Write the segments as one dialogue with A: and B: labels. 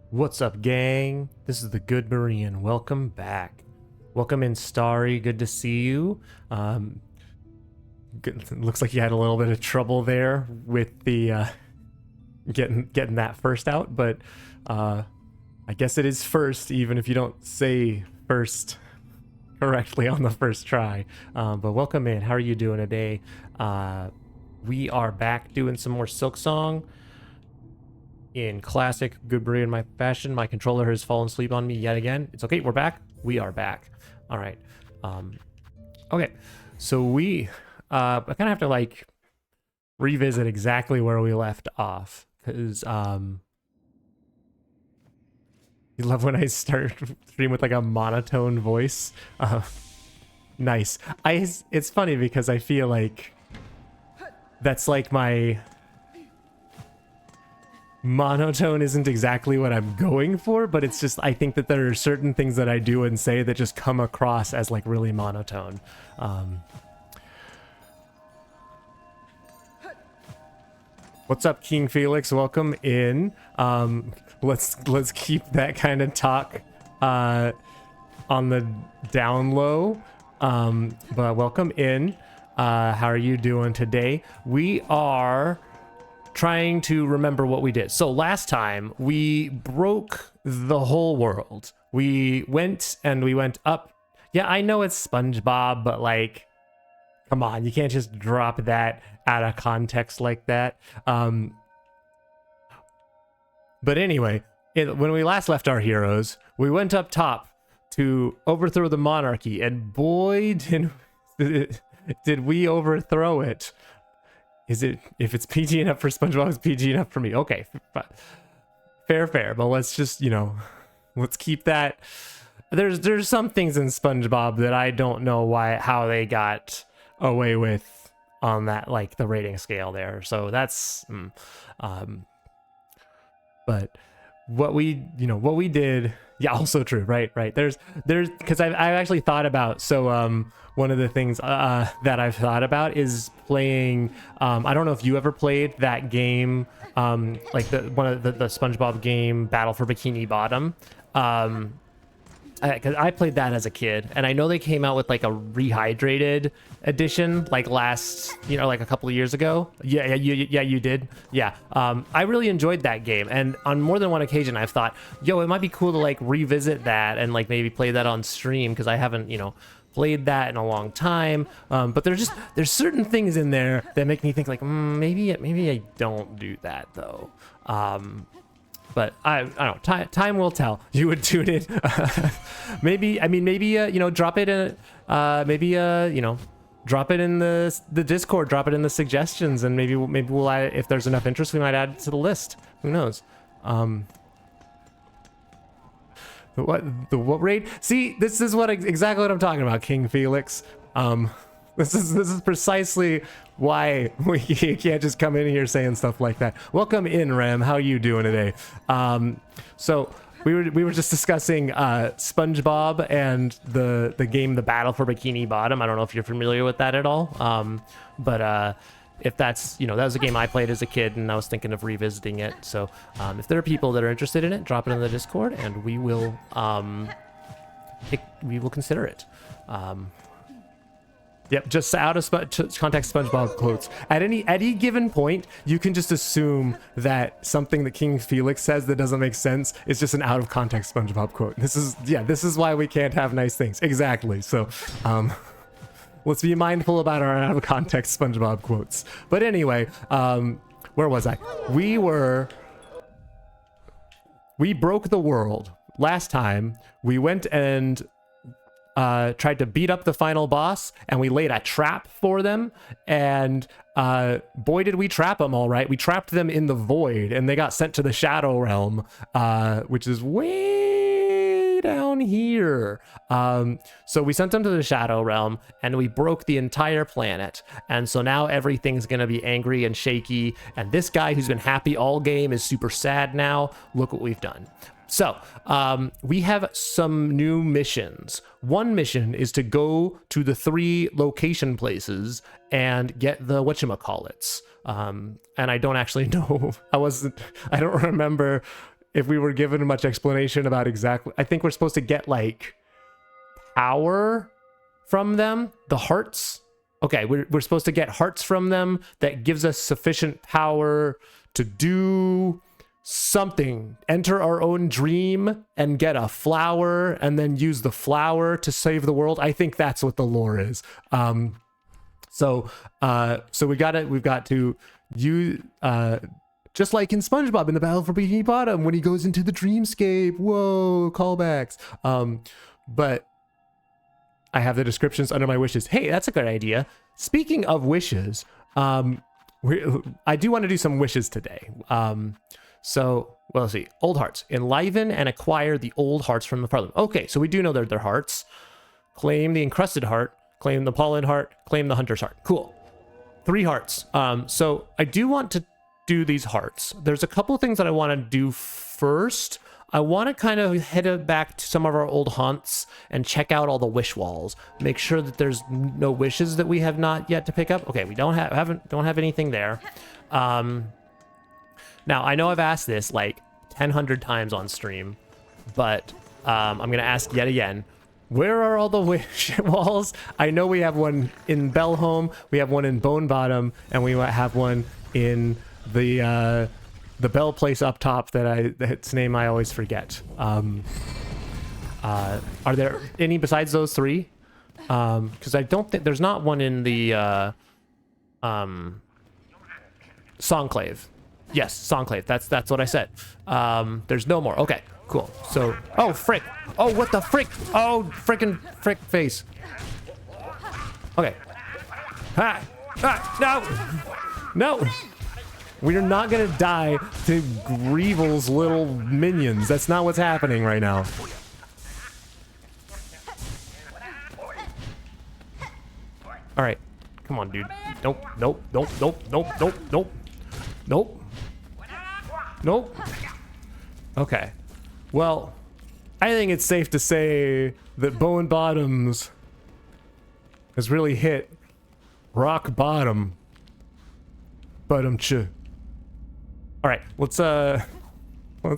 A: What's up, gang? This is the GoodBerean. Welcome back. Welcome in, Starry. Good to see you. Looks like you had a little bit of trouble there with the getting that first out, but I guess it is first, even if you don't say first correctly on the first try. But welcome in. How are you doing today? We are back doing some more Silksong. In classic GoodBerean my fashion, my controller has fallen asleep on me yet again. It's okay, we're back. We are back. All right. Okay, so we I kind of have to like revisit exactly where we left off, because you love when I start stream with like a monotone voice. Nice. It's funny because I feel like that's like my monotone isn't exactly what I'm going for, but it's just I think that there are certain things that I do and say that just come across as like really monotone. What's up, King Felix? Welcome in. Let's keep that kind of talk on the down low. But welcome in. How are you doing today? We are trying to remember what we did. So last time we broke the whole world. We went up. Yeah, I know it's SpongeBob, but like, come on, you can't just drop that out of context like that. But anyway, when we last left our heroes, we went up top to overthrow the monarchy, and boy, did we overthrow it. Is it, if it's PG enough for SpongeBob, it's PG enough for me. Okay, fair. But let's just, let's keep that. There's some things in SpongeBob that I don't know how they got away with on that, like the rating scale there. So that's, but what we did. Yeah, also true. Right. There's because I've actually thought about, so one of the things that I've thought about is playing, I don't know if you ever played that game, like one of the SpongeBob game, Battle for Bikini Bottom. Because I played that as a kid, and I know they came out with like a rehydrated edition like last, like a couple of years ago. Yeah, you did. Yeah. I really enjoyed that game, and on more than one occasion I've thought, yo, it might be cool to like revisit that and like maybe play that on stream, because I haven't, played that in a long time. But there's certain things in there that make me think like, maybe I don't do that though. But I don't know. Time will tell. You would tune in. maybe drop it in. Drop it in the Discord. Drop it in the suggestions, and maybe we'll add, if there's enough interest, we might add it to the list. Who knows? The what raid? See, this is exactly what I'm talking about, King Felix. This is precisely why you can't just come in here saying stuff like that. Welcome in, Rem. How are you doing today? So we were just discussing SpongeBob and the game, the Battle for Bikini Bottom. I don't know if you're familiar with that at all. But if that's, that was a game I played as a kid, and I was thinking of revisiting it. So if there are people that are interested in it, drop it in the Discord, and we will consider it. Yep, just out of context SpongeBob quotes. At any given point, you can just assume that something that King Felix says that doesn't make sense is just an out of context SpongeBob quote. This is why we can't have nice things. Exactly. So, let's be mindful about our out of context SpongeBob quotes. But anyway, where was I? We broke the world. Last time, we went and tried to beat up the final boss, and we laid a trap for them, and boy did we trap them all right. We trapped them in the void, and they got sent to the Shadow Realm, which is way down here. So we sent them to the Shadow Realm, and we broke the entire planet, and so now everything's gonna be angry and shaky, and this guy who's been happy all game is super sad now. Look what we've done. So, we have some new missions. One mission is to go to the 3 location places and get the whatchamacallits. And I don't actually know. I don't remember if we were given much explanation about exactly. I think we're supposed to get like power from them, the hearts. Okay, we're supposed to get hearts from them that gives us sufficient power to do something. Enter our own dream and get a flower and then use the flower to save the world. I think that's what the lore is. So we've got to use, just like in SpongeBob in the Battle for Bikini Bottom when he goes into the dreamscape. Whoa, callbacks. But I have the descriptions under my wishes. Hey, that's a good idea. Speaking of wishes, I do want to do some wishes today. So, well, let's see. Old hearts. Enliven and acquire the old hearts from the Parliament. Okay, so we do know they're their hearts. Claim the encrusted heart. Claim the pollen heart. Claim the hunter's heart. Cool. 3 hearts. So I do want to do these hearts. There's a couple of things that I want to do first. I want to kind of head back to some of our old haunts and check out all the wish walls. Make sure that there's no wishes that we have not yet to pick up. Okay, we don't have anything there. Now, I know I've asked this like 100 times on stream, but I'm going to ask yet again. Where are all the wish walls? I know we have one in Bellhome, we have one in Bone Bottom, and we might have one in the Bell place up top that its name I always forget. Are there any besides those 3? Because I don't think there's not one in the Songclave. Yes, Songclave. That's what I said. There's no more. Okay, cool. So, oh frick! Oh, what the frick! Oh, frickin' frick face. Okay. Ah! Ah! No! No! We're not gonna die to Greevil's little minions. That's not what's happening right now. All right, come on, dude. Nope, nope, nope, nope, nope, nope, nope, nope, nope. Okay. Well, I think it's safe to say that Bone Bottoms has really hit rock bottom. All right, let's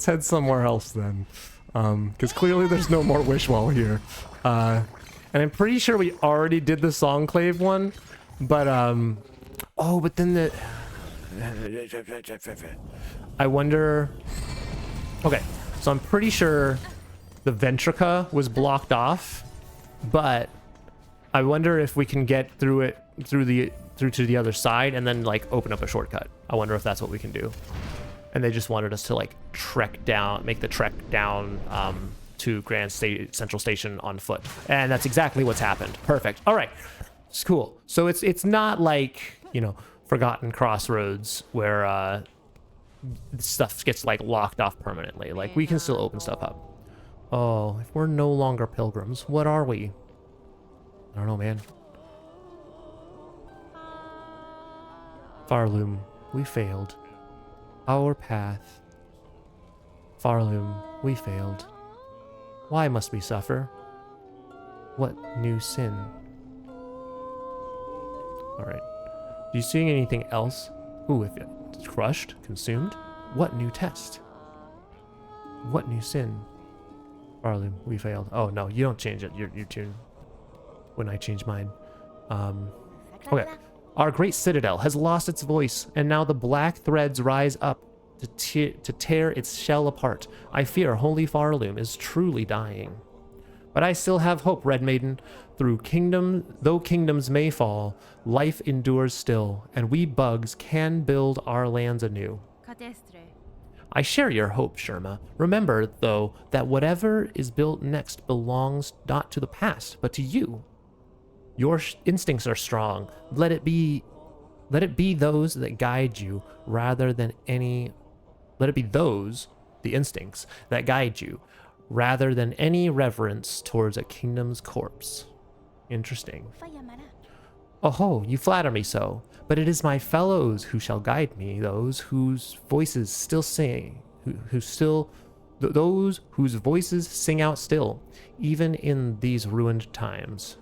A: head somewhere else then, because clearly there's no more wish wall here, and I'm pretty sure we already did the Songclave one, but oh, but then I wonder. Okay, so I'm pretty sure the Ventrica was blocked off, but I wonder if we can get through it through to the other side and then like open up a shortcut. I wonder if that's what we can do. And they just wanted us to like make the trek down to Central Station on foot. And that's exactly what's happened. Perfect. All right, it's cool. So it's not like, you know, Forgotten Crossroads where stuff gets like locked off permanently. Like we can still open stuff up. Oh, if we're no longer pilgrims, what are we? I don't know, man. Farloom, we failed. Our path. Farloom, we failed. Why must we suffer? What new sin? Alright. Do you see anything else? Ooh, if it's crushed, consumed? What new test? What new sin? Farloom, we failed. Oh no, you don't change it. Your tune. When I change mine. Okay. Our great citadel has lost its voice, and now the black threads rise up to tear its shell apart. I fear Holy Farloom is truly dying. But I still have hope, Red Maiden. Though kingdoms may fall, life endures still, and we bugs can build our lands anew. I share your hope, Sherma. Remember, though, that whatever is built next belongs not to the past, but to you. Your instincts are strong. Let it be those that guide you rather than any. Let it be those, the instincts, that guide you rather than any reverence towards a kingdom's corpse. Interesting. Oh, you flatter me so. But it is my fellows who shall guide me, those whose voices still sing, those whose voices sing out still, even in these ruined times.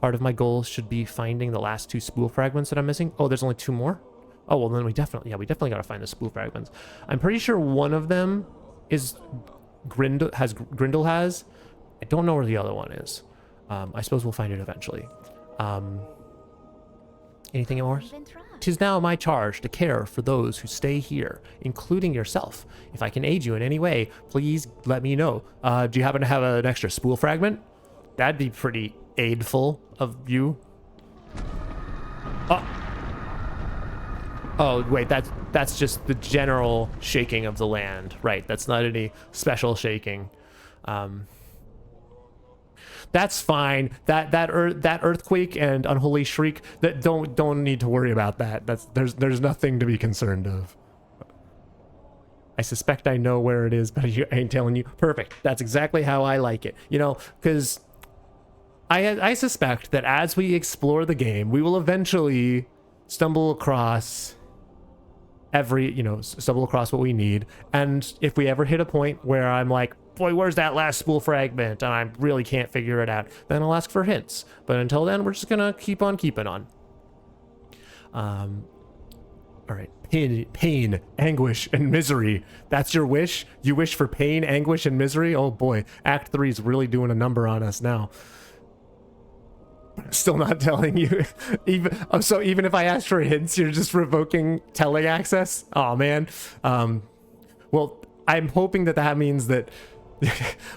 A: Part of my goal should be finding the last 2 spool fragments that I'm missing. Oh, there's only 2 more? Oh, well, then we definitely got to find the spool fragments. I'm pretty sure one of them is Grindel has. I don't know where the other one is. I suppose we'll find it eventually. Anything more? 'Tis now my charge to care for those who stay here, including yourself. If I can aid you in any way, please let me know. Do you happen to have an extra spool fragment? That'd be pretty aidful of you. Oh, wait, that's just the general shaking of the land. Right, that's not any special shaking. That's fine. That earthquake and unholy shriek, that don't need to worry about that. There's nothing to be concerned of. I suspect I know where it is, but I ain't telling you. Perfect. That's exactly how I like it. You know, because I suspect that as we explore the game, we will eventually stumble across stumble across what we need. And if we ever hit a point where I'm like, boy, where's that last spool fragment? And I really can't figure it out, then I'll ask for hints. But until then, we're just gonna keep on keeping on. All right, pain, anguish, and misery. That's your wish? You wish for pain, anguish, and misery? Oh boy, Act 3 is really doing a number on us now. Still not telling you. So even if I ask for hints, you're just revoking telling access? Oh man. Well, I'm hoping that means that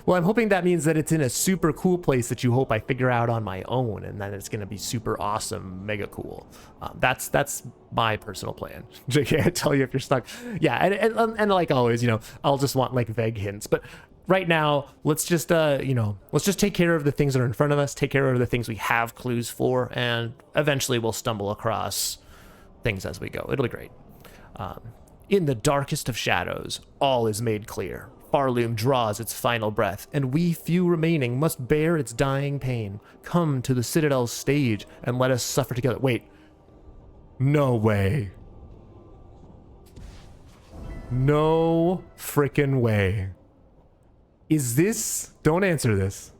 A: well, I'm hoping that means that it's in a super cool place that you hope I figure out on my own, and then it's gonna be super awesome, mega cool. That's my personal plan. I can't tell you if you're stuck. Yeah, and like always, I'll just want like vague hints. But right now, let's just let's just take care of the things that are in front of us, take care of the things we have clues for, and eventually we'll stumble across things as we go. It'll be great. In the darkest of shadows, all is made clear. Farloom draws its final breath, and we few remaining must bear its dying pain. Come to the Citadel's stage and let us suffer together. Wait. No way. No frickin' way. Is this... Don't answer this.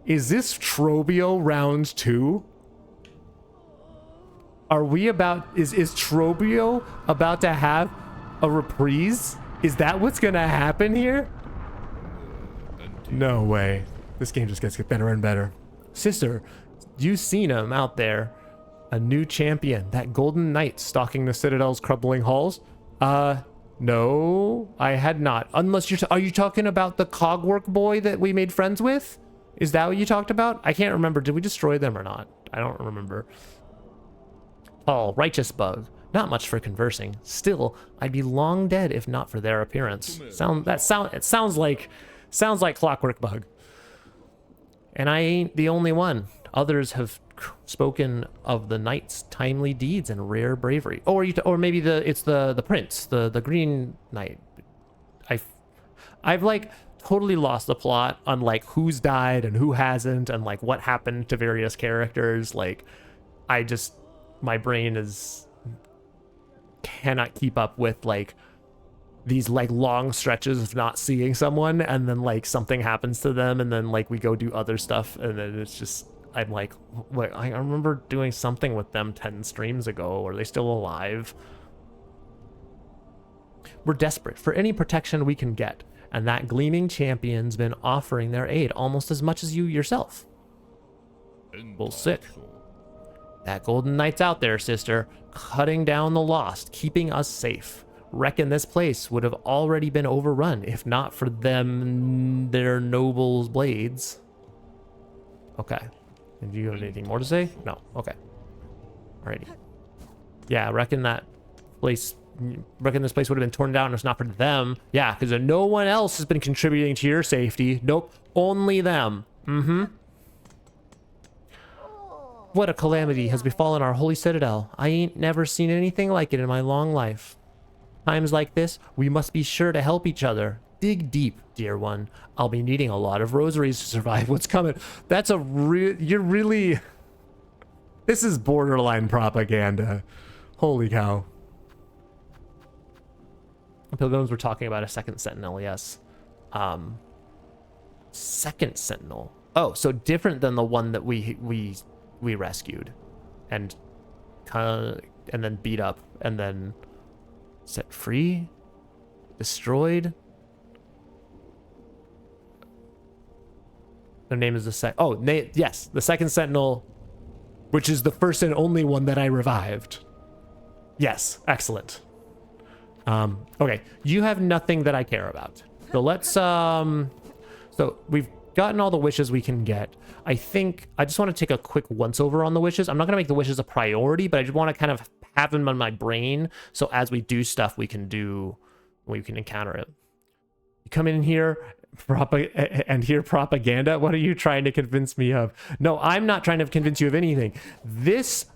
A: Is this Trobio round 2? Are we about... Is Trobio about to have a reprise? Is that what's gonna happen here? No way. This game just gets better and better. Sister, you seen him out there. A new champion. That golden knight stalking the Citadel's crumbling halls? No, I had not. Unless are you talking about the cogwork boy that we made friends with? Is that what you talked about? I can't remember. Did we destroy them or not? I don't remember. Oh, righteous bug. Not much for conversing. Still, I'd be long dead if not for their appearance. It sounds like Clockwork Bug. And I ain't the only one. Others have spoken of the knight's timely deeds and rare bravery. Or maybe it's the prince, the Green Knight. I've like totally lost the plot on like who's died and who hasn't and like what happened to various characters. Like my brain cannot keep up with like these like long stretches of not seeing someone, and then like something happens to them, and then like we go do other stuff, and then it's just I'm like, wait, I remember doing something with them 10 streams ago. Are they still alive? We're desperate for any protection we can get, and that gleaming champion's been offering their aid almost as much as you yourself. Well, sick. That golden knight's out there, sister, cutting down the lost, keeping us safe. Reckon this place would have already been overrun if not for their nobles' blades. Okay. Do you have anything more to say? No. Okay. Alrighty. Yeah, reckon this place would have been torn down if not for them. Yeah, because no one else has been contributing to your safety. Nope. Only them. Mm-hmm. What a calamity has befallen our holy citadel. I ain't never seen anything like it in my long life. Times like this, we must be sure to help each other. Dig deep, dear one. I'll be needing a lot of rosaries to survive what's coming. That's you're really... This is borderline propaganda. Holy cow. Pilgrims were talking about a second sentinel, yes. Second sentinel. Oh, so different than the one that we rescued. And and then beat up, and then set free, destroyed. Their name is the yes, the second sentinel, which is the first and only one that I revived. Yes, excellent. Okay, you have nothing that I care about. So let's so we've gotten all the wishes we can get. I think I just want to take a quick once over on the wishes. I'm not going to make the wishes a priority, but I just want to kind of have them on my brain, so as we do stuff, we can encounter it. You come in here and hear propaganda. What are you trying to convince me of? No, I'm not trying to convince you of anything. This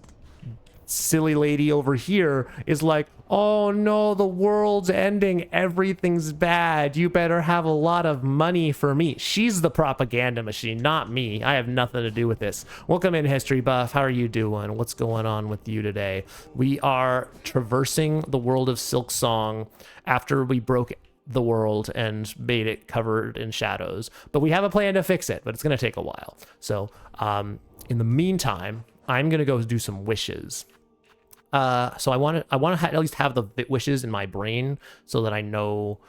A: silly lady over here is like, oh no, the world's ending, everything's bad, you better have a lot of money for me. She's the propaganda machine, not me. I have nothing to do with this. Welcome in, History Buff. How are you doing? What's going on with you today? We are traversing the world of Silksong after we broke the world and made it covered in shadows, but we have a plan to fix it, but it's going to take a while. So in the meantime, I'm going to go do some wishes. So I want to at least have the wishes in my brain so that I know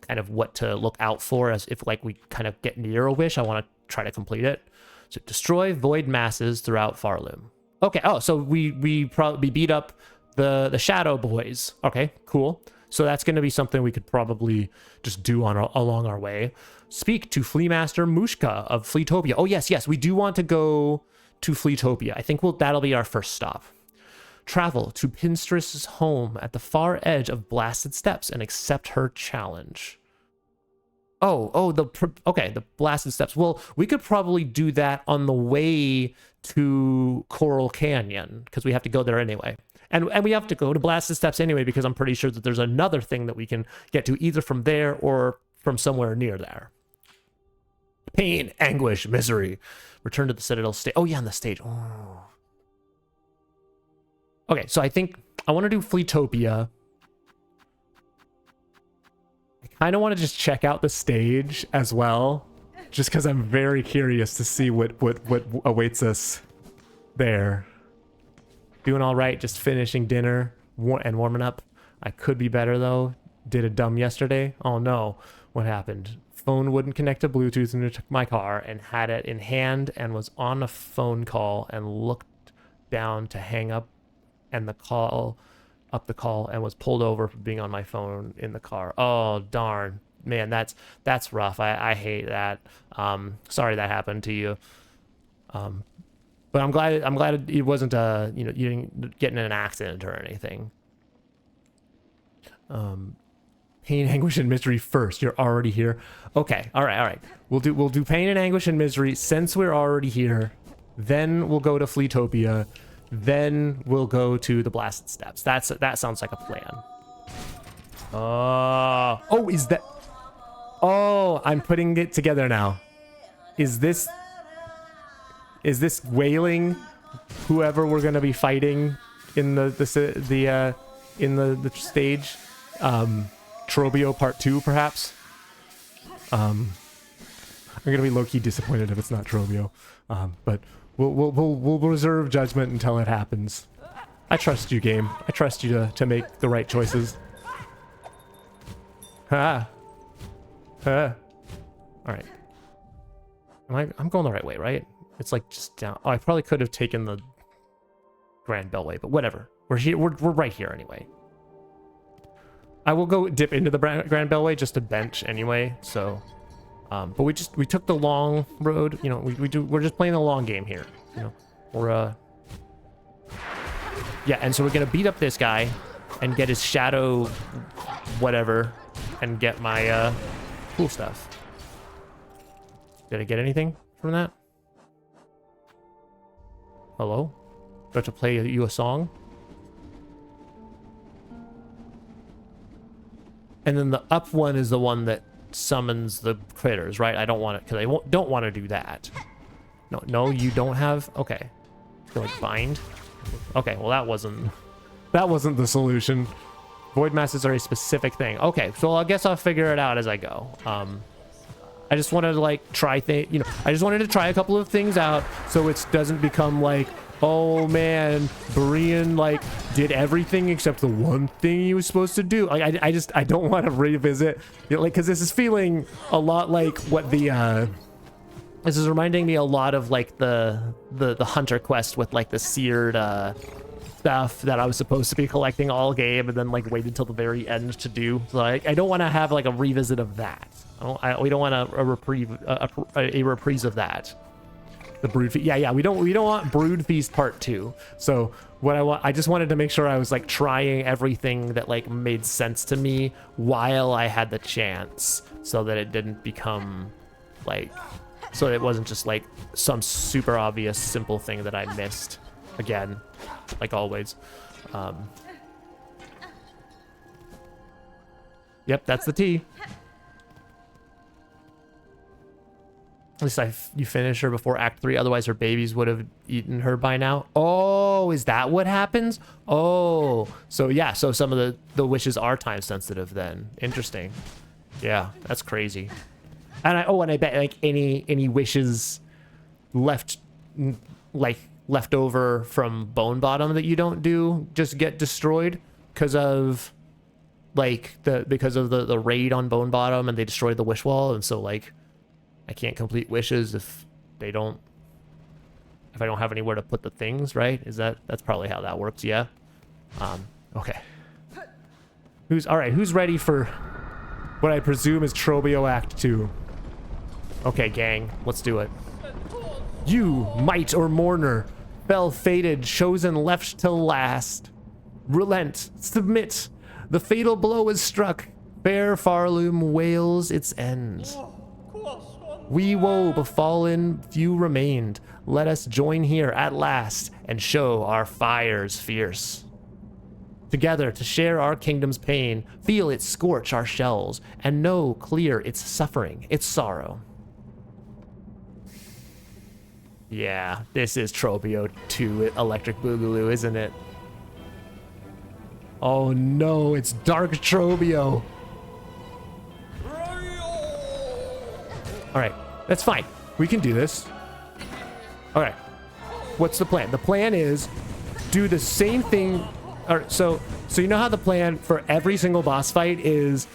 A: kind of what to look out for, as if like we kind of get near a wish, I want to try to complete it. So destroy void masses throughout Farloom. Okay. Oh, so we probably beat up the shadow boys. Okay, cool. So that's going to be something we could probably just do along our way. Speak to Flea Master Mushka of Fleetopia. Oh yes, we do want to go to Fleetopia. I think that'll be our first stop. Travel to Pinstress's home at the far edge of Blasted Steppes and accept her challenge. The Blasted Steppes. Well, we could probably do that on the way to Coral Canyon, because we have to go there anyway. And we have to go to Blasted Steppes anyway, because I'm pretty sure that there's another thing that we can get to either from there or from somewhere near there. Pain, anguish, misery. Return to the Citadel stage. Oh yeah, on the stage. Oh. Okay, so I think I want to do Fleetopia. I kind of want to just check out the stage as well, just because I'm very curious to see what awaits us there. Doing all right, just finishing dinner and warming up. I could be better though. Did a dumb yesterday. Oh no, what happened? Phone wouldn't connect to Bluetooth into my car, and had it in hand and was on a phone call and looked down to hang up and the call and was pulled over for being on my phone in the car. Oh darn, man, that's rough. I hate that. Sorry that happened to you. But I'm glad it wasn't you didn't get in an accident or anything. Pain, anguish, and misery first. You're already here. Okay, all right. We'll do pain and anguish and misery since we're already here. Then we'll go to Fleetopia. Then we'll go to the Blasted Steppes. That sounds like a plan. Oh, is that? Oh, I'm putting it together now. Is this wailing whoever we're gonna be fighting in the stage? Trobio Part 2, perhaps. I'm gonna be low-key disappointed if it's not Trobio, but we'll reserve judgment until it happens. I trust you, game. I trust you to make the right choices. All right. I'm going the right way, right? It's like just down. Oh, I probably could have taken the Grand Bellway, but whatever. We're here. We're right here anyway. I will go dip into the Grand Bellway just to bench anyway. So, but we took the long road. You know, we're just playing the long game here. You know, yeah. And so we're gonna beat up this guy and get his shadow, whatever, and get my cool stuff. Did I get anything from that? Hello? Do I have to play you a song? And then the up one is the one that summons the critters, right? I don't want it, because I don't want to do that. No, you don't have... Okay. So like bind? Okay, well that wasn't the solution. Void masses are a specific thing. Okay, so I guess I'll figure it out as I go. I just wanted to like try I just wanted to try a couple of things out so it doesn't become like Oh man, Berean like did everything except the one thing he was supposed to do. Like I don't want to revisit, you know, like, because this is feeling a lot like what the this is reminding me a lot of like the hunter quest with like the seared stuff that I was supposed to be collecting all game and then like waited till the very end to do. So I don't want to have like a revisit of that. We don't want a reprise of that. The brood feast. Yeah, we don't want brood feast part 2. So what I just wanted to make sure I was like trying everything that like made sense to me while I had the chance, so that it didn't become like, so it wasn't just like some super obvious simple thing that I missed again, like always. Yep, that's the T. At least you finish her before Act 3, otherwise her babies would have eaten her by now. Oh, is that what happens? Oh, so yeah, so some of the wishes are time sensitive then. Interesting. Yeah, that's crazy. And I bet like any wishes left over from Bone Bottom that you don't do just get destroyed because of like the raid on Bone Bottom, and they destroyed the wish wall, and so like I can't complete wishes if I don't have anywhere to put the things, right? That's probably how that works, yeah. Okay. Who's ready for what I presume is Trobio Act 2? Okay, gang, let's do it. You, might or mourner, fell fated, chosen left till last. Relent, submit. The fatal blow is struck. Fair Farloom wails its end. We woe befallen, few remained. Let us join here at last and show our fires fierce. Together to share our kingdom's pain, feel it scorch our shells, and know clear its suffering, its sorrow. Yeah, this is Trobio 2 Electric Boogaloo, isn't it? Oh no, it's Dark Trobio. All right, that's fine. We can do this. All right, what's the plan? The plan is do the same thing. All right, so you know how the plan for every single boss fight is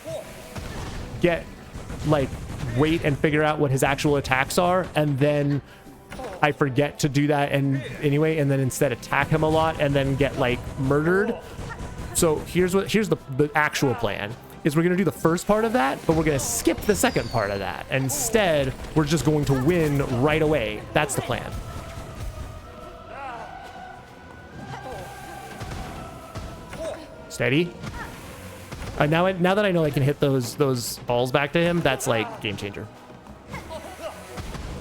A: wait and figure out what his actual attacks are, and then I forget to do that anyway, and then instead attack him a lot and then get like murdered. So here's the actual plan. Is we're gonna do the first part of that, but we're gonna skip the second part of that. Instead, we're just going to win right away. That's the plan. Steady. Now that I know I can hit those balls back to him, that's like game changer.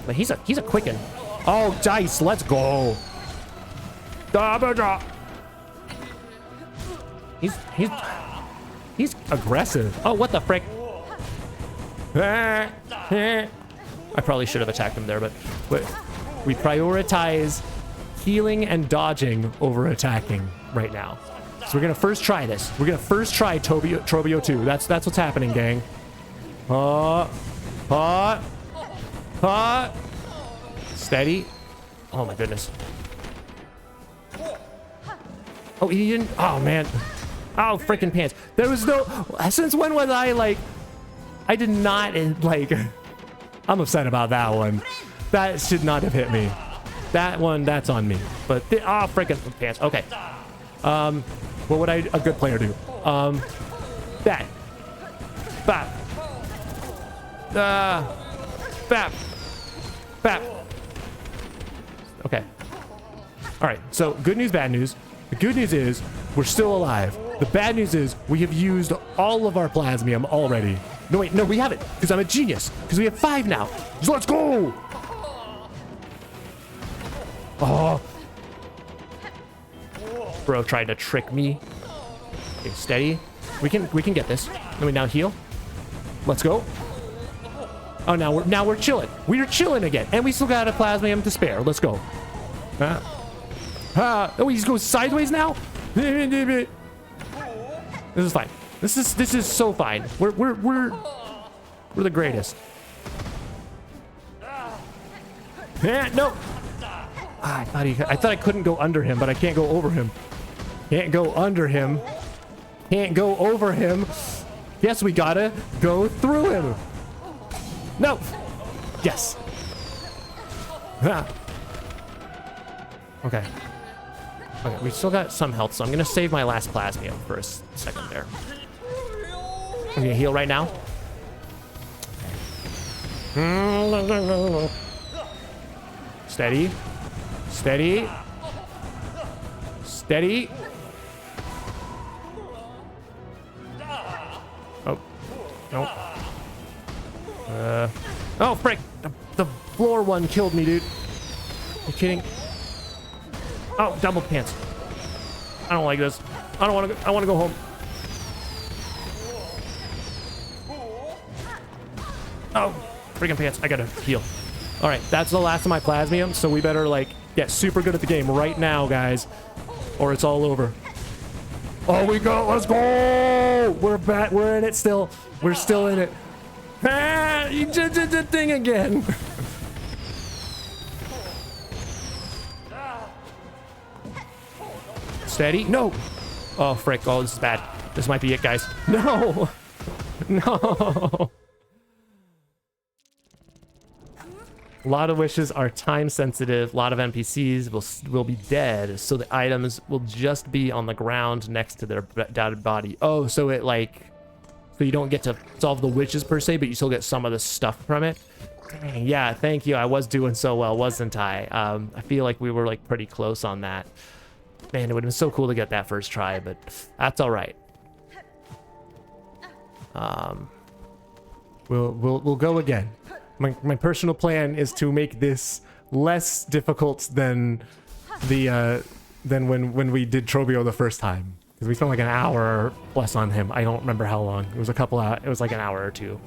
A: But he's a quicken. Oh, dice, let's go. Double drop. He's aggressive. Oh, what the frick? I probably should have attacked him there, but we prioritize healing and dodging over attacking right now. So we're gonna first try this. We're gonna first try Trobio 2. That's what's happening, gang. Steady. Oh my goodness. Oh, he didn't. Oh man. Oh, freaking pants. There was no. Since when was I did not like. I'm upset about that one. That should not have hit me. That one, that's on me. But freaking pants. Okay. What would a good player do? That. Bap. Bap. Bap. Okay. All right. So good news, bad news. The good news is we're still alive. The bad news is we have used all of our plasmium already. No, wait, no, we haven't, because I'm a genius. Because we have 5 now. So let's go. Oh. Bro tried to trick me. Okay, steady. We can get this. Let me now heal. Let's go. Oh, now we're chilling. We're chilling again, and we still got a plasmium to spare. Let's go. Oh, he goes sideways now. This is fine. This is so fine. We're the greatest. No. Ah, I thought I couldn't go under him, but I can't go over him. Can't go under him. Can't go over him. Yes, we gotta go through him. No. Yes. Ah. Okay. Okay, we still got some health, so I'm gonna save my last plasmium for a second there. I'm gonna heal right now. Steady. Steady. Steady. Oh. Nope. Oh, frick. The floor one killed me, dude. You kidding? Oh, double pants. I don't like this. I don't want to. I want to go home. Oh, freaking pants. I gotta heal. All right, that's the last of my plasmium, so we better like get super good at the game right now, guys, or it's all over. Oh, we go. Let's go. We're back. We're in it still. We're still in it. Ah, you did the thing again. Steady. No. Oh, frick. Oh, this is bad. This might be it, guys. No. No. A lot of wishes are time sensitive. A lot of NPCs will be dead, so the items will just be on the ground next to their dead body. Oh, so it like, so you don't get to solve the wishes per se, but you still get some of the stuff from it. Dang, yeah, thank you. I was doing so well, wasn't I? I feel like we were like pretty close on that. Man, it would have been so cool to get that first try, but that's all right. We'll go again. My personal plan is to make this less difficult than the than when we did Trobio the first time, because we spent like an hour plus on him. I don't remember how long. It was a couple hours. It was like an hour or two.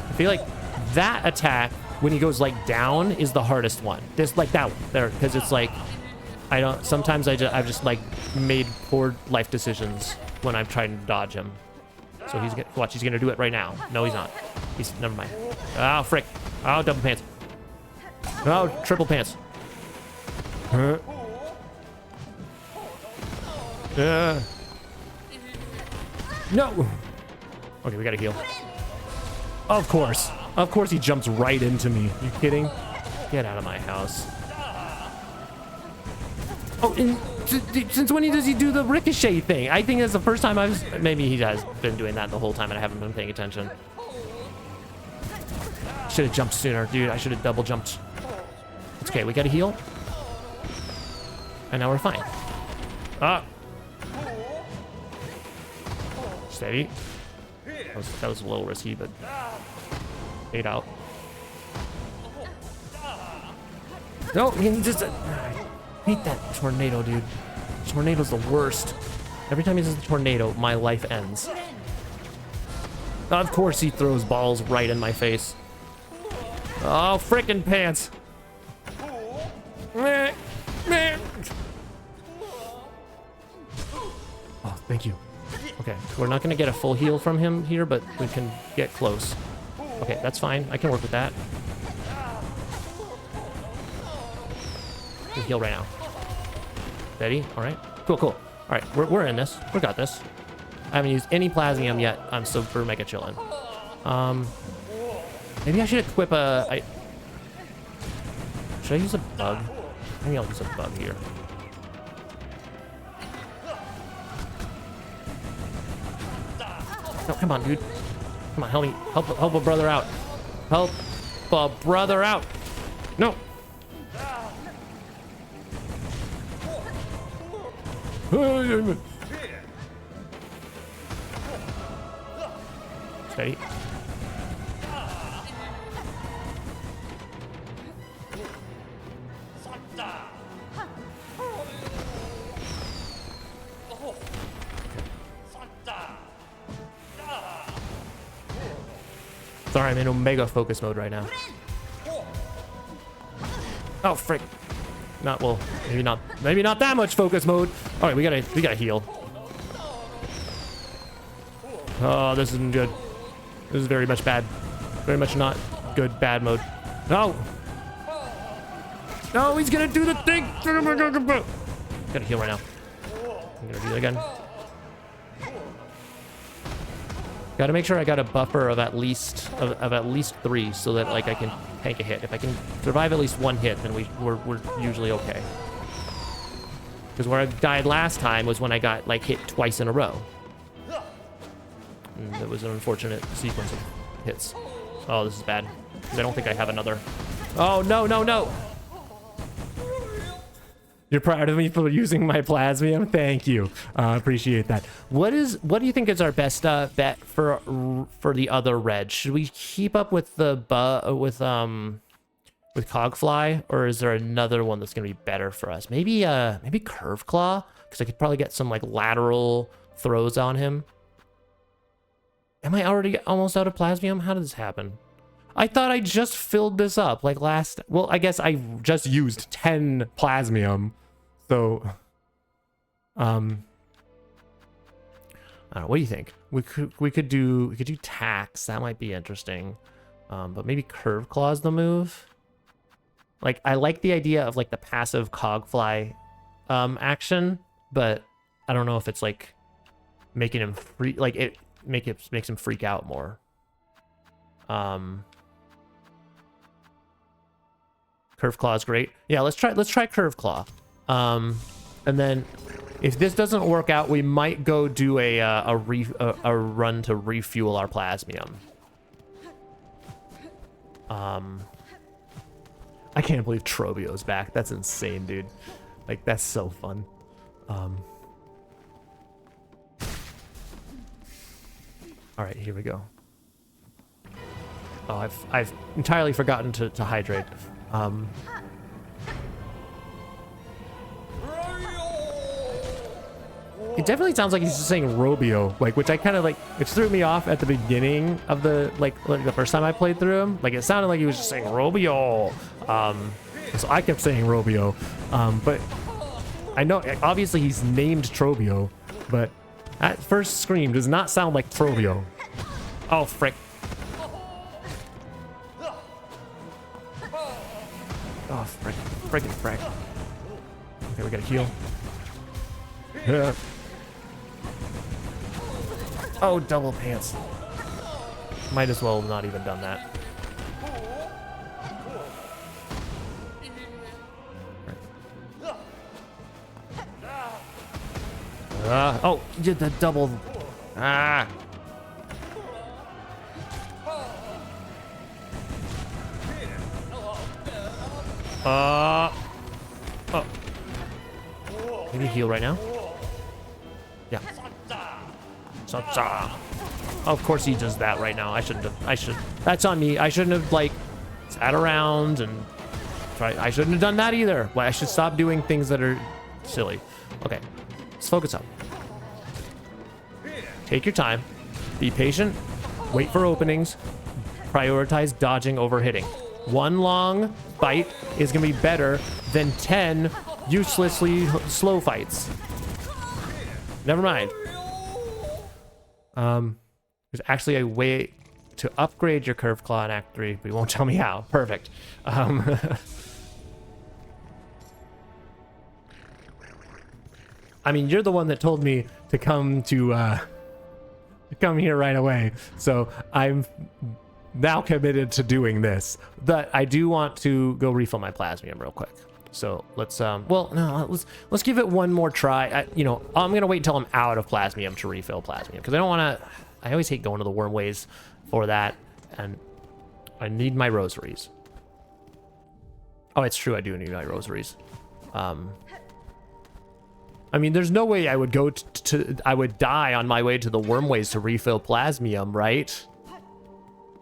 A: I feel like that attack when he goes like down is the hardest one. There's like that one there, because it's like I don't. Sometimes I've just like made poor life decisions when I'm trying to dodge him. So he's gonna watch. He's gonna do it right now. No, he's not. He's never mind. Oh frick! Oh, double pants. Oh, triple pants. Huh? No. Okay, we gotta heal. Of course. Of course, he jumps right into me. You kidding? Get out of my house. Oh, and since when does he do the ricochet thing? I think that's the first time I've... Maybe he has been doing that the whole time and I haven't been paying attention. Should have jumped sooner, dude. I should have double jumped. It's okay, we gotta heal. And now we're fine. Ah! Steady. That was a little risky, but... Fade out. No, he just... I hate that tornado, dude. Tornado's the worst. Every time he does the tornado, my life ends. Of course he throws balls right in my face. Oh, frickin' pants. Oh, thank you. Okay, we're not gonna get a full heal from him here, but we can get close. Okay, that's fine. I can work with that. We heal right now. Steady. All right. Cool, cool. All right, we're in this. We got this. I haven't used any plasmium yet. I'm super mega chilling. Maybe I should equip a... Should I use a bug? Maybe I'll use a bug here. No, come on, dude. Come on, help me. Help a brother out. Help a brother out. No. Steady. Sorry, I'm in Omega focus mode right now. Oh frick. Not well, maybe not that much focus mode. Alright, we gotta heal. Oh, this isn't good. This is very much bad. Very much not good, bad mode. No! No, he's gonna do the thing! Gotta heal right now. I'm gonna do it again. Gotta make sure I got a buffer of at least 3 so that like I can tank a hit. If I can survive at least 1 hit, then we're usually okay. Because where I died last time was when I got like hit twice in a row. And it was an unfortunate sequence of hits. Oh, this is bad. I don't think I have another. Oh, no, no, no. You're proud of me for using my plasmium? Thank you. Appreciate that. What do you think is our best bet for the other red? Should we keep up with the with Cogfly, or is there another one that's gonna be better for us? Maybe Curve Claw, because I could probably get some like lateral throws on him. Am I already almost out of plasmium? How did this happen? I thought I just filled this up like last. Well, I guess I just used 10 plasmium, so I don't know. What do you think? We could do tax. That might be interesting. But maybe Curve Claw is the move. Like, I like the idea of like the passive Cogfly action, but I don't know if it's like making him free. Like it makes him freak out more. Curve Claw is great. Yeah, let's try Curve Claw. And then if this doesn't work out, we might go do a run to refuel our plasmium. I can't believe Trobio's back. That's insane, dude. Like, that's so fun. All right, here we go. Oh, I've entirely forgotten to hydrate. It definitely sounds like he's just saying Robio, like, which I kind of like. It threw me off at the beginning of the like the first time I played through him. Like, it sounded like he was just saying Robio. So I kept saying Robio, but I know obviously he's named Trobio, but at first scream does not sound like Trobio. Oh frick! Oh frick! Frickin' frick! Okay, we gotta heal. Yeah. Oh, double pants. Might as well have not even done that. Oh, you did the double. Ah. Oh. Can you heal right now? Yeah. Of course he does that right now. I shouldn't have. That's on me. I shouldn't have like sat around and tried. I shouldn't have done that either. Well, I should stop doing things that are silly. Okay, let's focus up. Take your time. Be patient. Wait for openings. Prioritize dodging over hitting. One long fight is gonna be better than 10 uselessly slow fights. Never mind. There's actually a way to upgrade your Curve Claw in Act 3, but you won't tell me how. Perfect. I mean, you're the one that told me to come here right away, so I'm now committed to doing this. But I do want to go refill my plasmium real quick. So let's let's give it one more try. I'm gonna wait until I'm out of plasmium to refill plasmium, because I don't want to. I always hate going to the wormways for that, and I need my rosaries. Oh, it's true, I do need my rosaries. I mean, there's no way I would go I would die on my way to the wormways to refill plasmium, right?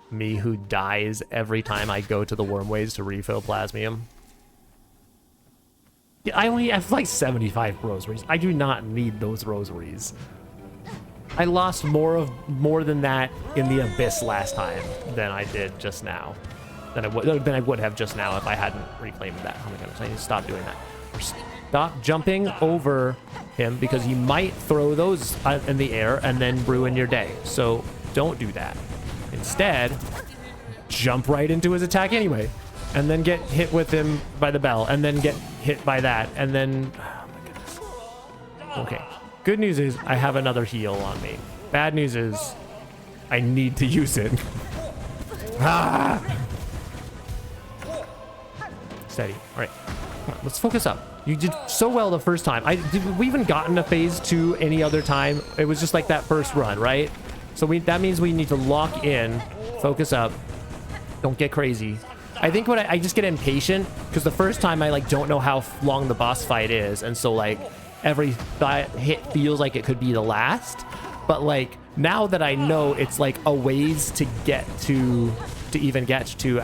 A: Me who dies every time I go to the wormways to refill plasmium. Yeah, I only have like 75 rosaries. I do not need those rosaries. I lost more than that in the abyss last time than I did just now. Than I would have just now if I hadn't reclaimed that. Oh my goodness, I need to stop doing that. Stop jumping over him, because he might throw those in the air and then ruin your day. So don't do that. instead jump right into his attack anyway, and then get hit with him by the bell, and then get hit by that, and then... Oh my goodness. Okay. Good news is I have another heal on me. Bad news is I need to use it. Ah! Steady. All right. Come on, let's focus up. You did so well the first time. Did we even gotten to phase 2 any other time? It was just like that first run, right? So that means we need to lock in, focus up, don't get crazy. I think what I just get impatient because the first time I like don't know how long the boss fight is, and so like every hit feels like it could be the last. But like now that I know it's like a ways to get to even get to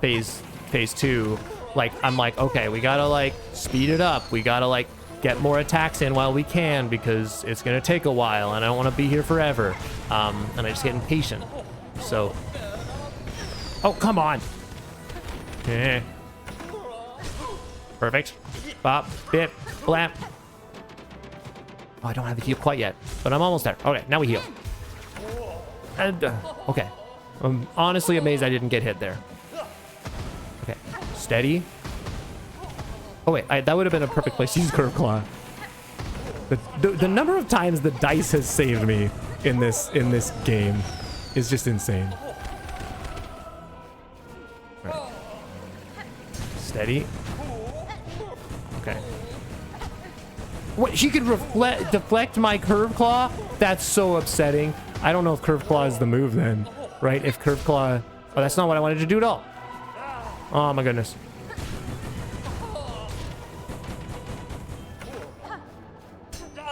A: phase 2. Like, I'm like, okay, we gotta like speed it up. We gotta like get more attacks in while we can because it's gonna take a while and I don't want to be here forever. And I just get impatient. So, oh, come on. Yeah. Perfect. Bop, bip, blap. Oh, I don't have the heal quite yet, but I'm almost there. Okay, now we heal. And, okay. I'm honestly amazed I didn't get hit there. Okay, steady. Oh wait, that would have been a perfect place to use Curve Claw. The number of times the dice has saved me in this game is just insane. Right. Steady. Okay. What, she could deflect my Curve Claw? That's so upsetting. I don't know if Curve Claw is the move then, right? If Curve Claw... Oh, that's not what I wanted to do at all. Oh my goodness.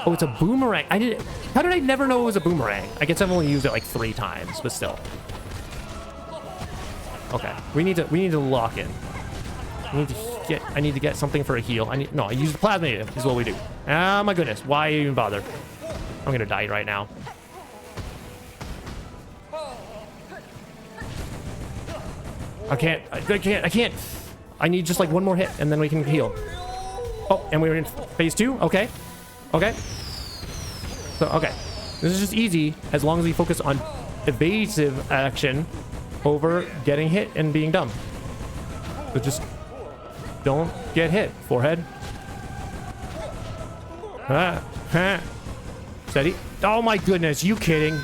A: Oh, it's a boomerang. How did I never know it was a boomerang? I guess I've only used it like 3 times, but still. Okay, we need to lock in. I need to get something for a heal. I use the plasma is what we do. Oh my goodness, why even bother? I'm gonna die right now. I can't. I need just like one more hit and then we can heal. Oh, and we're in phase 2? Okay. Okay. So, okay. This is just easy as long as we focus on evasive action over getting hit and being dumb. So just don't get hit, forehead. Steady. Oh my goodness, you kidding?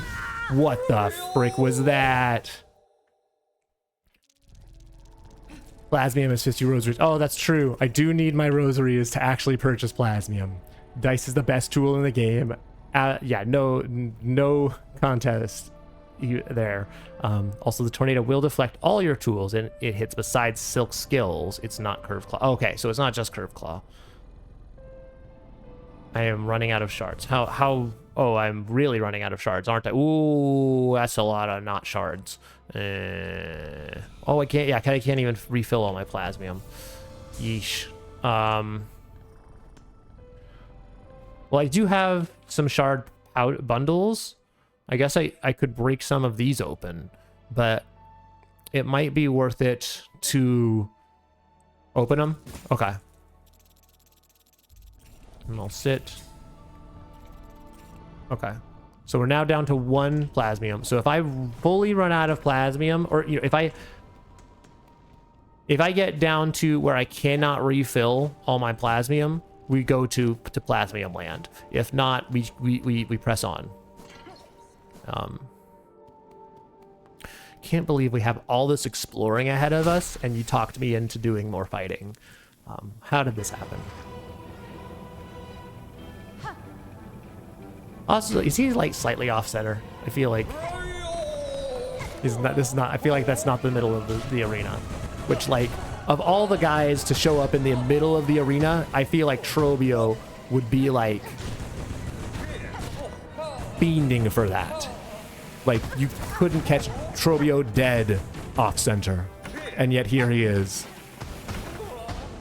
A: What the frick was that? Plasmium is 50 rosaries. Oh, that's true. I do need my rosaries to actually purchase Plasmium. Dice is the best tool in the game. Yeah, no contest there. Also, the tornado will deflect all your tools and it hits besides Silk skills. It's not Curve Claw. Okay, so it's not just Curve Claw. I am running out of shards. How? Oh, I'm really running out of shards, aren't I? Ooh, that's a lot of not shards. Oh, I can't. Yeah, I can't even refill all my Plasmium. Yeesh. Well, I do have some shard bundles. I guess I could break some of these open, but it might be worth it to open them. Okay. And I'll sit. Okay. So we're now down to 1 Plasmium. So if I fully run out of Plasmium, or if I get down to where I cannot refill all my Plasmium, we go to Plasmium land. If not, we press on. Can't believe we have all this exploring ahead of us, and you talked me into doing more fighting. How did this happen? Also, is he like slightly off center? I feel like I feel like that's not the middle of the arena, which, like, of all the guys to show up in the middle of the arena, I feel like Trobio would be like fiending for that. Like, you couldn't catch Trobio dead off center, and yet here he is.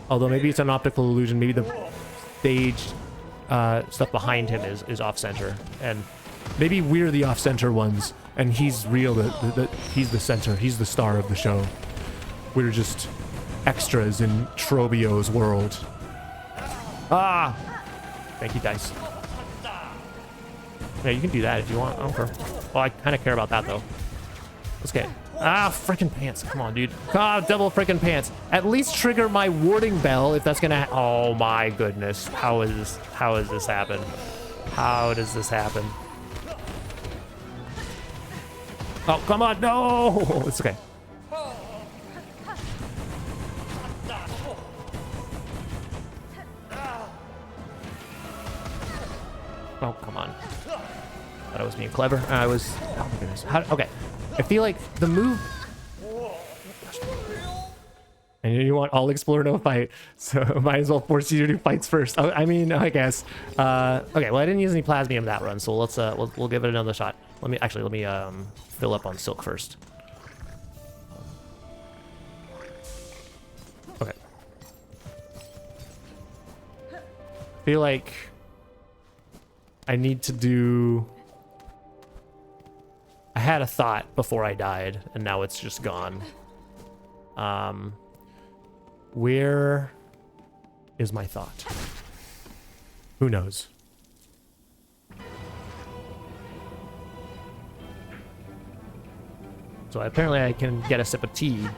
A: Although maybe it's an optical illusion. Maybe the stage stuff behind him is off center, and maybe we're the off center ones, and he's real. He's the center. He's the star of the show. We're just extras in Trobio's world. Ah! Thank you, dice. Yeah, you can do that if you want. I don't care. Well, I kind of care about that, though. Let's get it. Ah, freaking pants. Come on, dude. Ah, double freaking pants. At least trigger my warding bell if that's gonna. Oh my goodness. How is this? How does this happen? How does this happen? Oh, come on. No. It's okay. Oh, come on. Thought I was being clever. I was. Oh my goodness. Okay. I feel like the move. And you want all explore, no fight. So might as well force you to do fights first. I mean, I guess. Okay. Well, I didn't use any plasmium that run, so let's we'll give it another shot. Let me fill up on silk first. Okay. I feel like I need to do. I had a thought before I died, and now it's just gone. Where is my thought? Who knows? So apparently I can get a sip of tea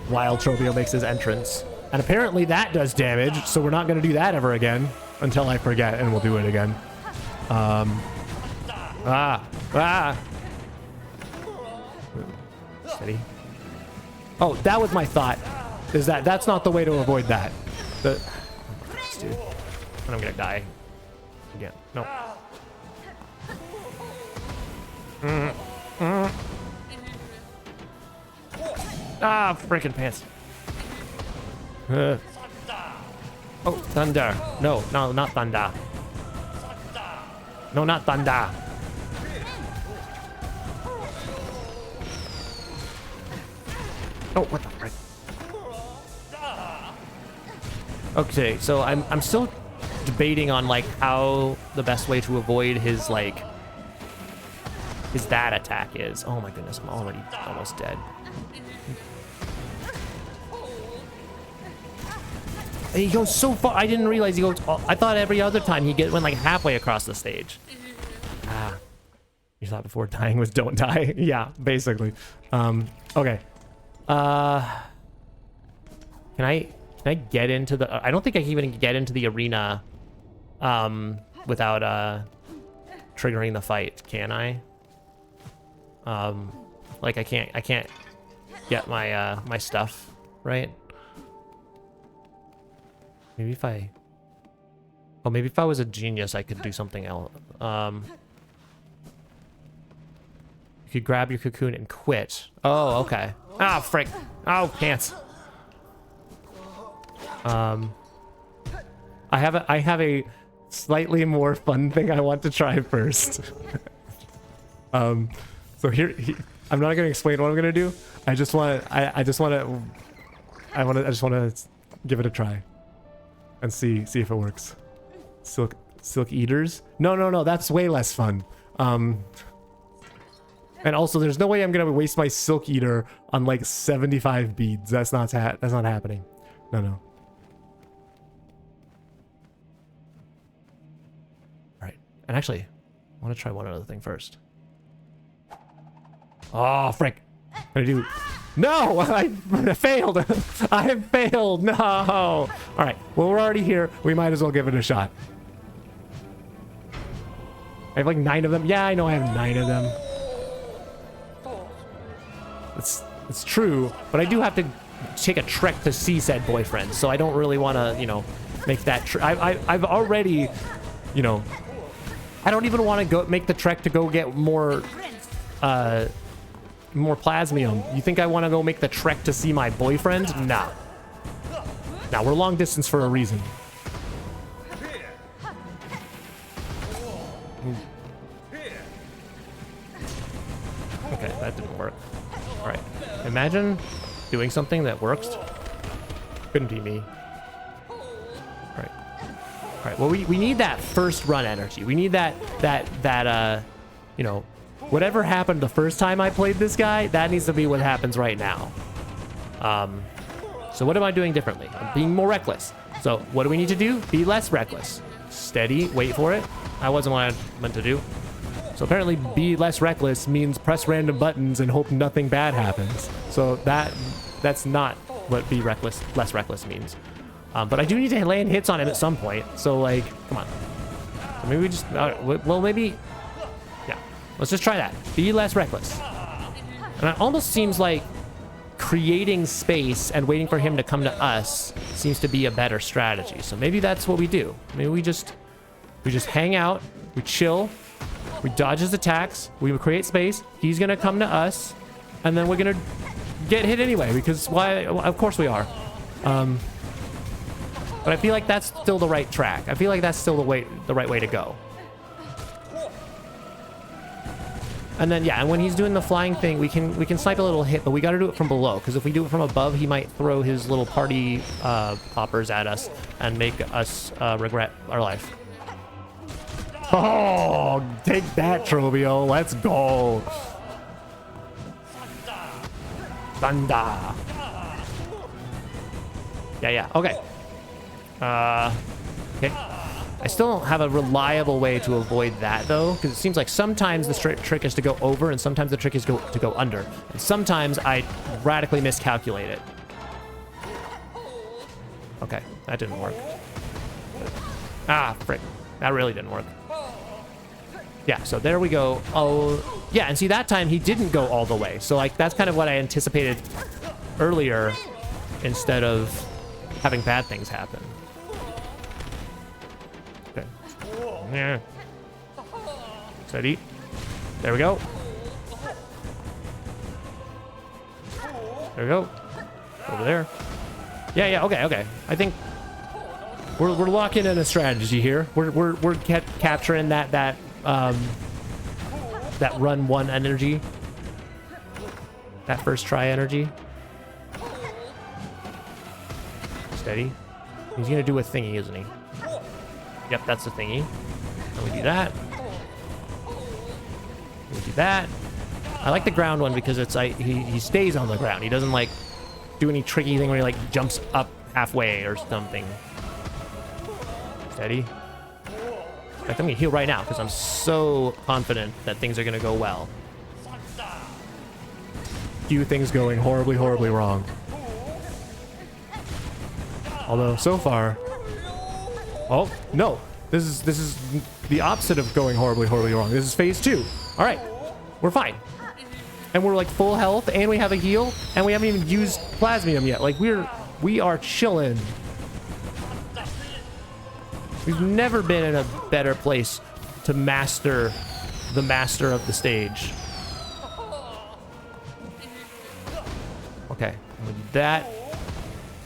A: while Tropio makes his entrance. And apparently that does damage, so we're not going to do that ever again until I forget, and we'll do it again. Steady. Oh, that was my thought. Is that's not the way to avoid that. Dude. And I'm gonna die. Again. No. Ah, freaking pants. Oh, thunder. No, not thunder. No, not thunder. Oh, what the frick? Okay, so I'm still debating on like how the best way to avoid his that attack is. Oh my goodness, I'm already almost dead. He goes so far. I didn't realize he goes. I thought every other time he went like halfway across the stage. Ah, you thought before dying was don't die. Yeah, basically. Okay. Can I get into the? I don't think I can even get into the arena, without triggering the fight. Can I? Like I can't get my my stuff right. Maybe if I. Oh, maybe if I was a genius, I could do something else. You could grab your cocoon and quit. Oh, okay. Ah, frick. Oh, pants. I have a slightly more fun thing I want to try first. So here, I'm not gonna explain what I'm gonna do. I just want to give it a try and see if it works. Silk eaters? No, that's way less fun. And also, there's no way I'm gonna waste my silk eater on like 75 beads. That's not happening. No. All right, and actually, I want to try one other thing first. Oh, frick! What did I do? No, I failed. I failed. No. All right. Well, we're already here. We might as well give it a shot. I have like 9 of them. Yeah, I know I have 9 of them. It's true, but I do have to take a trek to see said boyfriend, so I don't really want to, make that. I've already, I don't even want to go make the trek to go get more plasmium. You think I want to go make the trek to see my boyfriend? Nah. Now we're long distance for a reason. Okay, that didn't work. All right. Imagine doing something that works. Couldn't be me. All right. All right. Well, we need that first run energy. We need that whatever happened the first time I played this guy, that needs to be what happens right now. So what am I doing differently? I'm being more reckless. So what do we need to do? Be less reckless. Steady. Wait for it. That wasn't what I meant to do. So apparently be less reckless means press random buttons and hope nothing bad happens. So that's not what be less reckless means. But I do need to land hits on him at some point. So like, come on. So maybe we just, well, maybe, yeah. Let's just try that. Be less reckless. And it almost seems like creating space and waiting for him to come to us seems to be a better strategy. So maybe that's what we do. Maybe we just hang out, we chill, we dodge his attacks, we create space, he's gonna come to us, and then we're gonna get hit anyway, because why? Of course we are. But I feel like that's still the right track. I feel like that's still the right way to go. And then yeah, and when he's doing the flying thing, we can snipe a little hit, but we got to do it from below, because if we do it from above, he might throw his little party poppers at us and make us regret our life. Oh, take that, Trobio. Let's go. Thunder. Yeah. Okay. Okay. I still don't have a reliable way to avoid that, though, because it seems like sometimes the trick is to go over, and sometimes the trick is to go under. And sometimes I radically miscalculate it. Okay, that didn't work. Ah, frick. That really didn't work. Yeah, so there we go. Oh, yeah, and see, that time he didn't go all the way. So, like, that's kind of what I anticipated earlier instead of having bad things happen. Okay. Yeah. Steady. There we go. There we go. Over there. Yeah, okay. I think we're locking in a strategy here. We're capturing that run one energy. That first try energy. Steady. He's gonna do a thingy, isn't he? Yep, that's the thingy. And we do that. We do that. I like the ground one because it's like he stays on the ground. He doesn't like do any tricky thing where he like jumps up halfway or something. Steady. In fact, I'm gonna heal right now because I'm so confident that things are gonna go well. Few things going horribly, horribly wrong. Although so far, oh no, this is the opposite of going horribly, horribly wrong. This is phase 2. All right, we're fine, and we're like full health, and we have a heal, and we haven't even used plasmium yet. Like we are chilling. We've never been in a better place to master the master of the stage. Okay, we do that.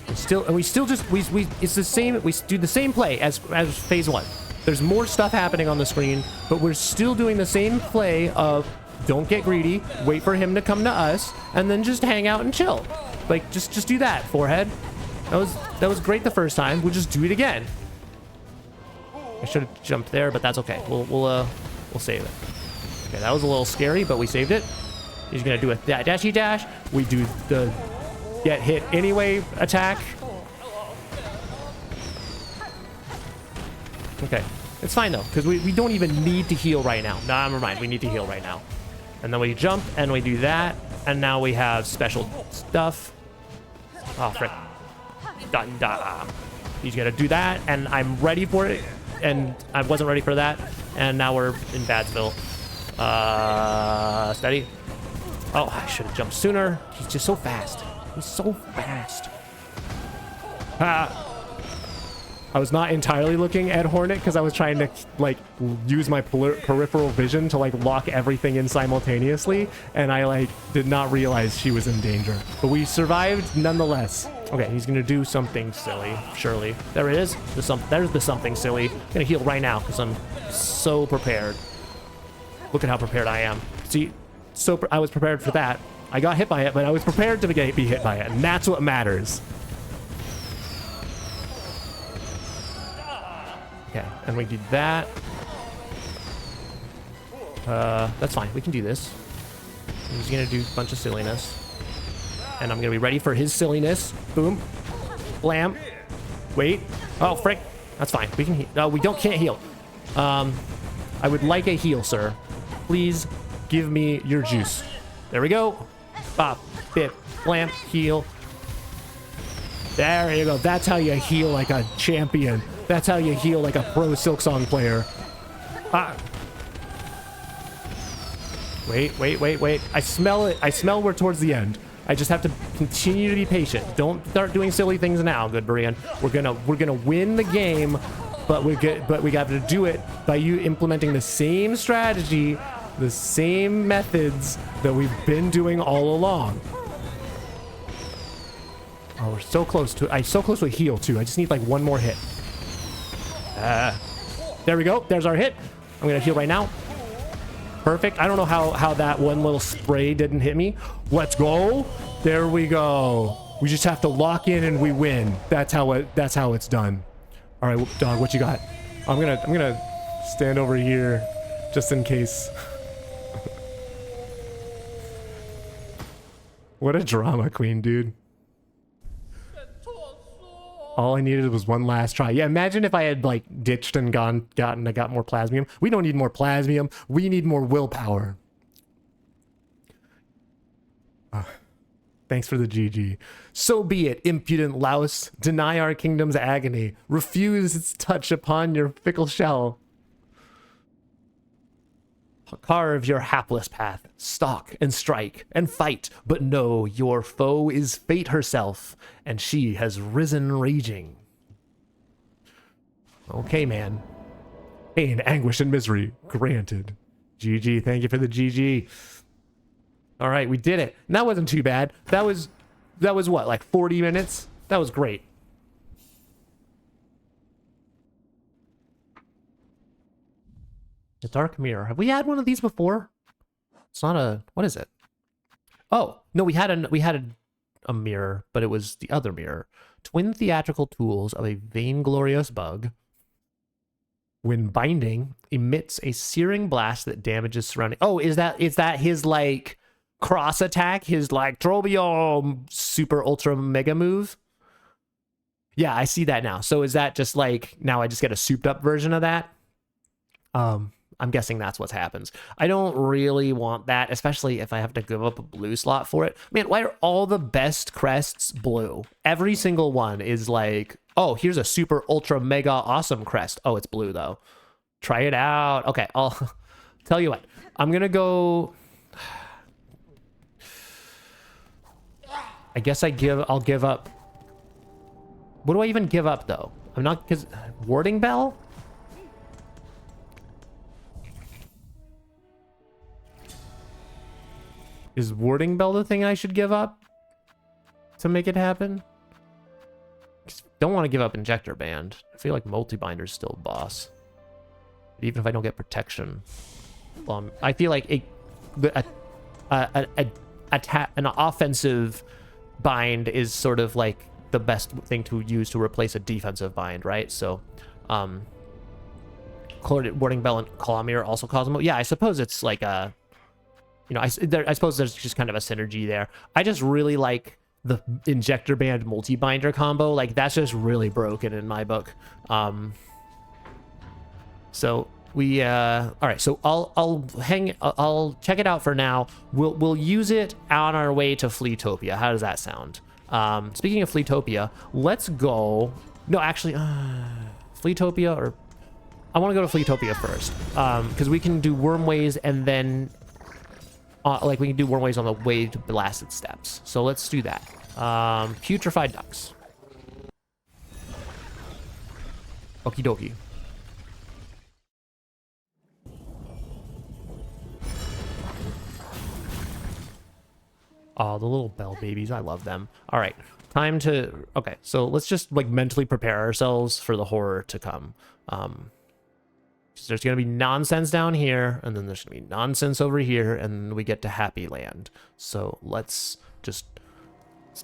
A: We still just it's the same. We do the same play as phase 1. There's more stuff happening on the screen, but we're still doing the same play of don't get greedy, wait for him to come to us, and then just hang out and chill. Like just do that, forehead. That was great the first time. We'll just do it again. I should have jumped there, but that's okay. We'll save it. Okay, that was a little scary, but we saved it. He's gonna do a dashy dash. We do the get hit anyway attack. Okay, it's fine though, because we don't even need to heal right now. Nah, never mind. We need to heal right now. And then we jump and we do that, and now we have special stuff. Oh frick! He's gonna do that, and I'm ready for it. And I wasn't ready for that, and now we're in Badsville. Steady. Oh, I should have jumped sooner. He's just so fast. He's so fast. I was not entirely looking at Hornet because I was trying to like use my peripheral vision to like lock everything in simultaneously, and I like did not realize she was in danger. But we survived nonetheless. Okay, he's gonna do something silly, surely. There it is. There's the something silly. I'm gonna heal right now because I'm so prepared. Look at how prepared I am. See, I was prepared for that. I got hit by it, but I was prepared to be hit by it, and that's what matters. Okay, and we did that. That's fine. We can do this. He's gonna do a bunch of silliness. And I'm gonna be ready for his silliness. Boom. Blam. Wait. Oh, frick. That's fine. We can heal. No, can't heal. I would like a heal, sir. please give me your juice. There we go. Bop, bip, blam, heal. There you go. That's how you heal like a champion. That's how you heal like a pro Silksong player. Ah. Wait. I smell it. I smell we're towards the end. I just have to continue to be patient. Don't start doing silly things now, GoodBerean. We're gonna win the game, but we got to do it by you implementing the same strategy, the same methods that we've been doing all along. Oh, we're so close to a heal too. I just need like one more hit. There we go. There's our hit. I'm gonna heal right now. Perfect. I don't know how that one little spray didn't hit me. Let's go. There we go. We just have to lock in and we win. That's how it's done. All right, dog, what you got? I'm gonna stand over here just in case. What a drama queen, dude. All I needed was one last try. Yeah, imagine if I had like ditched and got more plasmium. We don't need more plasmium. We need more willpower. Thanks for the GG. So be it, impudent louse. Deny our kingdom's agony. Refuse its touch upon your fickle shell. Carve your hapless path, stalk and strike and fight, but know your foe is fate herself, and she has risen raging. Okay, man. Pain, anguish, and misery granted. GG, thank you for the GG. All right, we did it. And that wasn't too bad. That was what, like 40 minutes? That was great. The dark mirror. Have we had one of these before? It's not a... What is it? Oh, no, we had a mirror, but it was the other mirror. Twin theatrical tools of a vainglorious bug. When binding, emits a searing blast that damages surrounding... Oh, is that his, like, cross attack? His, like, Trobio super ultra mega move? Yeah, I see that now. So is that just, like, now I just get a souped up version of that? I'm guessing that's what happens. I don't really want that, especially if I have to give up a blue slot for it. Man, why are all the best crests blue? Every single one is like, oh, here's a super ultra mega awesome crest. Oh, it's blue though. Try it out. Okay, I'll tell you what. I'm gonna go. I guess I'll give up. What do I even give up though? I'm not, because warding bell? Is warding bell the thing I should give up to make it happen? Don't want to give up injector band. I feel like multi-binder's still boss. Even if I don't get protection. I feel like an offensive bind is sort of like the best thing to use to replace a defensive bind, right? So, warding bell and claw mirror also cause them. Yeah, I suppose it's like a... You know, I suppose there's just kind of a synergy there. I just really like the injector band multi-binder combo. Like, that's just really broken in my book. So we all right, so I'll check it out for now. We'll use it on our way to Fleetopia. How does that sound? Speaking of Fleetopia, let's go. No, actually, Fleetopia, or I want to go to Fleetopia first, because we can do Wormways and then like we can do Wormways on the way to Blasted Steps. So let's do that. Putrefied ducks. Okie dokie. Oh, the little bell babies. I love them. All right. Time to... Okay, so let's just like mentally prepare ourselves for the horror to come. There's going to be nonsense down here, and then there's going to be nonsense over here, and we get to Happy Land. So let's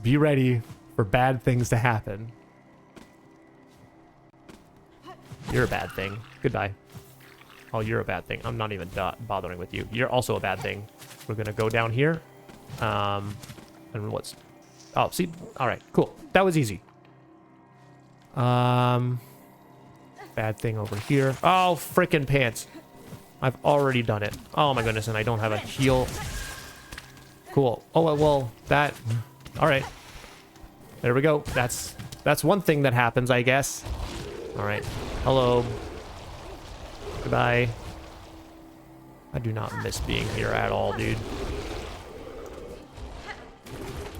A: be ready for bad things to happen. You're a bad thing. Goodbye. Oh, you're a bad thing. I'm not even bothering with you. You're also a bad thing. We're going to go down here. And what's... Oh, see? All right, cool. That was easy. Bad thing over here. Oh, frickin' pants. I've already done it. Oh my goodness, and I don't have a heal. Cool. Oh, well, that... All right. There we go. That's one thing that happens, I guess. All right. Hello. Goodbye. I do not miss being here at all, dude.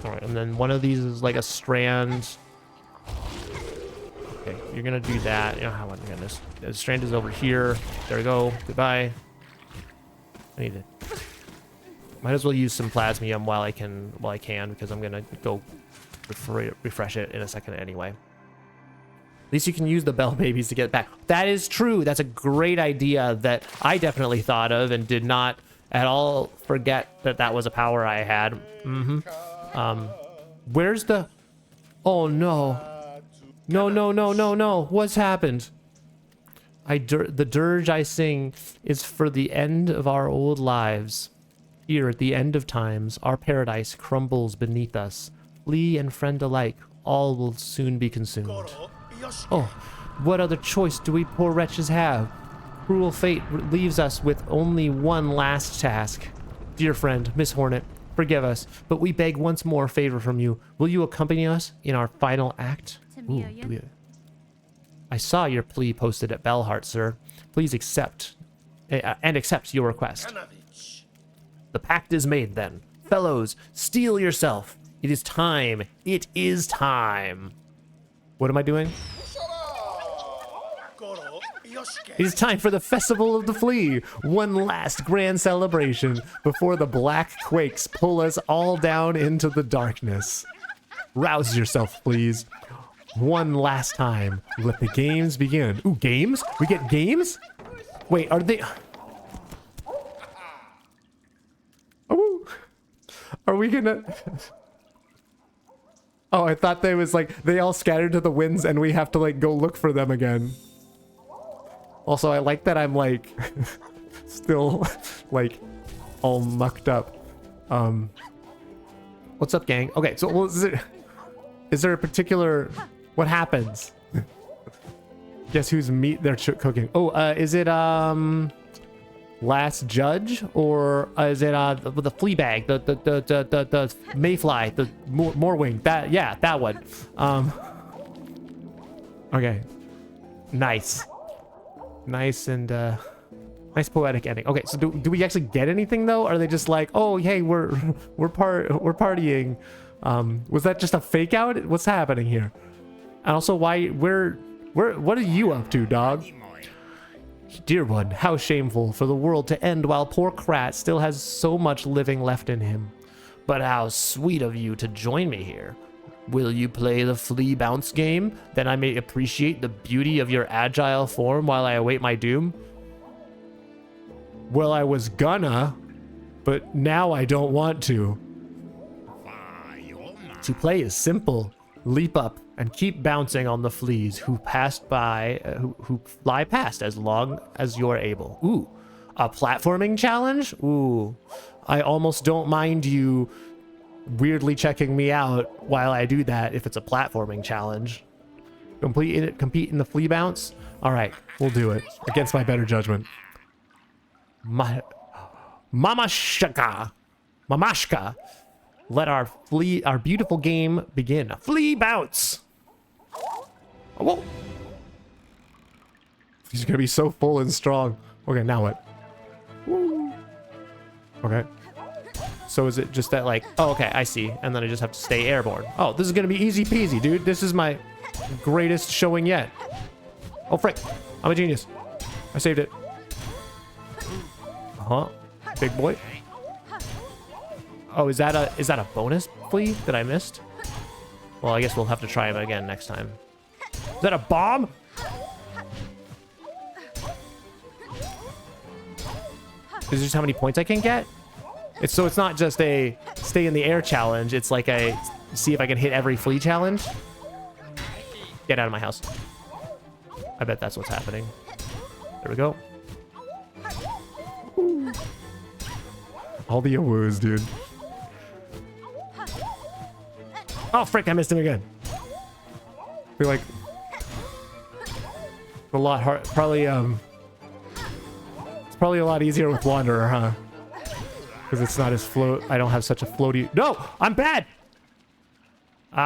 A: All right, and then one of these is like a strand. Okay, you're gonna do that. Oh my goodness. The strand is over here. There we go. Goodbye. I need to... Might as well use some plasmium while I can, because I'm gonna go refresh it in a second anyway. At least you can use the bell babies to get back. That is true. That's a great idea that I definitely thought of and did not at all forget that that was a power I had. Where's the... Oh, no. No. What's happened? The dirge I sing is for the end of our old lives. Here at the end of times, our paradise crumbles beneath us. Flea and friend alike, all will soon be consumed. Oh, what other choice do we poor wretches have? Cruel fate leaves us with only one last task. Dear friend, Miss Hornet, forgive us, but we beg once more a favor from you. Will you accompany us in our final act? Ooh, I saw your plea posted at Bellheart, sir. Please accept, and accept your request. The pact is made then. Fellows, steel yourself. It is time. It is time. What am I doing? It is time for the Festival of the Flea. One last grand celebration before the black quakes pull us all down into the darkness. Rouse yourself, please. One last time. Let the games begin. Ooh, games? We get games? Wait, are they... Oh, are we gonna... Oh, I thought they was like, they all scattered to the winds and we have to like go look for them again. Also, I like that I'm like, still like all mucked up. What's up, gang? Okay, so well, is there a particular, what happens? Guess whose meat they're cooking? Oh, is it, Last Judge, or is it the flea bag, the mayfly, the moorwing? That, yeah, that one. Okay, nice and nice poetic ending. Okay, so do we actually get anything though? Are they just like, oh hey, we're partying? Was that just a fake out? What's happening here? And also, what are you up to, dog? Dear one, how shameful for the world to end while poor Krat still has so much living left in him. But how sweet of you to join me here. Will you play the flea bounce game? Then I may appreciate the beauty of your agile form while I await my doom. Well, I was gonna, but now I don't want to. To play is simple. Leap up and keep bouncing on the fleas who passed by, who fly past as long as you're able. Ooh, a platforming challenge? Ooh, I almost don't mind you weirdly checking me out while I do that if it's a platforming challenge. Compete in the flea bounce? All right, we'll do it against my better judgment. Mamashka. Let our beautiful game begin. Flea bounce. Oh, whoa. He's gonna be so full and strong. Okay, now what? Woo. Okay. So is it just that like, oh, okay, I see. And then I just have to stay airborne. Oh, this is gonna be easy peasy, dude. This is my greatest showing yet. Oh, frick. I'm a genius. I saved it. Uh-huh. Big boy. Oh, is that a bonus flea that I missed? Well, I guess we'll have to try him again next time. Is that a bomb? Is this just how many points I can get? So it's not just a stay in the air challenge. It's like a see if I can hit every flea challenge. Get out of my house. I bet that's what's happening. There we go. Ooh. All the awoos, dude. Oh, frick, I missed him again. I feel like a lot hard, probably, it's probably a lot easier with Wanderer, huh? Because it's not as float. I don't have such a floaty. No, I'm bad. How'd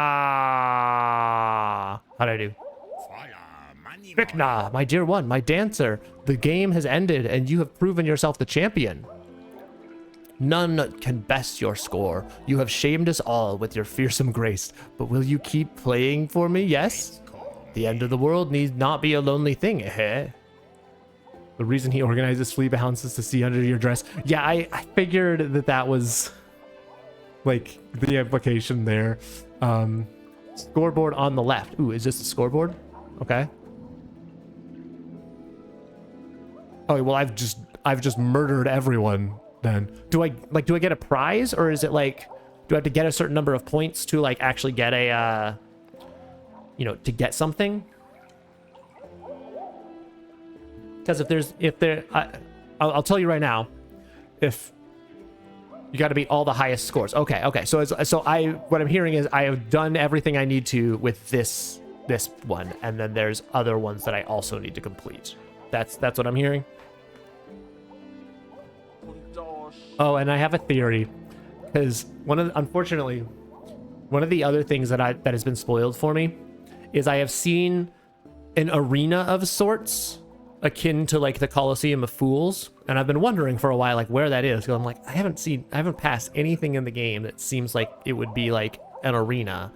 A: I do? Vikna, my dear one, my dancer. The game has ended, and you have proven yourself the champion. None can best your score. You have shamed us all with your fearsome grace. But will you keep playing for me? Yes? The end of the world need not be a lonely thing, eh? The reason he organizes flea bounds is to see under your dress. Yeah, I figured that was like the implication there. Scoreboard on the left. Ooh, is this the scoreboard? Okay. Oh, well, I've just murdered everyone then. Do I get a prize, or is it like, do I have to get a certain number of points to like actually get a you know, to get something? Because I'll tell you right now, if you got to beat all the highest scores. Okay. So what I'm hearing is I have done everything I need to with this one, and then there's other ones that I also need to complete. That's what I'm hearing. Oh, and I have a theory, because unfortunately, one of the other things that has been spoiled for me is I have seen an arena of sorts akin to like the Colosseum of Fools, and I've been wondering for a while like where that is. So I'm like, I haven't passed anything in the game that seems like it would be like an arena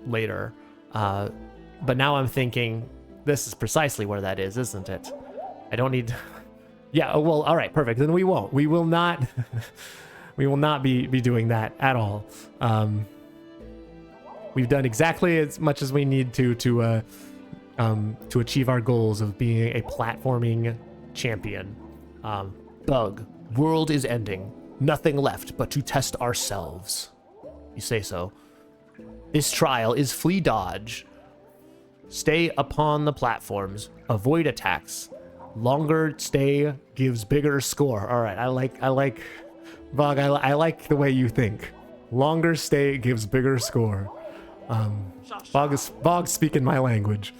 A: later. But now I'm thinking this is precisely where that is, isn't it? I don't need yeah, well, all right, perfect. Then we will not we will not be doing that at all. We've done exactly as much as we need to achieve our goals of being a platforming champion. Bug, world is ending. Nothing left but to test ourselves. You say so. This trial is flea dodge. Stay upon the platforms. Avoid attacks. Longer stay gives bigger score. All right, I like, Bug, I like the way you think. Longer stay gives bigger score. Bog speaking my language.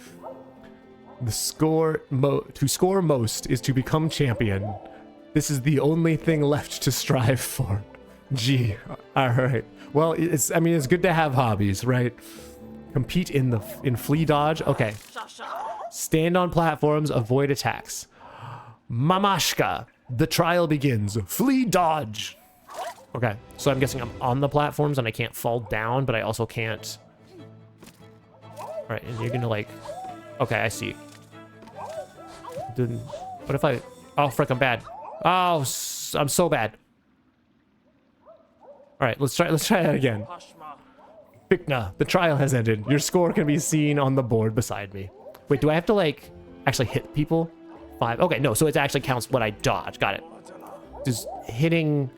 A: To score most is to become champion. This is the only thing left to strive for. Gee, all right. Well, it's good to have hobbies, right? Compete in flea dodge. Okay. Stand on platforms, avoid attacks. Mamashka, the trial begins. Flea dodge. Okay, so I'm guessing I'm on the platforms and I can't fall down, but I also can't. All right, and you're gonna like. Okay, I see. What if I? Oh, frick, I'm bad. Oh, I'm so bad. All right, let's try that again. Vikna, the trial has ended. Your score can be seen on the board beside me. Wait, do I have to like actually hit people? 5. Okay, no, so it actually counts what I dodge. Got it. Just hitting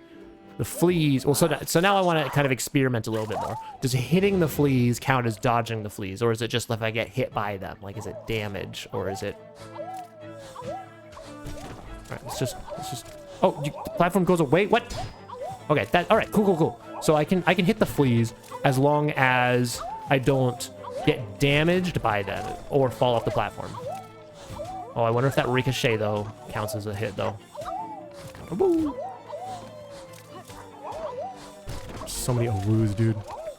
A: the fleas. Well, so now I want to kind of experiment a little bit more. Does hitting the fleas count as dodging the fleas, or is it just if I get hit by them? Like, is it damage, or is it? All right, let's just. Oh, the platform goes away. What? Okay, all right, cool. So I can hit the fleas as long as I don't get damaged by them or fall off the platform. Oh, I wonder if that ricochet though counts as a hit though. Woo. So many woos, dude.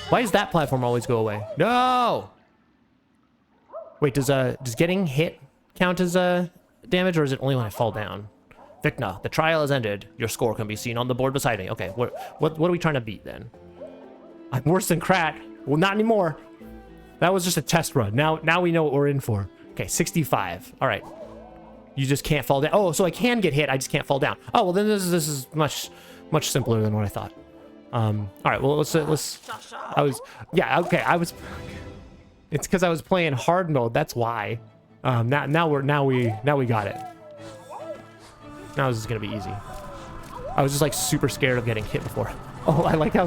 A: Why does that platform always go away? No. Wait, does getting hit count as damage, or is it only when I fall down? Vikna, the trial has ended. Your score can be seen on the board beside me. Okay, what are we trying to beat then? I'm worse than Krat. Well, not anymore. That was just a test run. Now we know what we're in for. Okay, 65. All right. You just can't fall down. Oh, so I can get hit. I just can't fall down. Oh, well then this is much simpler than what I thought. All right. Well, let's. Okay. It's because I was playing hard mode. That's why. Now we got it. Now this is gonna be easy. I was just like super scared of getting hit before. Oh, I like how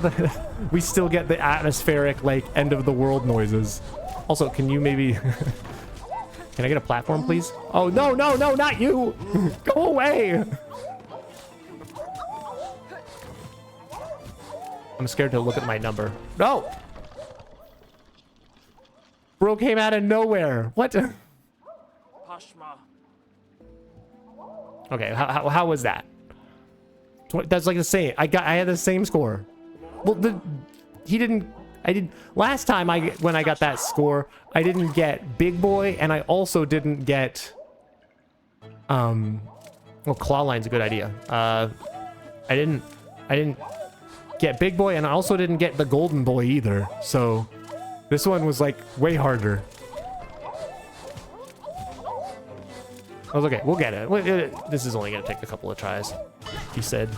A: we still get the atmospheric like end of the world noises. Also, can you maybe can I get a platform, please? Oh no, not you! Go away! I'm scared to look at my number. No! Bro came out of nowhere. What? Okay, how was that? That's like the same. I had the same score. Well, I didn't. Last time when I got that score, I didn't get Big Boy, and I also didn't get. Well, Claw Line's a good idea. I didn't get Big Boy, and I also didn't get the Golden Boy either. So this one was like way harder. I was okay. We'll get it. This is only gonna take a couple of tries, he said.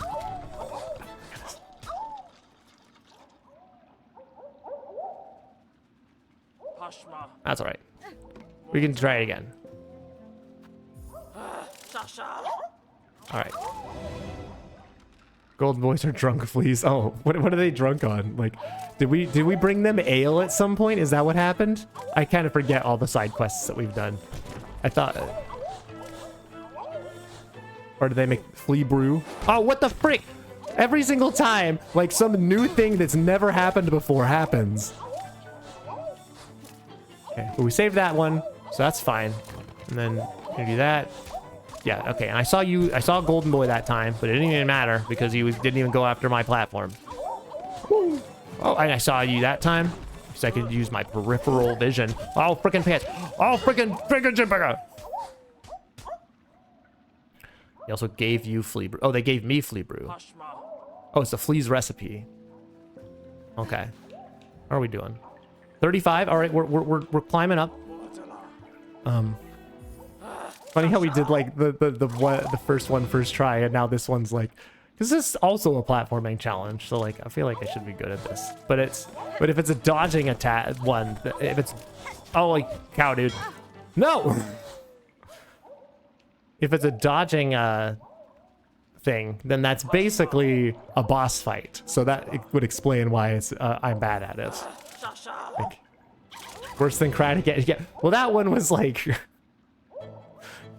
A: That's all right. We can try it again. All right. Golden Boys are drunk fleas. Oh, what are they drunk on? Like, did we bring them ale at some point? Is that what happened? I kind of forget all the side quests that we've done. I thought. Or did they make flea brew? Oh, what the frick! Every single time, like some new thing that's never happened before happens. Okay, but we saved that one, so that's fine. And then we do that. Yeah, okay. And I saw Golden Boy that time, but it didn't even matter because he didn't even go after my platform. Woo. Oh, and I saw you that time, so I could use my peripheral vision. Oh, frickin' pants! Oh, frickin' chipper! He also gave you flea brew. Oh, they gave me flea brew. Oh, it's the flea's recipe. Okay. How are we doing? 35. All right, we're climbing up. Funny how we did like the first one first try, and now this one's like, because this is also a platforming challenge. So like, I feel like I should be good at this. But if it's a dodging attack one, if it's, oh like cow, dude, no. If it's a dodging thing, then that's basically a boss fight. So that would explain why it's I'm bad at it. Like, worse than cry to get. Well, that one was like,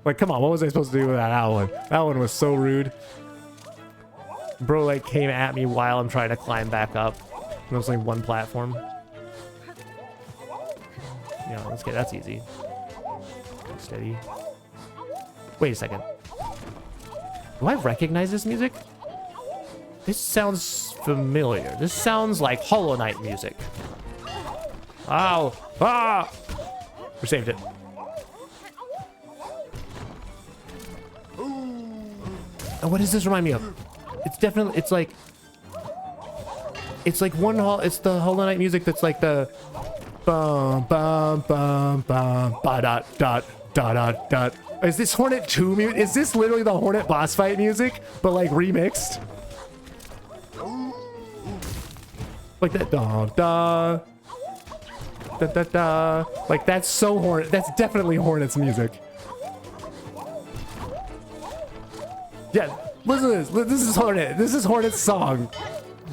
A: like, come on, what was I supposed to do with that one? That one was so rude. Bro, like, came at me while I'm trying to climb back up. There was like one platform. Yeah, let's get that's easy. Steady. Wait a second. Do I recognize this music? This sounds familiar. This sounds like Hollow Knight music. Ow! Ah! We saved it. Oh, what does this remind me of? It's definitely, it's like it's the Hollow Knight music that's like the bum bum bum bum ba dot dot dot dot dot. Is this Hornet 2 music? Is this literally the Hornet boss fight music, but like remixed? Like that da da da da da. Like that's so Hornet. That's definitely Hornet's music. Yeah, listen to this. This is Hornet. This is Hornet's song.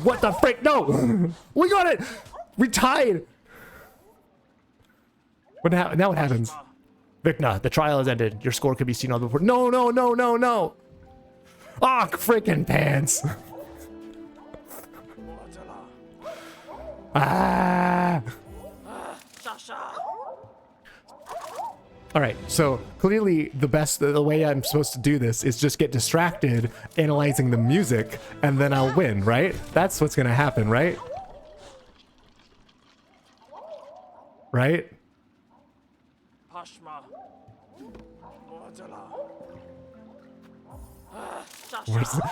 A: What the frick? No, we got it. We tied. Now what happens? Vicna, the trial has ended. Your score could be seen on the board. No, no, no, no, no. Ah, freaking pants. Ah. All right, so clearly the way I'm supposed to do this is just get distracted analyzing the music and then I'll win, right? That's what's gonna happen, right? Right?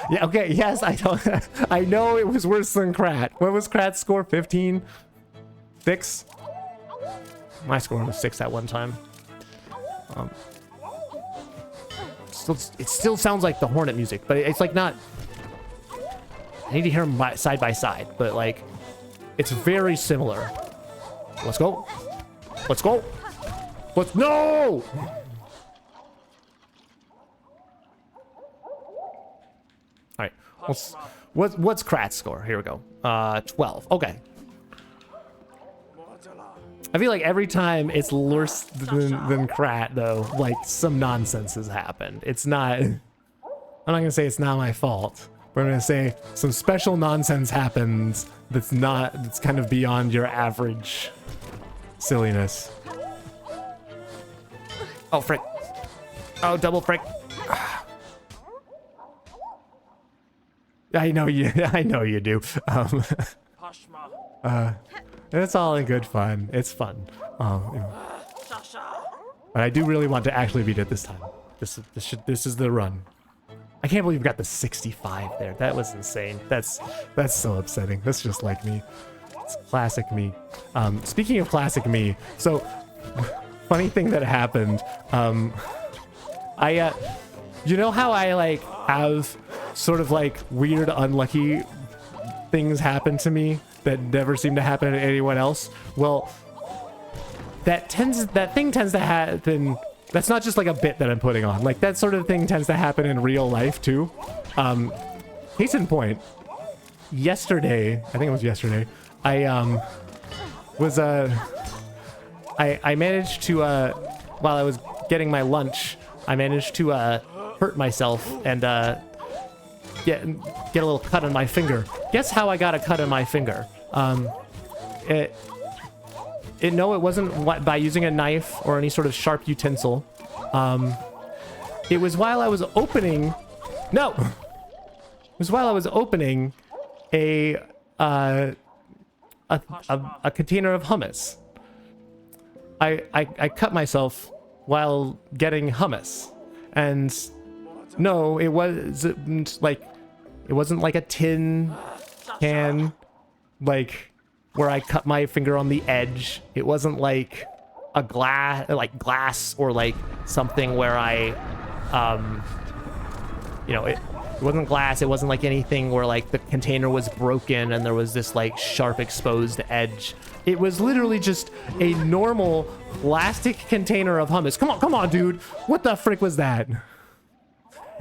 A: Yeah, okay, yes, I know it was worse than Krat. What was Krat's score? 15? 6? My score was 6 at one time. It still sounds like the Hornet music, but it's like not. I need to hear them side by side, but like, it's very similar. Let's go. Let's go. Let's no. All right. What's Krat's score? Here we go. 12. Okay. I feel like every time it's worse than Krat, though, like some nonsense has happened. It's not. I'm not gonna say it's not my fault, but I'm gonna say some special nonsense happens that's kind of beyond your average silliness. Oh frick! Oh double frick! I know you. I know you do. It's all in good fun. It's fun. You know. But I do really want to actually beat it this time. This is the run. I can't believe we got the 65 there. That was insane. That's so upsetting. That's just like me. It's classic me. Speaking of classic me, so funny thing that happened. You know how I like have sort of like weird, unlucky things happen to me that never seem to happen to anyone else? Well, that thing tends to happen. That's not just like a bit that I'm putting on. Like that sort of thing tends to happen in real life too. Case in point, yesterday, I think it was yesterday, I managed to while I was getting my lunch, I managed to hurt myself and get a little cut on my finger. Guess how I got a cut on my finger? No, it wasn't by using a knife or any sort of sharp utensil. It was while I was opening. No, it was while I was opening a container of hummus. I cut myself while getting hummus, and no, it wasn't like a tin can, like where I cut my finger on the edge. It wasn't like a glass or like something where I, you know, it wasn't glass. It wasn't like anything where like the container was broken and there was this like sharp exposed edge. It was literally just a normal plastic container of hummus. Come on, dude. What the frick was that?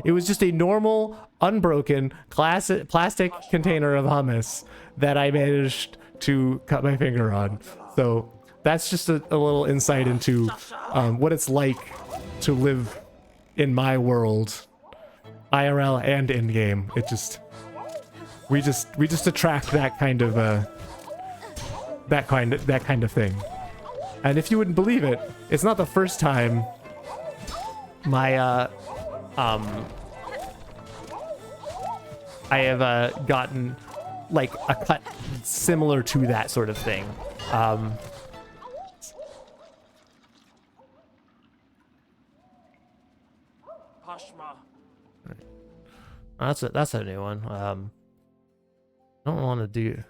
A: It was just a normal, unbroken, plastic container of hummus that I managed to cut my finger on. So that's just a little insight into what it's like to live in my world, IRL and in game. It just we just attract that kind of thing. And if you wouldn't believe it, it's not the first time my I have gotten like a cut similar to that sort of thing. That's a new one. I don't want to do.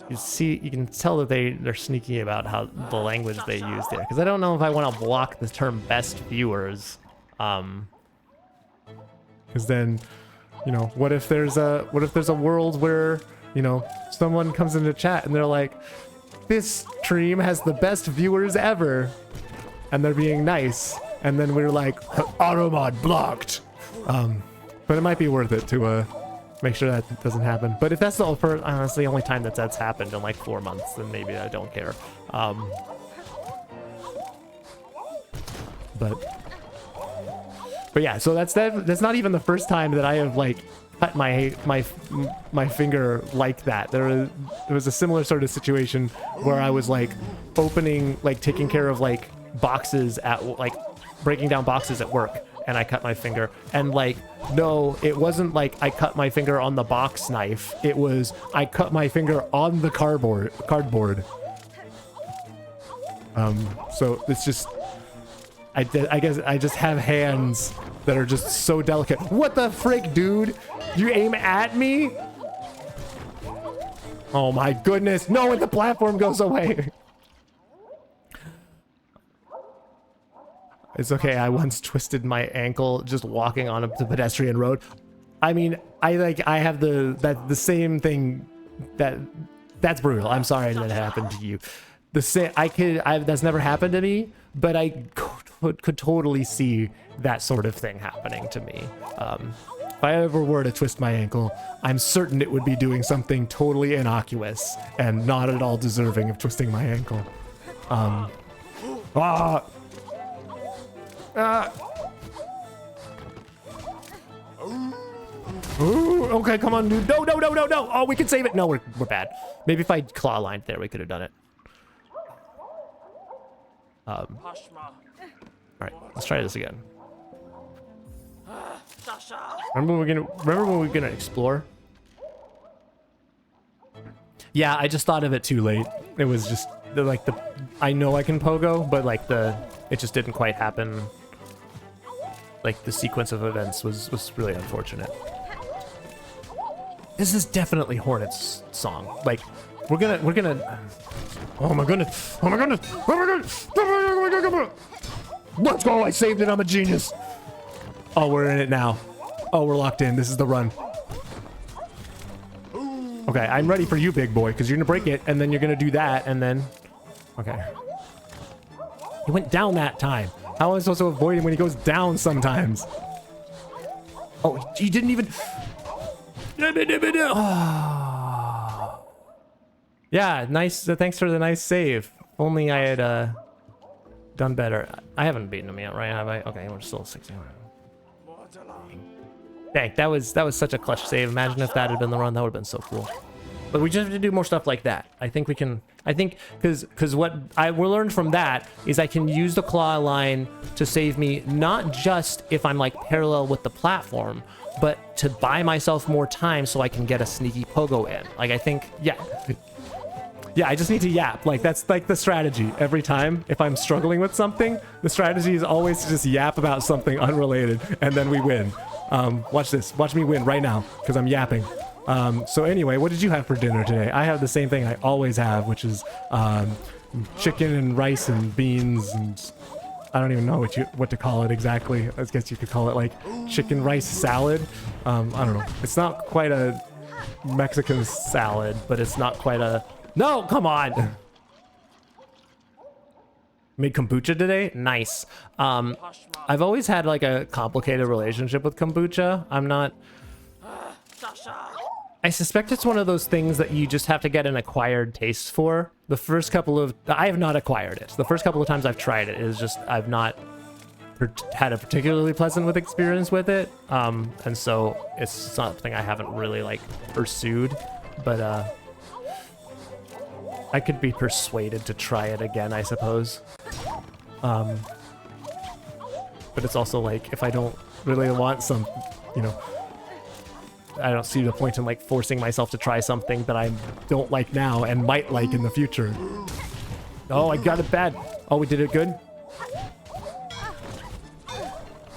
A: You can tell that they're sneaky about how the language they use there, because I don't know if I want to block the term best viewers. Because then, you know, what if there's a world where, you know, someone comes into chat and they're like, this stream has the best viewers ever, and they're being nice, and then we're like, automod blocked. But it might be worth it to make sure that doesn't happen. But if that's honestly the only time that's happened in like 4 months, then maybe I don't care. But yeah, so that's not even the first time that I have like cut my finger like that. There was a similar sort of situation where I was like taking care of like boxes breaking down boxes at work, and I cut my finger. And like, no, it wasn't like I cut my finger on the box knife. It was I cut my finger on the cardboard. So it's just, I guess I just have hands that are just so delicate. What the frick, dude? You aim at me? Oh my goodness. No, and the platform goes away. It's okay. I once twisted my ankle just walking on a pedestrian road. I mean, I have the same thing. That's brutal. I'm sorry that happened to you. That's never happened to me, but I could totally see that sort of thing happening to me. If I ever were to twist my ankle, I'm certain it would be doing something totally innocuous and not at all deserving of twisting my ankle. Ooh, okay, come on, dude. No. Oh, we can save it. No, we're bad. Maybe if I claw lined there, we could have done it. All right, let's try this again. Remember when we're gonna explore? Yeah, I just thought of it too late. It was just I know I can pogo, but like it just didn't quite happen. Like the sequence of events was really unfortunate. This is definitely Hornet's song. Like we're gonna. Oh my goodness! Oh my goodness! Oh my goodness! Oh my goodness! Let's go! I saved it. I'm a genius. Oh, we're in it now. Oh, we're locked in. This is the run. Okay, I'm ready for you, big boy, because you're gonna break it, and then you're gonna do that, and then... Okay. He went down that time. How am I supposed to avoid him when he goes down sometimes? Oh, he didn't even... Yeah, nice. Thanks for the nice save. Only I had done better. I haven't beaten him yet, right? Have I? Okay, we're still 16. Dang, that was such a clutch save. Imagine if that had been the run. That would have been so cool. But we just have to do more stuff like that. I think we can. I think because what I learned from that is I can use the claw line to save me not just if I'm like parallel with the platform, but to buy myself more time so I can get a sneaky pogo in. Like I think, yeah. Yeah, I just need to yap. Like, that's like the strategy. Every time, if I'm struggling with something, the strategy is always to just yap about something unrelated, and then we win. Watch this. Watch me win right now, because I'm yapping. So anyway, what did you have for dinner today? I have the same thing I always have, which is chicken and rice and beans, and I don't even know what to call it exactly. I guess you could call it, like, chicken rice salad. I don't know. It's not quite a Mexican salad, but it's not quite a... No, come on. Made kombucha today? Nice. I've always had like a complicated relationship with kombucha. I suspect it's one of those things that you just have to get an acquired taste for. I have not acquired it. The first couple of times I've tried it is just, I've not had a particularly pleasant experience with it. And so it's something I haven't really like pursued, but, I could be persuaded to try it again, I suppose. But it's also like, if I don't really want some, you know, I don't see the point in like forcing myself to try something that I don't like now and might like in the future. Oh, I got it bad. Oh, we did it good.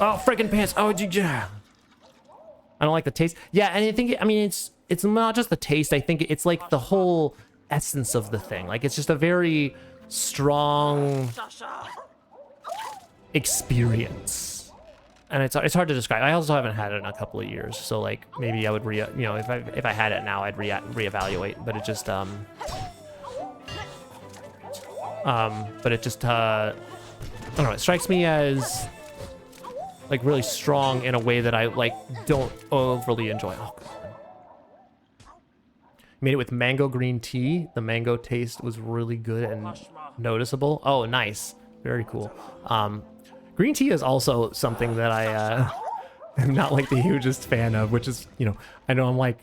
A: Oh, freaking pants. Oh, yeah. I don't like the taste. Yeah, and I mean, it's not just the taste. I think it's like the whole essence of the thing. Like, it's just a very strong experience, and it's hard to describe. I also haven't had it in a couple of years, so like maybe I would if I had it now, I'd reevaluate. But it just I don't know, it strikes me as like really strong in a way that I like don't overly enjoy. Oh, made it with mango green tea. The mango taste was really good and noticeable. Oh, nice. Very cool. Green tea is also something that I am not like the hugest fan of, which is, you know I'm like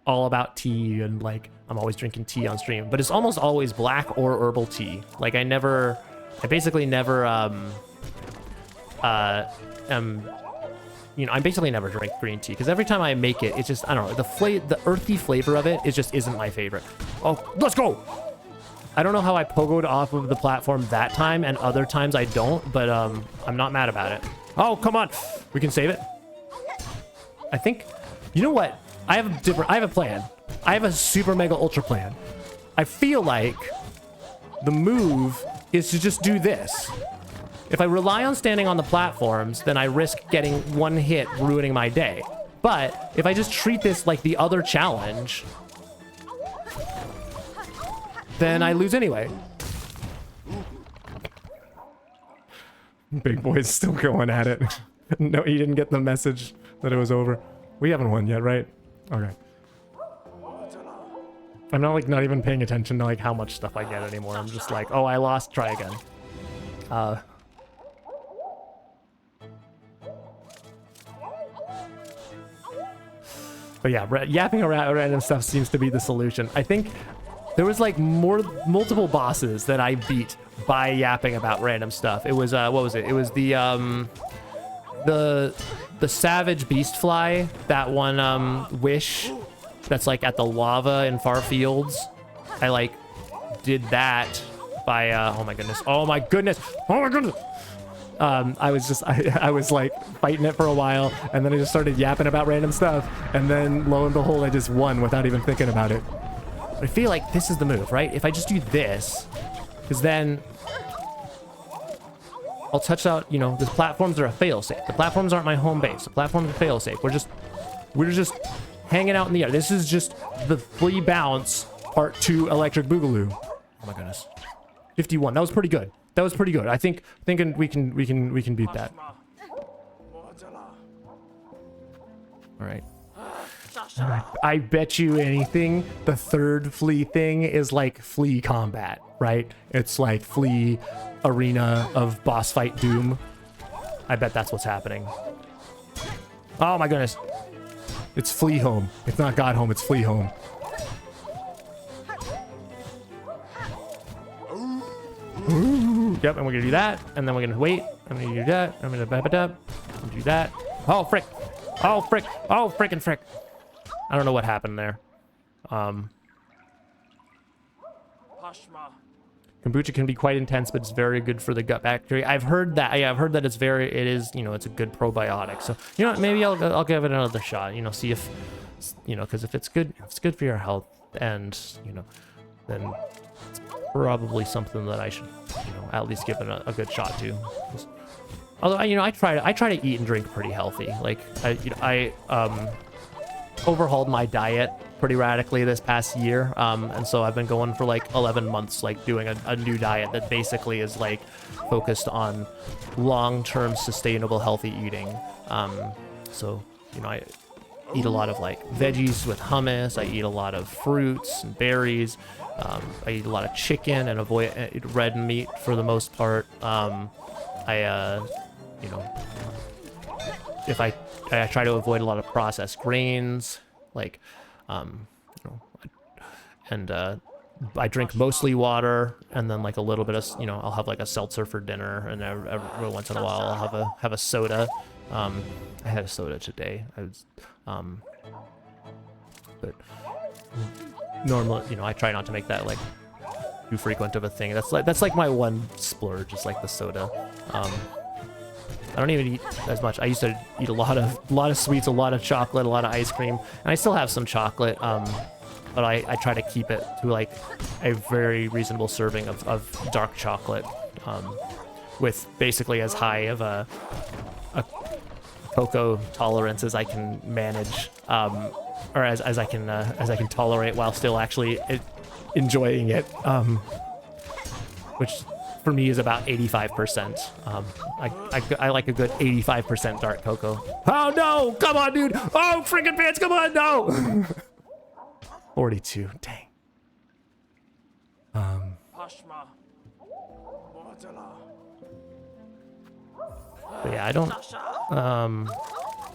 A: all about tea and like I'm always drinking tea on stream, but it's almost always black or herbal tea. Like I basically never I basically never drink green tea because every time I make it, it's just, I don't know, the earthy flavor of it just isn't my favorite. Oh, let's go! I don't know how I pogoed off of the platform that time, and other times I don't, but I'm not mad about it. Oh, come on! We can save it. I think, you know what? I have a plan. I have a super mega ultra plan. I feel like the move is to just do this. If I rely on standing on the platforms, then I risk getting one hit ruining my day. But if I just treat this like the other challenge, then I lose anyway. Big boy's still going at it. No, he didn't get the message that it was over. We haven't won yet, right? Okay. I'm not even paying attention to like how much stuff I get anymore. I'm just like, oh, I lost, try again. But yeah, yapping around random stuff seems to be the solution. I think there was like multiple bosses that I beat by yapping about random stuff. It was what was it? It was the the savage beast fly, that one wish that's like at the lava in far fields. I like did that by oh my goodness. I was like fighting it for a while, and then I just started yapping about random stuff, and then lo and behold I just won without even thinking about it. But I feel like this is the move, right? If I just do this, because then I'll touch out, you know, the platforms are a failsafe. The platforms aren't my home base. The platforms are failsafe. We're just hanging out in the air. This is just the flea bounce part 2 electric boogaloo. Oh my goodness. 51. That was pretty good. That was pretty good. Thinking we can beat that. All right. I bet you anything the third flea thing is like flea combat, right? It's like flea arena of boss fight doom. I bet that's what's happening. Oh my goodness. It's flea home. It's not God home, it's flea home. Ooh. Yep, and we're gonna do that, and then we're gonna wait. I'm gonna do that. I'm gonna do that. Oh frick! Oh frick! Oh frickin' frick! I don't know what happened there. Kombucha can be quite intense, but it's very good for the gut bacteria. I've heard that. Yeah, I've heard that it's you know, it's a good probiotic. So you know, maybe I'll give it another shot. You know, see if, you know, because if it's good for your health, and you know, then it's probably something that I should, you know, at least give it a good shot to. Although, you know, I try to eat and drink pretty healthy. Like I overhauled my diet pretty radically this past year, and so I've been going for like 11 months, like doing a new diet that basically is like focused on long-term sustainable healthy eating. So, you know, I eat a lot of like veggies with hummus. I eat a lot of fruits and berries. I eat a lot of chicken and avoid red meat for the most part. You know, if I try to avoid a lot of processed grains, like, you know, and I drink mostly water, and then like a little bit of, you know, I'll have like a seltzer for dinner, and every once in a while I'll have a soda. I had a soda today. But normally, you know, I try not to make that like too frequent of a thing. That's like my one splurge, is like the soda. I don't even eat as much. I used to eat a lot of sweets, a lot of chocolate, a lot of ice cream, and I still have some chocolate. But I try to keep it to like a very reasonable serving of dark chocolate, with basically as high of a cocoa tolerance as I can manage, or as I can tolerate while still actually enjoying it, which for me is about 85%. I like a good 85% dark cocoa. Oh no! Come on, dude! Oh, freaking pants! Come on, no! 42. Dang. But yeah, I don't.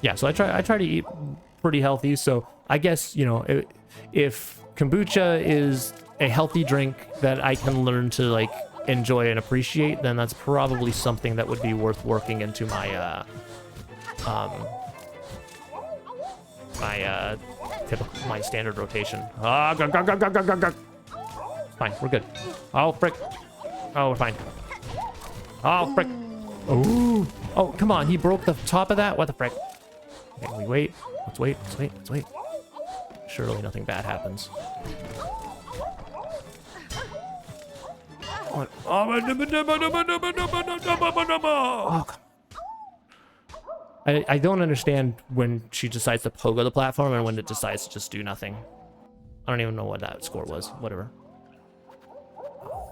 A: Yeah, so I try to eat pretty healthy. So I guess, you know, if kombucha is a healthy drink that I can learn to like enjoy and appreciate, then that's probably something that would be worth working into my my standard rotation. Fine, we're good. Oh frick. Oh, we're fine. Oh frick. Oh, come on, he broke the top of that. What the frick? Okay, we wait. Let's wait. Surely nothing bad happens. Oh, I don't understand when she decides to pogo the platform and when it decides to just do nothing. I don't even know what that score was. Whatever.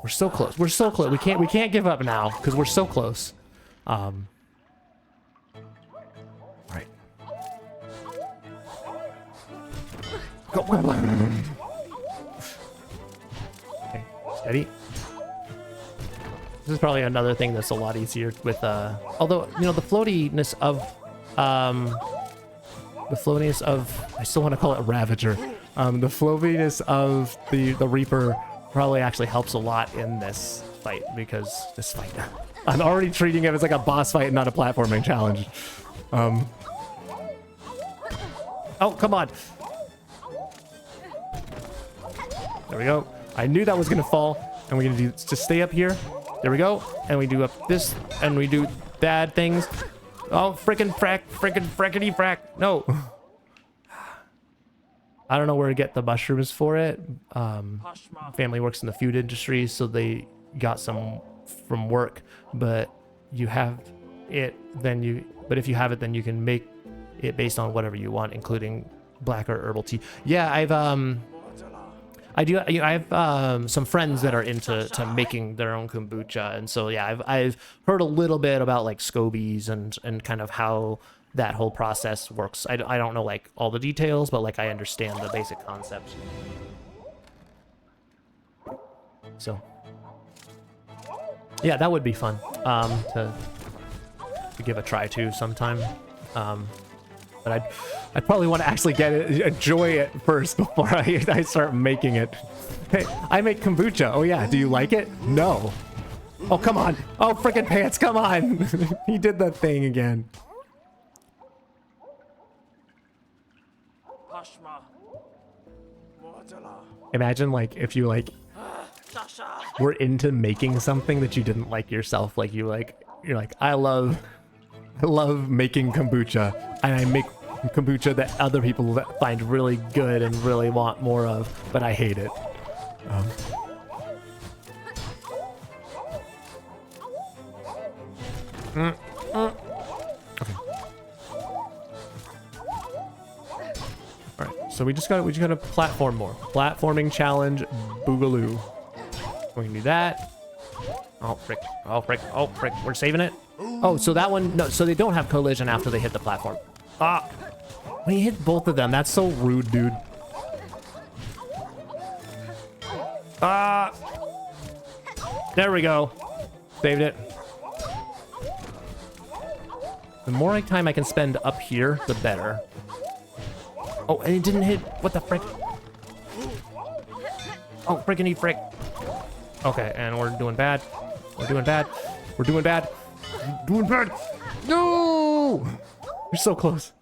A: We're so close. We're so close. We can't give up now because we're so close. Right. Go. Okay, steady. This is probably another thing that's a lot easier with, although, you know, the floatiness of, I still want to call it Ravager. The floatiness of the Reaper probably actually helps a lot in this fight, because I'm already treating it as like a boss fight and not a platforming challenge. Oh, come on. There we go. I knew that was gonna fall, and we're gonna do just stay up here. There we go, and we do up this, and we do bad things. Oh, frickin' frackity frack. No. I don't know where to get the mushrooms for it. Family works in the food industry, so they got some from work. But you have it, but if you have it, then you can make it based on whatever you want, including black or herbal tea. Yeah, I have some friends that are into making their own kombucha, and so yeah, I've heard a little bit about like scobies and kind of how that whole process works. I don't know like all the details, but like I understand the basic concepts. So yeah, that would be fun to give a try to sometime. But I'd probably want to actually enjoy it first before I start making it. Hey, I make kombucha. Oh yeah, do you like it? No. Oh, come on. Oh, frickin' pants, come on. He did the thing again. Imagine like if you like were into making something that you didn't like yourself. Like you're like, I love making kombucha, and I make kombucha that other people find really good and really want more of, but I hate it. Okay. All right, so we just gotta platform more. Platforming challenge, boogaloo. We can do that. Oh frick! Oh frick! Oh frick! We're saving it. Oh, so that one, no, so they don't have collision after they hit the platform. Ah, when you hit both of them, that's so rude, dude. Ah, there we go. Saved it. The more time I can spend up here, the better. Oh, and it didn't hit. What the frick? Oh, frickiny frick. Okay, and we're doing bad. We're doing bad. We're doing bad. Doing bad. No! You're so close.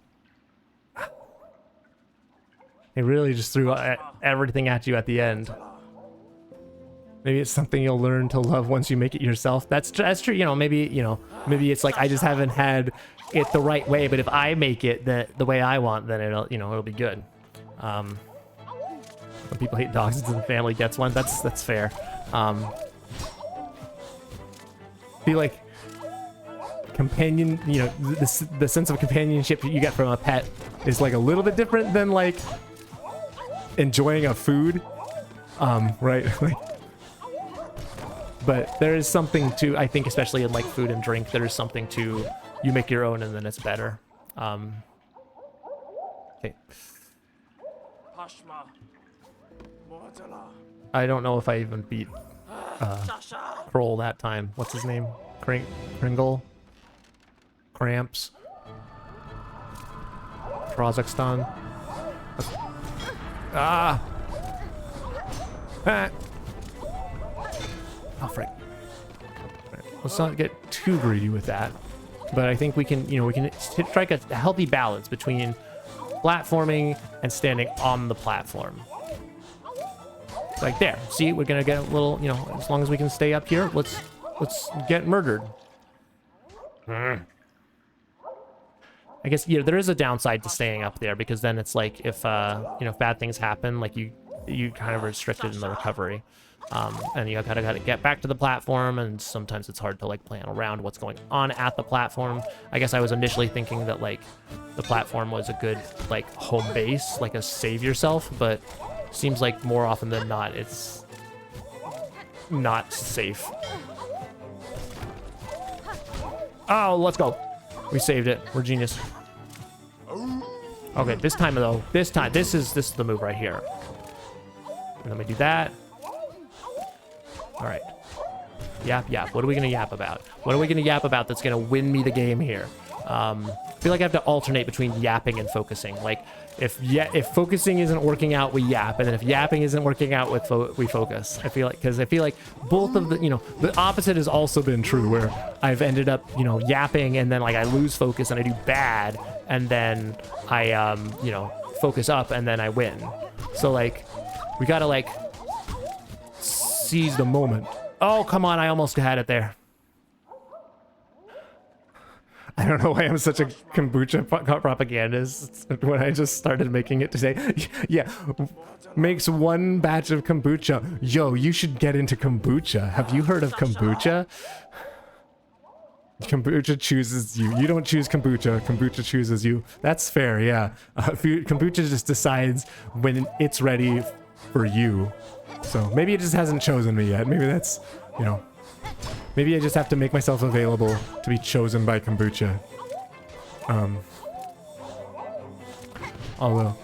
A: They really just threw everything at you at the end. Maybe it's something you'll learn to love once you make it yourself. That's true. You know, maybe it's like I just haven't had it the right way. But if I make it the way I want, then it'll be good. When people hate dogs, the family gets one. That's fair. Feel like companion, the sense of companionship you get from a pet is like a little bit different than like enjoying a food, right? But there is something to, I think, especially in like food and drink, there is something to you make your own and then it's better. Okay. I don't know if I even beat Kroll that time. What's his name? Kringle? Cramps? Kazakhstan? Ah! Ah! Oh, frick. Let's not get too greedy with that. But I think we can strike a healthy balance between platforming and standing on the platform. Like there. See, we're gonna get a little, as long as we can stay up here, let's get murdered. I guess, there is a downside to staying up there, because then it's like if bad things happen, like you kind of restricted in the recovery. And you gotta get back to the platform, and sometimes it's hard to like plan around what's going on at the platform. I guess I was initially thinking that like the platform was a good like home base, like a save yourself, but seems like more often than not it's not safe. Oh, let's go. We saved it. We're genius. Okay, this time though, this is the move right here. And then we do that. All right. Yap. What are we gonna yap about? What are we gonna yap about that's gonna win me the game here? I feel like I have to alternate between yapping and focusing. Like if focusing isn't working out, we yap, and then if yapping isn't working out, we focus. I feel like both of the, you know, the opposite has also been true, where I've ended up, you know, yapping and then like I lose focus and I do bad, and then I you know, focus up and then I win. So like we gotta like seize the moment. Oh, come on, I almost had it there. I don't know why I'm such a kombucha propagandist when I just started making it to say, yeah, makes one batch of kombucha. Yo, you should get into kombucha. Have you heard of kombucha? Kombucha chooses you. You don't choose kombucha. Kombucha chooses you. That's fair, yeah. Kombucha just decides when it's ready for you. So maybe it just hasn't chosen me yet. Maybe that's, you know, maybe I just have to make myself available to be chosen by kombucha. Although,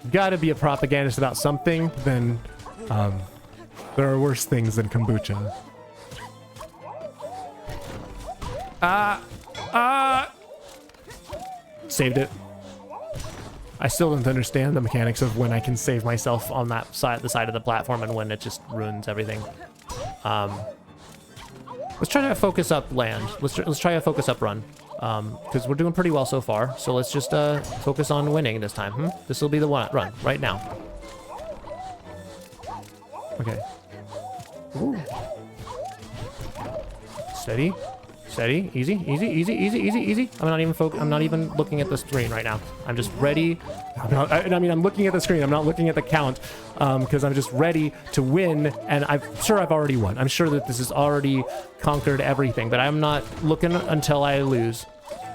A: you gotta be a propagandist about something, then there are worse things than kombucha. Saved it. I still don't understand the mechanics of when I can save myself on that side, the side of the platform, and when it just ruins everything. Let's try to focus up land. Let's try a focus up run, because we're doing pretty well so far. So let's just focus on winning this time. This will be the one run right now. Okay. Ooh. Steady, steady, easy, easy, easy, easy, easy, easy. I'm not even looking at the screen right now. I'm just ready. I'm looking at the screen. I'm not looking at the count, because I'm just ready to win. And I'm sure I've already won. I'm sure that this has already conquered everything, but I'm not looking until I lose.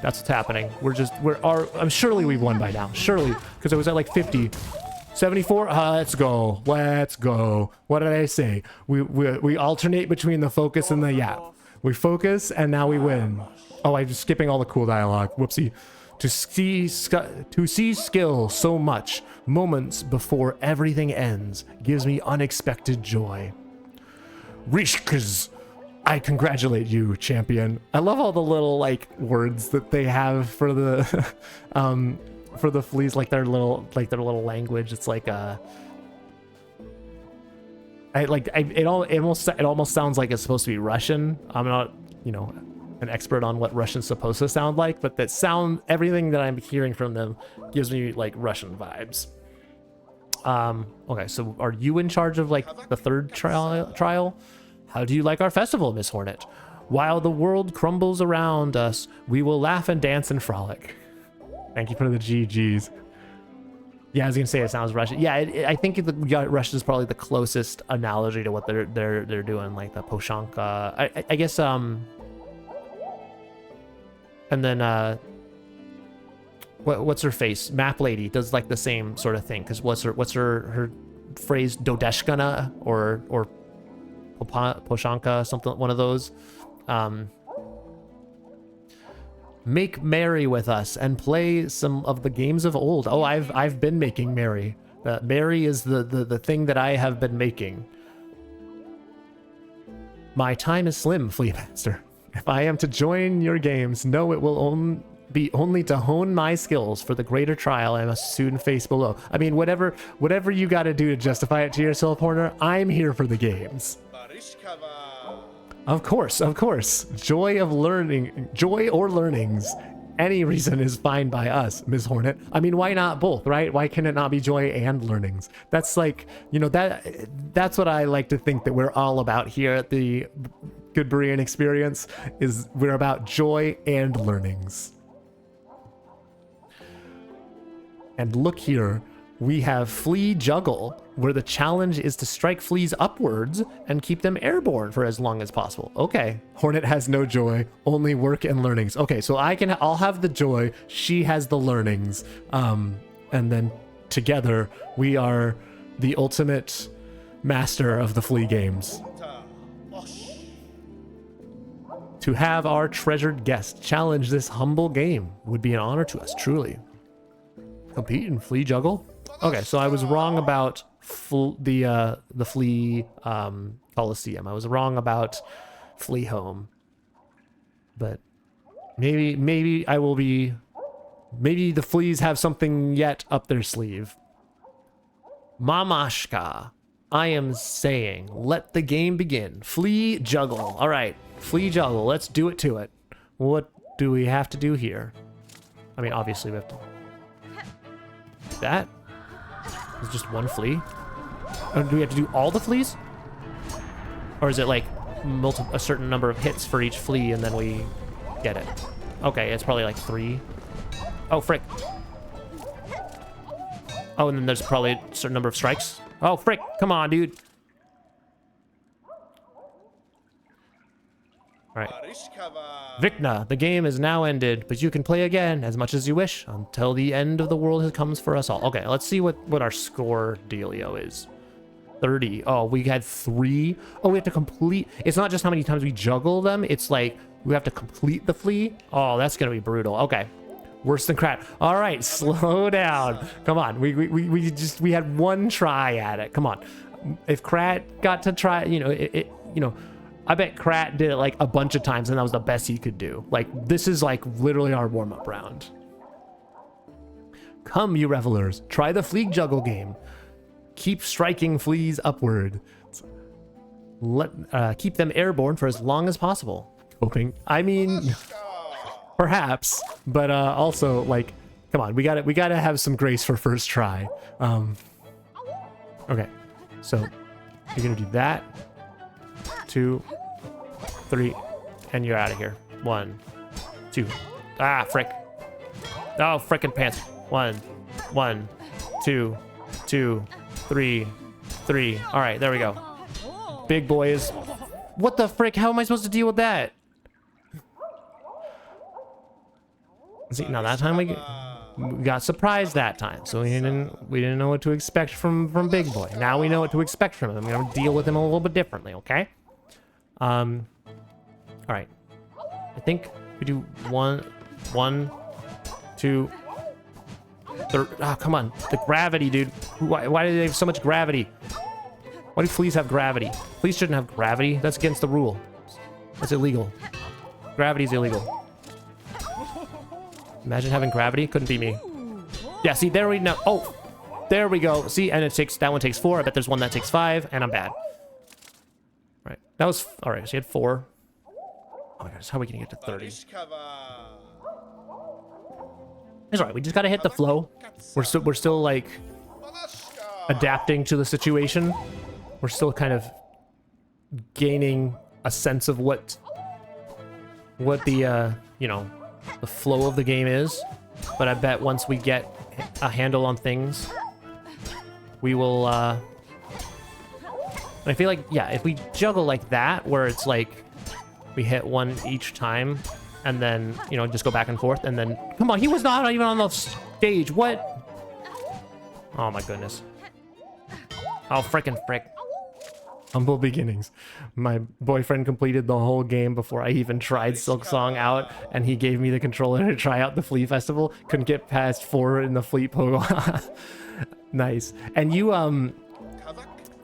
A: That's what's happening. I'm surely we've won by now. Surely, because it was at like 50. 74. Let's go. Let's go. What did I say? We alternate between the focus and the yap. We focus and now we win. Oh, I'm just skipping all the cool dialogue. Whoopsie. To see skill so much, moments before everything ends, gives me unexpected joy. Rishkaz, I congratulate you, champion. I love all the little like words that they have for the for the fleas, like their little language. It's like it almost sounds like it's supposed to be Russian. I'm not, you know, an expert on what Russian's supposed to sound like, but everything that I'm hearing from them gives me like Russian vibes. Okay, so are you in charge of like the third trial? How do you like our festival, Miss Hornet? While the world crumbles around us, we will laugh and dance and frolic. Thank you for the GGs. Yeah, I was gonna say it sounds Russian. Yeah, I think Russian is probably the closest analogy to what they're doing, like the Poshanka. I guess and then what's her face? Map Lady does like the same sort of thing, because what's her phrase? Dodeshkana or Poshanka, something, one of those. Make merry with us and play some of the games of old. Oh, I've been making merry. Merry is the thing that I have been making. My time is slim, Flea Master. If I am to join your games, know it will be only to hone my skills for the greater trial I must soon face below. I mean, whatever you got to do to justify it to yourself, Horner, I'm here for the games. Of course. Joy or learnings. Any reason is fine by us, Ms. Hornet. I mean, why not both, right? Why can it not be joy and learnings? That's like, you know, that's what I like to think that we're all about here at the GoodBerean experience, is we're about joy and learnings. And look here, we have Flea Juggle, where the challenge is to strike fleas upwards and keep them airborne for as long as possible. Okay, Hornet has no joy, only work and learnings. Okay, so I'll have the joy, she has the learnings, and then together we are the ultimate master of the flea games. To have our treasured guest challenge this humble game would be an honor to us, truly. Compete in Flea Juggle? Okay, so I was wrong about the Flea Coliseum. I was wrong about Flea Home. But Maybe I will be... Maybe the fleas have something yet up their sleeve. Mamashka. I am saying, let the game begin. Flea juggle. All right, flea juggle. Let's do it to it. What do we have to do here? I mean, obviously we have to... That? Is just one flea? Or do we have to do all the fleas? Or is it like a certain number of hits for each flea and then we get it? Okay, it's probably like 3. Oh, frick. Oh, and then there's probably a certain number of strikes. Oh, frick. Come on, dude. All right. Vikna, the game is now ended, but you can play again as much as you wish until the end of the world comes for us all. Okay, let's see what our score dealio is. 30. Oh, we had 3. Oh, we have to complete. It's not just how many times we juggle them. It's like we have to complete the flea. Oh, that's going to be brutal. Okay. Worse than Krat. All right, slow down. Come on. We had one try at it. Come on. If Krat got to try, you know, I bet Krat did it like a bunch of times and that was the best he could do. Like, this is like literally our warm-up round. Come, you revelers. Try the flea juggle game. Keep striking fleas upward. Keep them airborne for as long as possible. Hoping. I mean, perhaps, but also like, come on, we gotta have some grace for first try. Okay, so you're gonna do that. 2, 3, and you're out of here. 1, 2. Ah, frick. Oh, frickin' pants. 1, 2, 2, 3, 3. All right, there we go. Big boys. What the frick? How am I supposed to deal with that? See, now that time we got surprised that time, so we didn't know what to expect from Big Boy. Now we know what to expect from him. I'm gonna deal with him a little bit differently, okay? All right. I think we do 1, 2, 3. Ah, come on, the gravity, dude. Why do they have so much gravity? Why do fleas have gravity? Fleas shouldn't have gravity. That's against the rule. That's illegal. Gravity's illegal. Imagine having gravity. Couldn't be me. Yeah, see, there we know. Oh, there we go. See, and that one takes 4. I bet there's one that takes 5, and I'm bad. Right. That was all right. So you had 4. Oh my gosh, how are we gonna get to 30? It's all right. We just gotta hit the flow. We're still like adapting to the situation. We're still kind of gaining a sense of what the you know, the flow of the game is, but I bet once we get a handle on things, we will, I feel like, yeah, if we juggle like that, where it's like, we hit 1 each time, and then, you know, just go back and forth, and then, come on, he was not even on the stage, what? Oh my goodness. Oh, frickin' frick. Humble beginnings. My boyfriend completed the whole game before I even tried Silksong out, and he gave me the controller to try out the Flea Festival. Couldn't get past 4 in the Fleet Pogo. Nice. And you,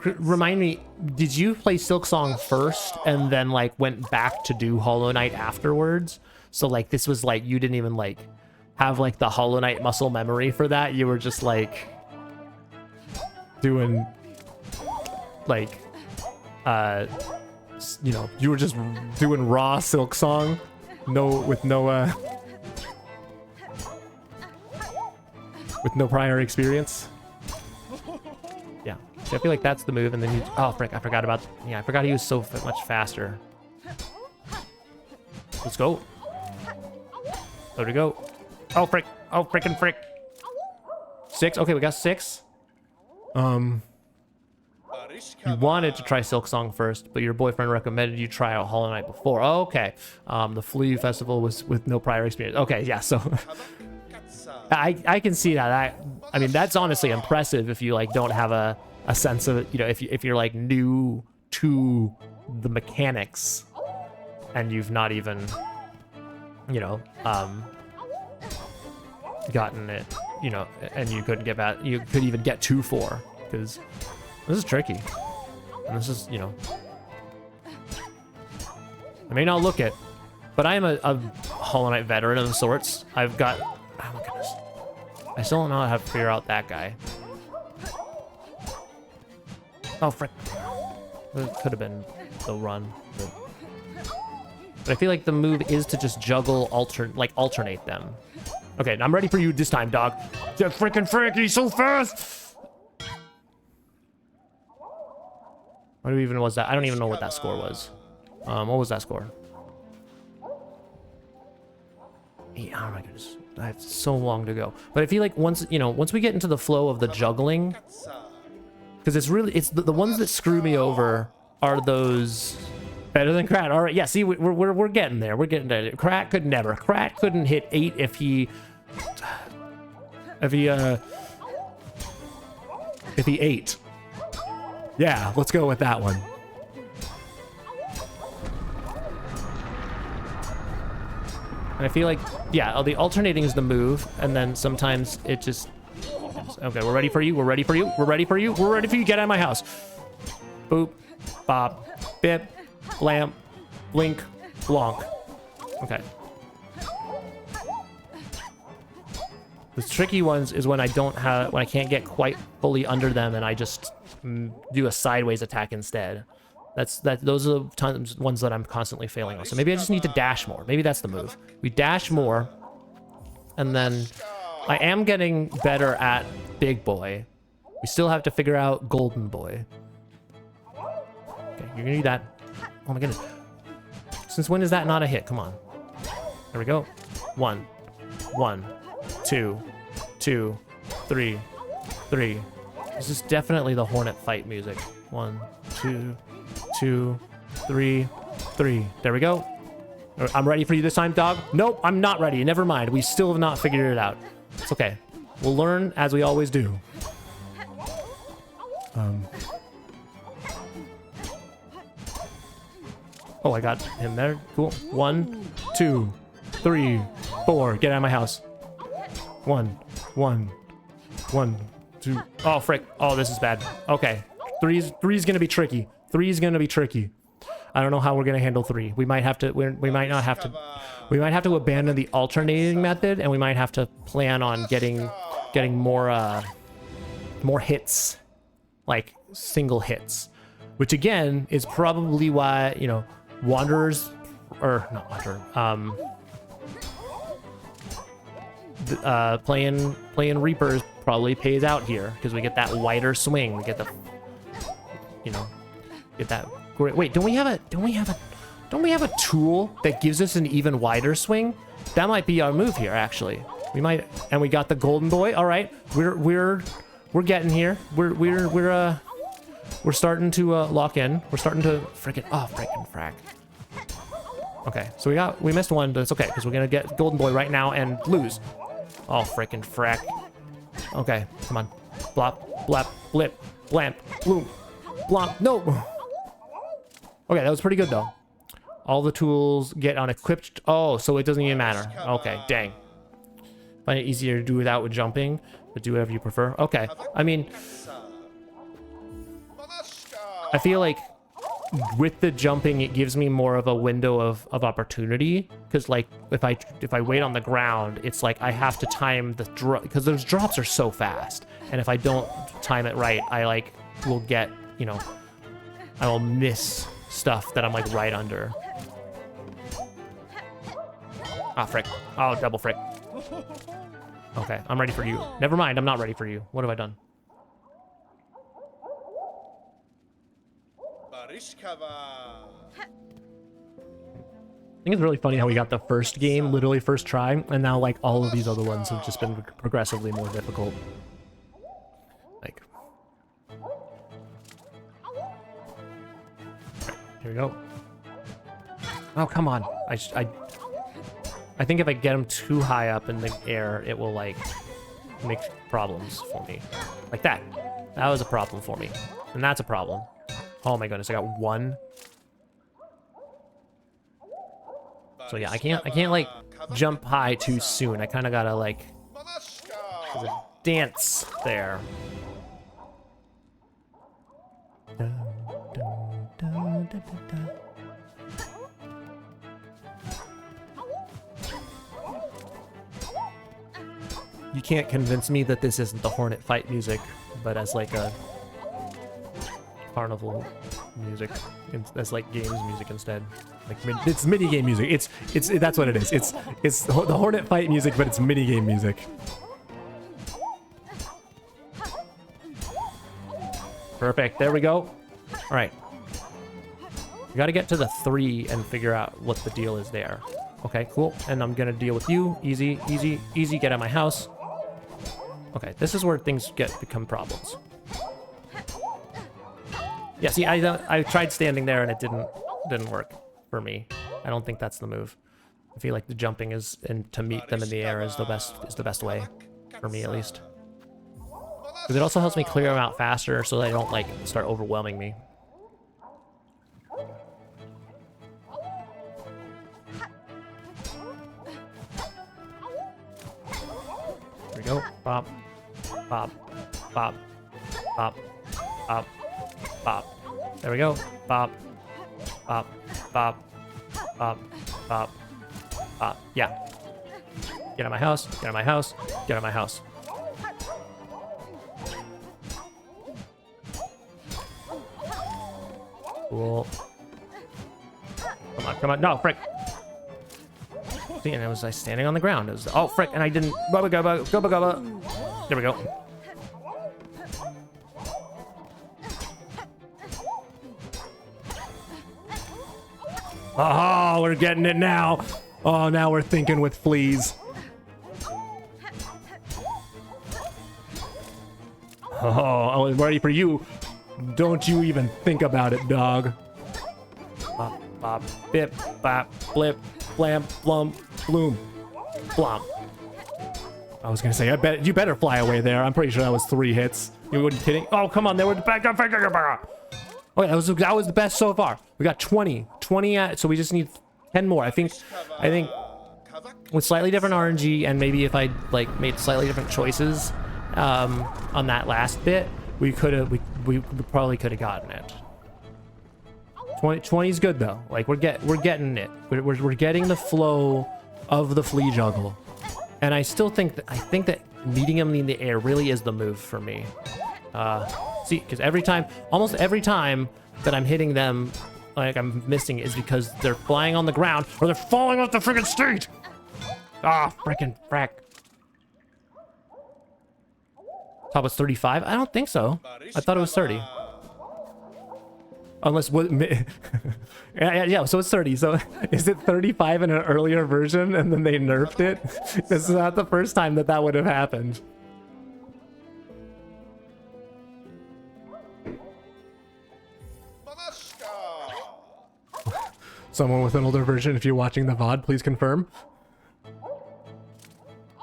A: remind me, did you play Silksong first and then like went back to do Hollow Knight afterwards? So like this was like, you didn't even like have like the Hollow Knight muscle memory for that. You were just like doing like, you know, you were just doing raw Silksong, with no prior experience. Yeah, so I feel like that's the move, and then you, oh frick, I forgot about, yeah, I forgot he was so much faster. Let's go. There we go. Oh frick, oh frickin' frick. 6, okay, we got 6. You wanted to try Silksong first, but your boyfriend recommended you try out Hollow Knight before. Oh, okay. The Flea Festival was with no prior experience. Okay, yeah, so I can see that. I mean, that's honestly impressive if you like don't have a sense of it, you know, if you're like new to the mechanics and you've not even, you know, gotten it, you know, and you couldn't get back, you could even get to 4, because this is tricky. And this is, you know, I may not look it, but I am a Hollow Knight veteran of sorts. I've got... Oh my goodness. I still don't know how to figure out that guy. Oh, frick. It could have been the run. But I feel like the move is to just juggle, alternate them. Okay, I'm ready for you this time, dog. Yeah, freaking frick, he's so fast! What even was that? I don't even know what that score was. What was that score? Yeah, oh my goodness. That's so long to go. But I feel like once we get into the flow of the juggling, because it's the ones that screw me over are those better than Krat. All right, yeah, see, we're getting there. We're getting there. Krat could never. Krat couldn't hit 8 if he ate. Yeah, let's go with that one. And I feel like, yeah, the alternating is the move, and then sometimes it just... Okay, we're ready for you, we're ready for you, we're ready for you, we're ready for you, get out of my house. Boop, bop, bip, lamp, blink, blonk. Okay. The tricky ones is when I can't get quite fully under them and I just do a sideways attack instead. Those are the ones that I'm constantly failing on. So maybe I just need to dash more. Maybe that's the move. We dash more, and then I am getting better at Big Boy. We still have to figure out Golden Boy. Okay, you're gonna do that. Oh my goodness. Since when is that not a hit? Come on. There we go. 1, 1, 2, 2, 3, 3. This is definitely the Hornet fight music. 1, 2, 2, 3, 3. There we go. I'm ready for you this time, dog. Nope, I'm not ready. Never mind. We still have not figured it out. It's okay. We'll learn as we always do. Oh, I got him there. Cool. 1, 2, 3, 4. Get out of my house. 1, 1, 1, 2. Oh, frick. Oh, this is bad. Okay. Three's gonna be tricky. 3's gonna be tricky. I don't know how we're gonna handle 3. We might have to. We might not have to. We might have to abandon the alternating method, and we might have to plan on getting more hits, like single hits, which again is probably why Wanderers, or not Wanderer, playing Reapers probably pays out here because we get that wider swing. We get the get that great. Wait, don't we have a tool that gives us an even wider swing? That might be our move here, actually. We might, and we got the Golden Boy. All right, we're getting here. We're starting to lock in. We're starting to frickin' frack. Okay, so we missed one, but it's okay because we're gonna get Golden Boy right now and lose. Oh, frickin' frack. Okay, come on. Blop, blap, blip, blamp, bloom, blomp. No. Okay, that was pretty good though. All the tools get unequipped. Oh, so it doesn't even matter. Okay, dang. Find it easier to do without with jumping, but do whatever you prefer. Okay, I mean, I feel like with the jumping, it gives me more of a window of opportunity. Because like, if I wait on the ground, it's like I have to time the drop, because those drops are so fast. And if I don't time it right, I will get, I will miss stuff that I'm like right under. Ah, frick. Oh, double frick. Okay, I'm ready for you. Never mind, I'm not ready for you. What have I done? I think it's really funny how we got the first game, literally first try, and now like all of these other ones have just been progressively more difficult. Like, here we go. Oh, come on. I think if I get him too high up in the air, it will like make problems for me. Like that. That was a problem for me. And that's a problem. Oh my goodness, I got 1. So yeah, I can't like jump high too soon. I kind of gotta like there's a dance there. You can't convince me that this isn't the Hornet fight music, but as like a carnival music, as like games music instead. Like it's mini game music. It's that's what it is. It's the Hornet fight music, but it's mini game music. Perfect. There we go. All right. We got to get to the 3 and figure out what the deal is there. Okay, cool. And I'm gonna deal with you. Easy, easy, easy. Get out of my house. Okay, this is where things become problems. Yeah, see, I tried standing there and it didn't work for me. I don't think that's the move. I feel like the jumping is and to meet them in the air is the best way for me at least. Because it also helps me clear them out faster so they don't like start overwhelming me. There we go. Bop, bop, bop, bop, bop, bop. There we go. Bop, bop, bop, bop, bop, bop. Yeah. Get out of my house. Get out of my house. Get out of my house. Cool. Come on, come on. No, frick. See, and was I standing on the ground? It was, oh, frick, and I didn't. Bubba gubba, gubba gubba. There we go. Oh, we're getting it now. Oh, now we're thinking with fleas. Oh, I'm ready for you. Don't you even think about it, dog. Bop, bop, bip, bop, blip, blam, blum, bloom, blom. I was gonna say, I bet you better fly away there. I'm pretty sure that was 3 hits. You wouldn't kidding? Oh, come on, they were back up. Okay, that was the best so far. We got 20 at, so we just need 10 more. I think with slightly different RNG and maybe if I like made slightly different choices on that last bit, we probably could have gotten it. 20 is good though. Like we're getting it. We're getting the flow of the flea juggle, and I still think that meeting them in the air really is the move for me. See, because almost every time that I'm hitting them, like I'm missing, is because they're flying on the ground or they're falling off the freaking street. Ah, freaking frack. Top was 35? I don't think so. I thought it was 30. Unless what? yeah. So it's 30. So is it 35 in an earlier version and then they nerfed it? This is not the first time that would have happened. Someone with an older version, if you're watching the VOD, please confirm.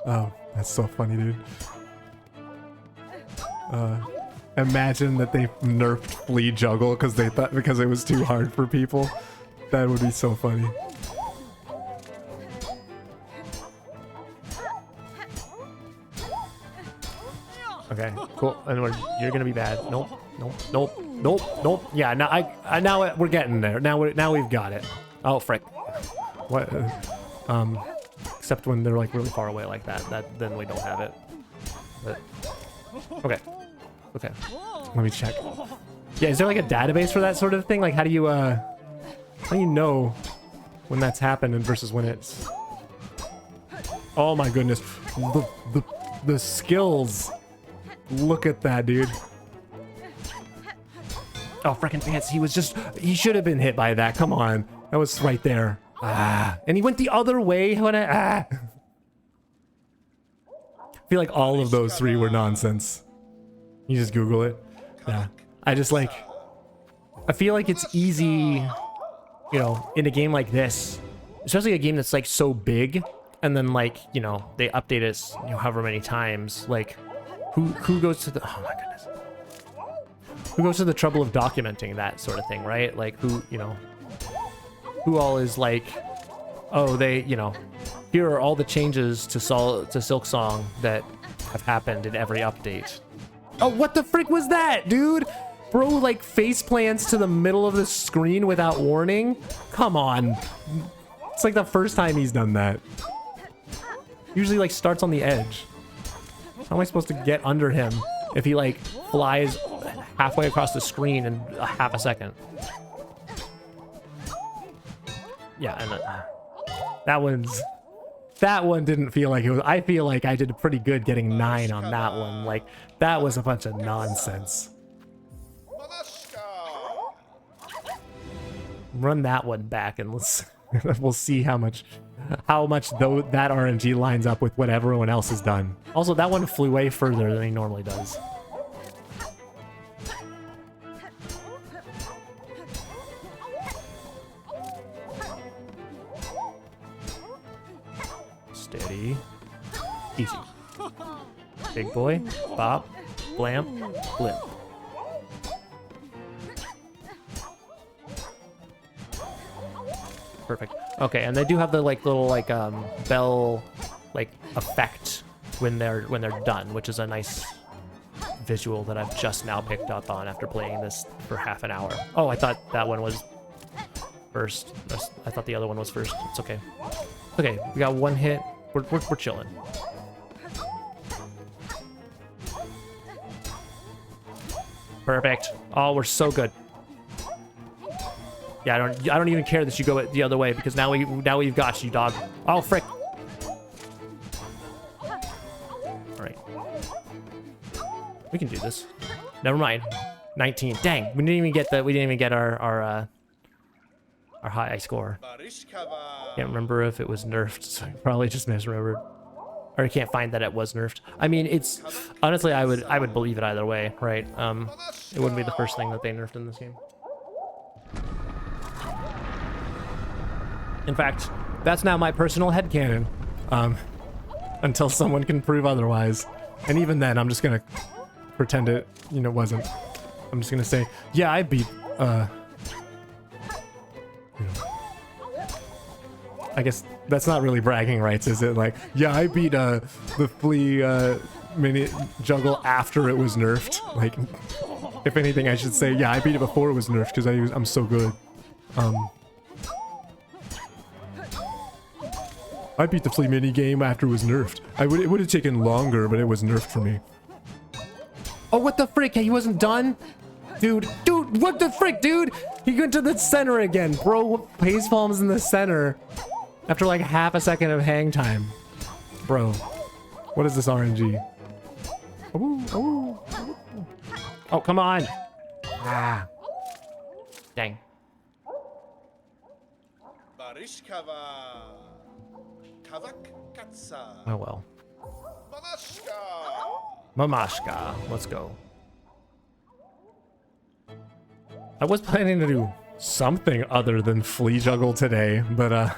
A: Oh, that's so funny, dude. Imagine that they nerfed flea juggle because it was too hard for people. That would be so funny. Okay, cool. And you're gonna be bad. Nope. Yeah, now we're getting there. Now we've got it. Oh frick. What? Except when they're like really far away like that. Then we don't have it. But okay. Let me check. Yeah, is there like a database for that sort of thing? Like how do you know when that's happened and versus when it's... Oh my goodness. The skills. Look at that, dude. Oh, freaking pants. He should have been hit by that. Come on. That was right there. Ah. And he went the other way when I feel like all of those 3 were nonsense. You just Google it. Yeah. I feel like it's easy, you know, in a game like this, especially a game that's like so big, and then like, you know, they update it, you know, however many times. Like, who goes to the, oh my goodness, who goes to the trouble of documenting that sort of thing, right? Like who all is like, oh, they, you know, here are all the changes to Silksong that have happened in every update. Oh, what the frick was that, dude? Bro, like, face plants to the middle of the screen without warning? Come on. It's like the first time he's done that. Usually, like, starts on the edge. How am I supposed to get under him if he like flies halfway across the screen in a half a second? Yeah, and that one didn't feel like it was. I feel like I did pretty good getting 9 on that one. Like, that was a bunch of nonsense. Run that one back and let's we'll see how much though that RNG lines up with what everyone else has done. Also, that one flew way further than he normally does. Steady. Easy. Big boy. Bop. Blamp. Blimp. Perfect. Okay, and they do have the like little like bell like effect when they're done, which is a nice visual that I've just now picked up on after playing this for half an hour. Oh, I thought that one was first. I thought the other one was first. It's okay. Okay, we got one hit. We're chilling. Perfect. Oh, we're so good. Yeah, I don't even care that you go the other way because now we've got you, dog. Oh, frick. All right. We can do this. Never mind. 19. Dang, we didn't even get our high score. Can't remember if it was nerfed, so I probably just misremembered. Or I can't find that it was nerfed. I mean, it's honestly I would believe it either way, right? It wouldn't be the first thing that they nerfed in this game. In fact, that's now my personal headcanon. Until someone can prove otherwise. And even then, I'm just gonna pretend it, wasn't. I'm just gonna say, yeah, I beat, I guess that's not really bragging rights, is it? Like, yeah, I beat, the flea, mini juggle after it was nerfed. Like, if anything, I should say, yeah, I beat it before it was nerfed because I'm so good. I beat the flea mini game after it was nerfed. It would have taken longer, but it was nerfed for me. Oh, what the frick? He wasn't done? Dude, what the frick, dude? He went to the center again. Bro, face palms in the center after like half a second of hang time. Bro, what is this RNG? Oh, come on. Ah. Dang. Oh well. Mamashka. Let's go. I was planning to do something other than flea juggle today, but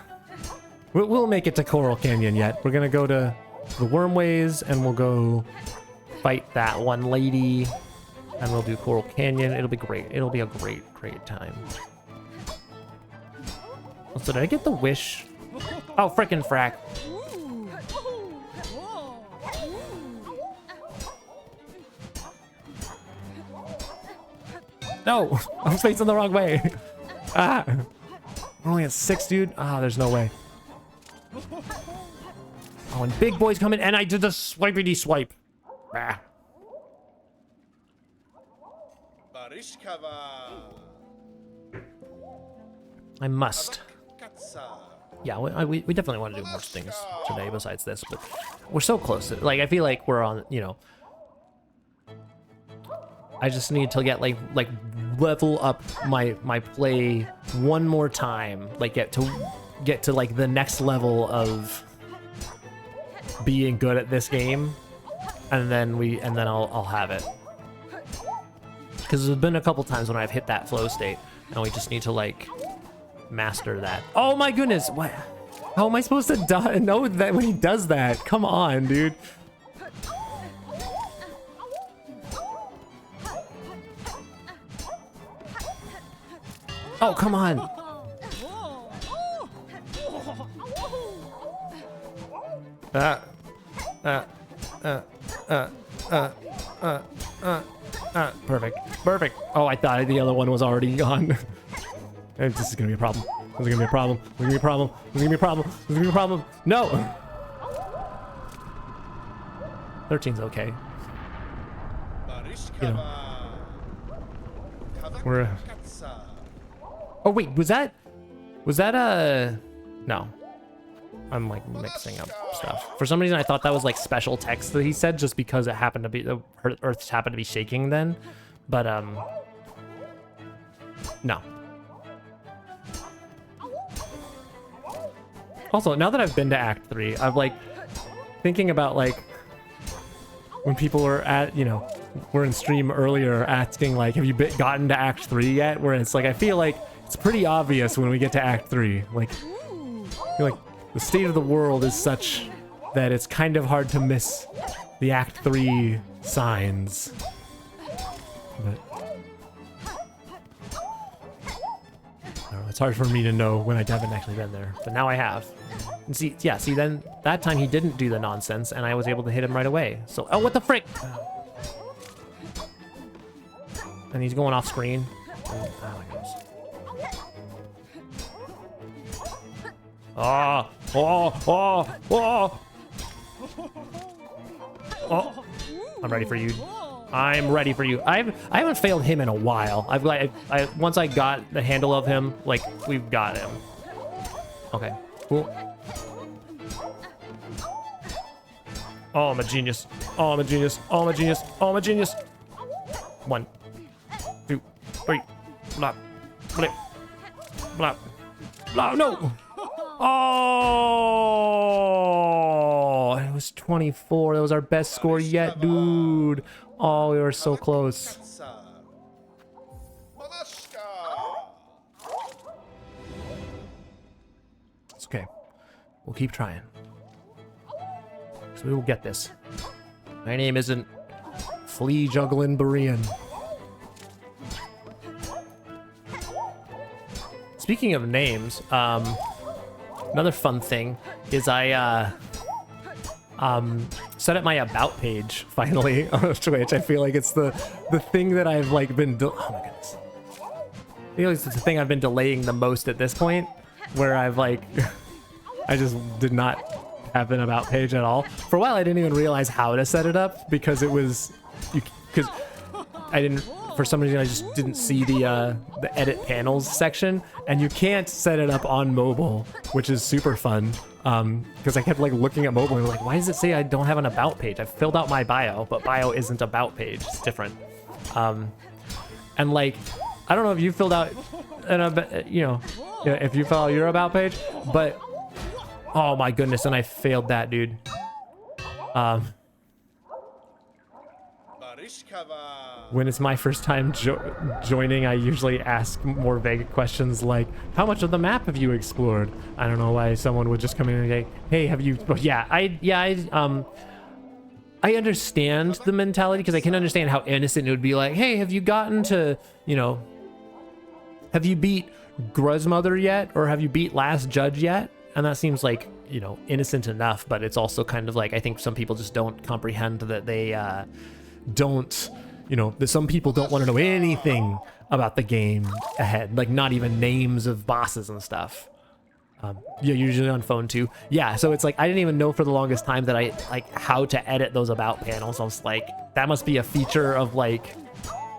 A: we'll make it to Coral Canyon yet. We're gonna go to the Wormways and we'll go fight that one lady and we'll do Coral Canyon. It'll be great. It'll be a great time. So did I get the wish? Oh, frickin' frack. No, I'm facing the wrong way. Ah, we're only at 6, dude. Ah, there's no way. Oh, and big boy's coming, and I did the swipey swipe. Ah. I must. Yeah, we definitely want to do more things today besides this, but we're so close. Like, I feel like we're on, I just need to get like level up my play one more time, like get to like the next level of being good at this game, and then I'll have it. Because there's been a couple times when I've hit that flow state, and we just need to like master that. Oh my goodness, what? How am I supposed to know that when he does that? Come on, dude. Oh, come on. Perfect. Oh, I thought the other one was already gone. This is gonna be a problem. This is gonna be a problem. This is gonna be a problem. This is gonna be a problem. This is gonna be a problem. No. 13's okay. You know. We're... Oh wait, was that no. I'm like mixing up stuff. For some reason I thought that was like special text that he said just because it happened to be the Earth happened to be shaking then. But no. Also, now that I've been to Act 3, I'm like thinking about like when people were at, you know, were in stream earlier asking like, have you gotten to Act 3 yet? Where it's like, I feel like it's pretty obvious when we get to Act 3. Like, I feel like the state of the world is such that it's kind of hard to miss the Act 3 signs. But I don't know, it's hard for me to know when I haven't actually been there. But now I have. And see, yeah, see, then that time he didn't do the nonsense and I was able to hit him right away. So, oh, what the frick? And he's going off screen. Oh my goodness. Oh, oh, oh, oh. Oh, I'm ready for you. I'm ready for you. I haven't failed him in a while. Once I got the handle of him, like, we've got him. Okay, cool. Oh, I'm a genius. Oh, I'm a genius. Oh, I'm a genius. Oh, I'm a genius. 1, 2, 3. Blah. Blah. Blah. Blah. No. Oh, it was 24. That was our best score yet, dude. Oh, we were so close. It's okay. We'll keep trying. So we will get this. My name isn't Flea Juggling Berean. Speaking of names, another fun thing is I set up my about page finally on Twitch. I feel like it's the thing that I've like been oh my goodness. I feel like it's the thing I've been delaying the most at this point, where I've like I just did not have an about page at all. For a while I didn't even realize how to set it up because it was because I didn't, for some reason I just didn't see the edit panels section, and you can't set it up on mobile, which is super fun. Because I kept like looking at mobile and like, why does it say I don't have an about page? I've filled out my bio, but bio isn't about page. It's different. And like, I don't know if you filled out if you fill out your about page, but oh my goodness, and I failed that, dude. When it's my first time joining, I usually ask more vague questions like, how much of the map have you explored? I don't know why someone would just come in and say, hey, have you... Well, yeah, I understand the mentality, because I can understand how innocent it would be like, hey, have you gotten to, have you beat Gruzmother yet? Or have you beat Last Judge yet? And that seems like, innocent enough, but it's also kind of like, I think some people just don't comprehend that they don't... that some people don't want to know anything about the game ahead, like not even names of bosses and stuff. Yeah, usually on phone too. Yeah, so it's like I didn't even know for the longest time that I like how to edit those about panels. I was like, that must be a feature of like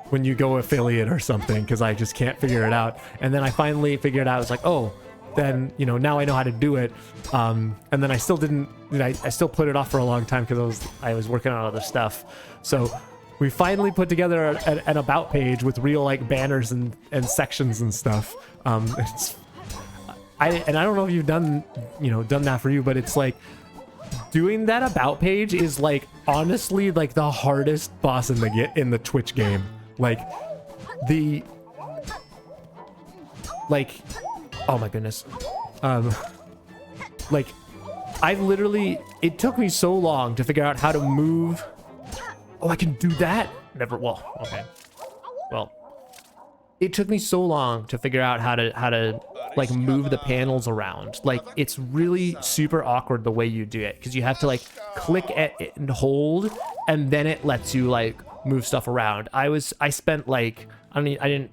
A: when you go affiliate or something, because I just can't figure it out. And then I finally figured it out. I was like, oh, then now I know how to do it. And then I still didn't. I still put it off for a long time because I was working on other stuff. So we finally put together an about page with real like banners and sections and stuff. I don't know if you've done that for you, but it's like doing that about page is like honestly like the hardest boss in the Twitch game. Like oh my goodness. Like it took me so long to figure out how to move. Oh, I can do that? Well, okay. Well, it took me so long to figure out how to like move the panels around. Like it's really super awkward the way you do it, because you have to like click at it and hold, and then it lets you like move stuff around. I spent like, I didn't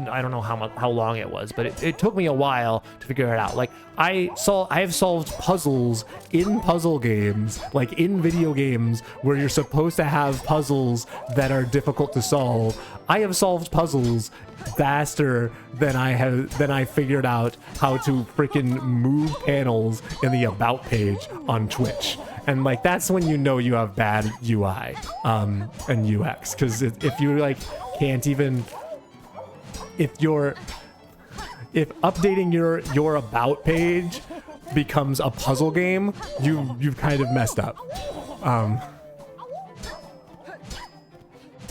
A: I don't know how long it was, but it took me a while to figure it out. Like I have solved puzzles in puzzle games, like in video games where you're supposed to have puzzles that are difficult to solve. I have solved puzzles faster than I figured out how to freaking move panels in the about page on Twitch. And like that's when you know you have bad UI and UX, because if you like can't even if updating your about page becomes a puzzle game, you've kind of messed up.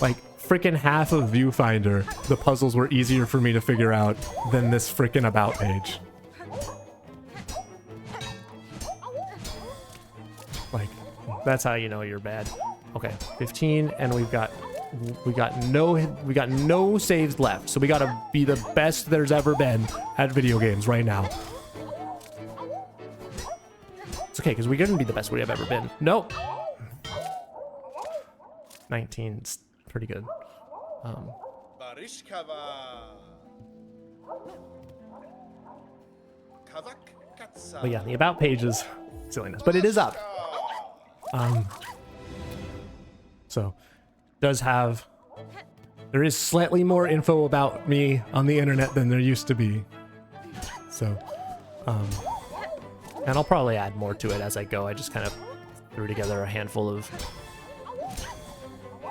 A: Like freaking half of Viewfinder, the puzzles were easier for me to figure out than this freaking about page. Like that's how you know you're bad. Okay, 15, and we got no saves left, so we gotta be the best there's ever been at video games right now. It's okay, because we couldn't be the best we have ever been. Nope. 19's pretty good. But yeah, the about page is silliness, but it is up. So there is slightly more info about me on the internet than there used to be. So, and I'll probably add more to it as I go. I just kind of threw together a handful of,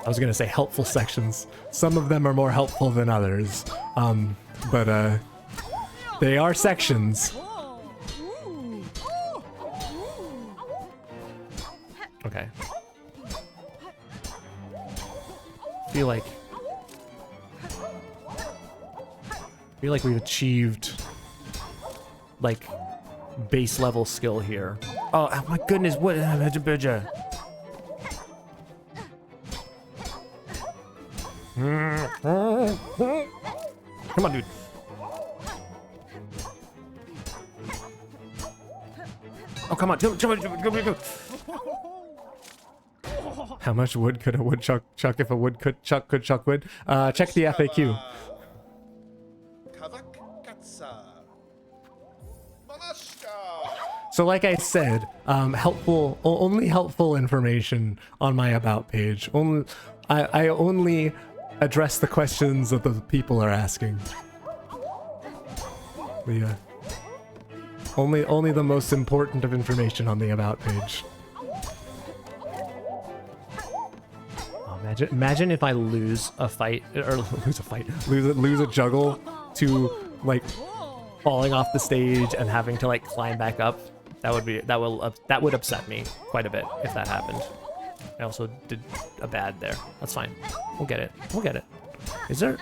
A: I was gonna say helpful sections. Some of them are more helpful than others, but they are sections. Okay. I feel like we've achieved like base level skill here. Oh my goodness, what? Come on, dude. Oh, come on. Go. How much wood could a woodchuck chuck if a woodchuck could chuck wood? Check the FAQ. So like I said, only helpful information on my about page. I only address the questions that the people are asking. Only the most important of information on the about page. Imagine if I lose a fight, or lose a juggle to like falling off the stage and having to like climb back up. That would upset me quite a bit if that happened. I also did a bad there. That's fine. We'll get it.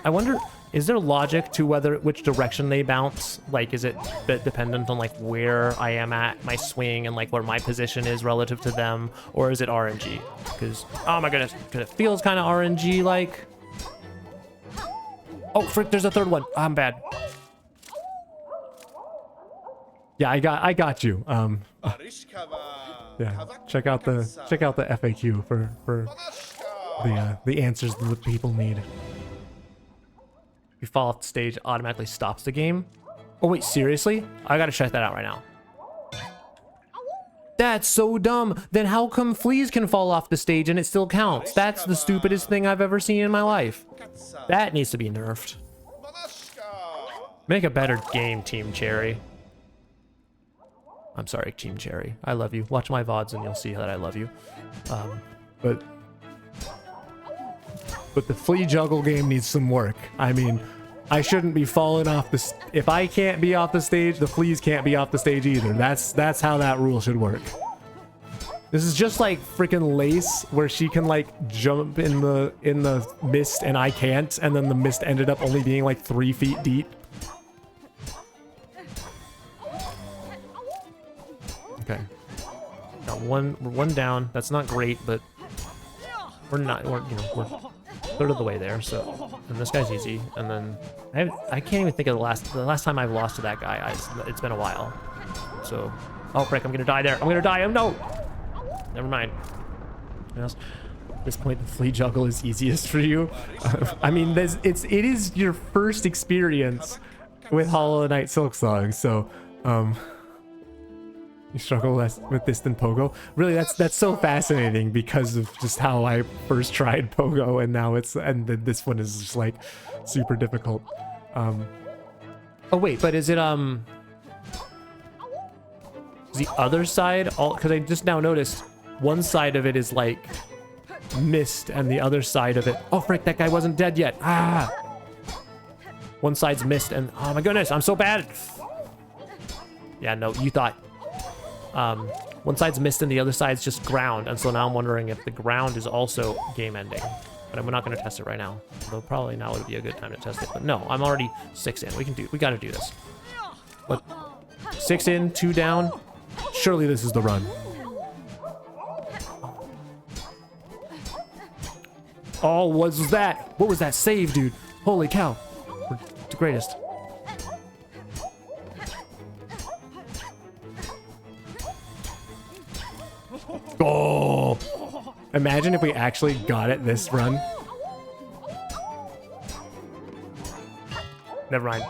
A: I wonder, is there logic to which direction they bounce? Like, is it dependent on like where I am at my swing and like where my position is relative to them, or is it RNG? Because oh my goodness, because it feels kind of RNG like. Oh frick! There's a third one. I'm bad. Yeah, I got you. Yeah, check out the FAQ for the answers that the people need. If you fall off the stage, it automatically stops the game. Oh wait, seriously? I gotta check that out right now. That's so dumb. Then how come fleas can fall off the stage and it still counts? That's the stupidest thing I've ever seen in my life. That needs to be nerfed. Make a better game, Team Cherry. I'm sorry, Team Cherry. I love you. Watch my VODs and you'll see that I love you. But the flea juggle game needs some work. I mean, I shouldn't be falling off the... If I can't be off the stage, the fleas can't be off the stage either. That's how that rule should work. This is just like freaking Lace, where she can like jump in the mist and I can't, and then the mist ended up only being like 3 feet deep. Okay. Got one down. That's not great, but we're third of the way there. So, and this guy's easy. And then I can't even think of the last time I've lost to that guy. It's been a while. So, oh frick, I'm gonna die there. I'm gonna die. Oh no. Never mind. What else? this point, the flea juggle is easiest for you. I mean, it is your first experience with Hollow Knight Silksong, so you struggle less with this than Pogo. Really, that's so fascinating because of just how I first tried Pogo, and now this one is just like super difficult. Oh wait, but is it is the other side all? Because I just now noticed one side of it is like mist, and the other side of it. Oh frick, that guy wasn't dead yet. Ah. One side's mist, and oh my goodness, I'm so bad. Yeah, no, you thought. One side's mist and the other side's just ground, and so now I'm wondering if the ground is also game ending. But I'm not going to test it right now. Although probably now would be a good time to test it. But no, I'm already 6 in. We got to do this. But 6 in, 2 down. Surely this is the run. Oh, what was that? What was that save, dude? Holy cow. We're the greatest. Oh! Imagine if we actually got it this run. Never mind.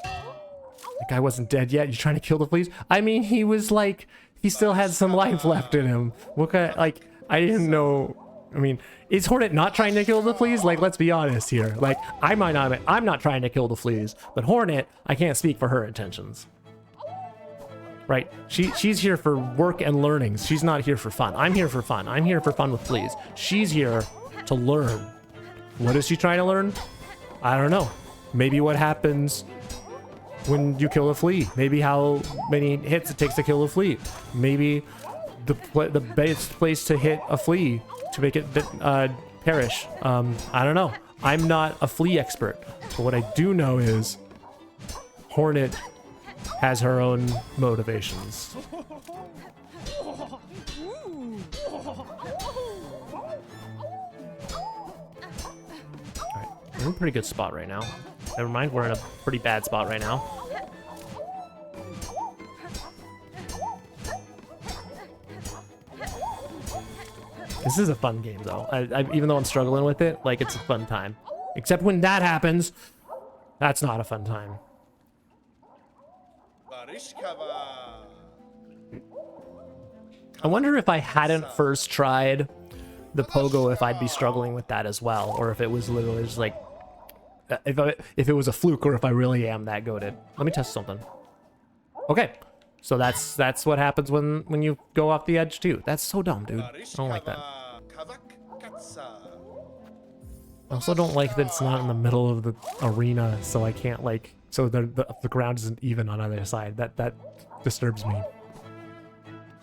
A: That guy wasn't dead yet. You trying to kill the fleas? I mean, he was like, he still had some life left in him. What kind of, like, I didn't know. I mean, is Hornet not trying to kill the fleas? Like, let's be honest here. Like, I'm not trying to kill the fleas, but Hornet, I can't speak for her intentions. Right? She's here for work and learnings. She's not here for fun. I'm here for fun. I'm here for fun with fleas. She's here to learn. What is she trying to learn? I don't know. Maybe what happens when you kill a flea. Maybe how many hits it takes to kill a flea. Maybe the best place to hit a flea to make it perish. I don't know. I'm not a flea expert. But what I do know is Hornet has her own motivations. Alright, we're in a pretty good spot right now. Never mind, we're in a pretty bad spot right now. This is a fun game though. Even though I'm struggling with it, like, it's a fun time. Except when that happens, that's not a fun time. I wonder if I hadn't first tried the Pogo, if I'd be struggling with that as well, or if it was literally just like, if it was a fluke, or if I really am that goated. Let me test something. Okay, so that's what happens when you go off the edge too. That's so dumb, dude. I don't like that. I also don't like that it's not in the middle of the arena, so I can't like. So the ground isn't even on either side. That disturbs me.